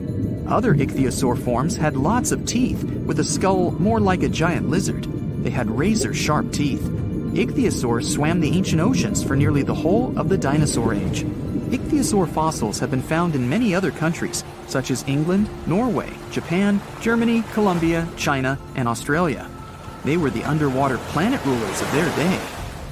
Other ichthyosaur forms had lots of teeth, with a skull more like a giant lizard. They had razor-sharp teeth. Ichthyosaurs swam the ancient oceans for nearly the whole of the dinosaur age. Ichthyosaur fossils have been found in many other countries, such as England, Norway, Japan, Germany, Colombia, China, and Australia. They were the underwater planet rulers of their day.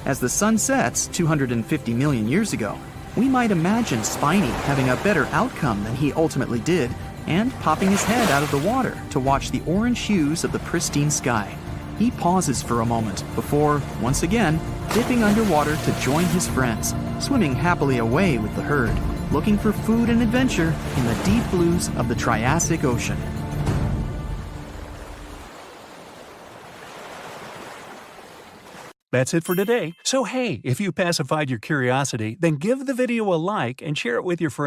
As the sun sets 250 million years ago, we might imagine Spiny having a better outcome than he ultimately did, and popping his head out of the water to watch the orange hues of the pristine sky. He pauses for a moment before, once again, dipping underwater to join his friends, swimming happily away with the herd, looking for food and adventure in the deep blues of the Triassic Ocean. That's it for today. So hey, if you pacified your curiosity, then give the video a like and share it with your friends.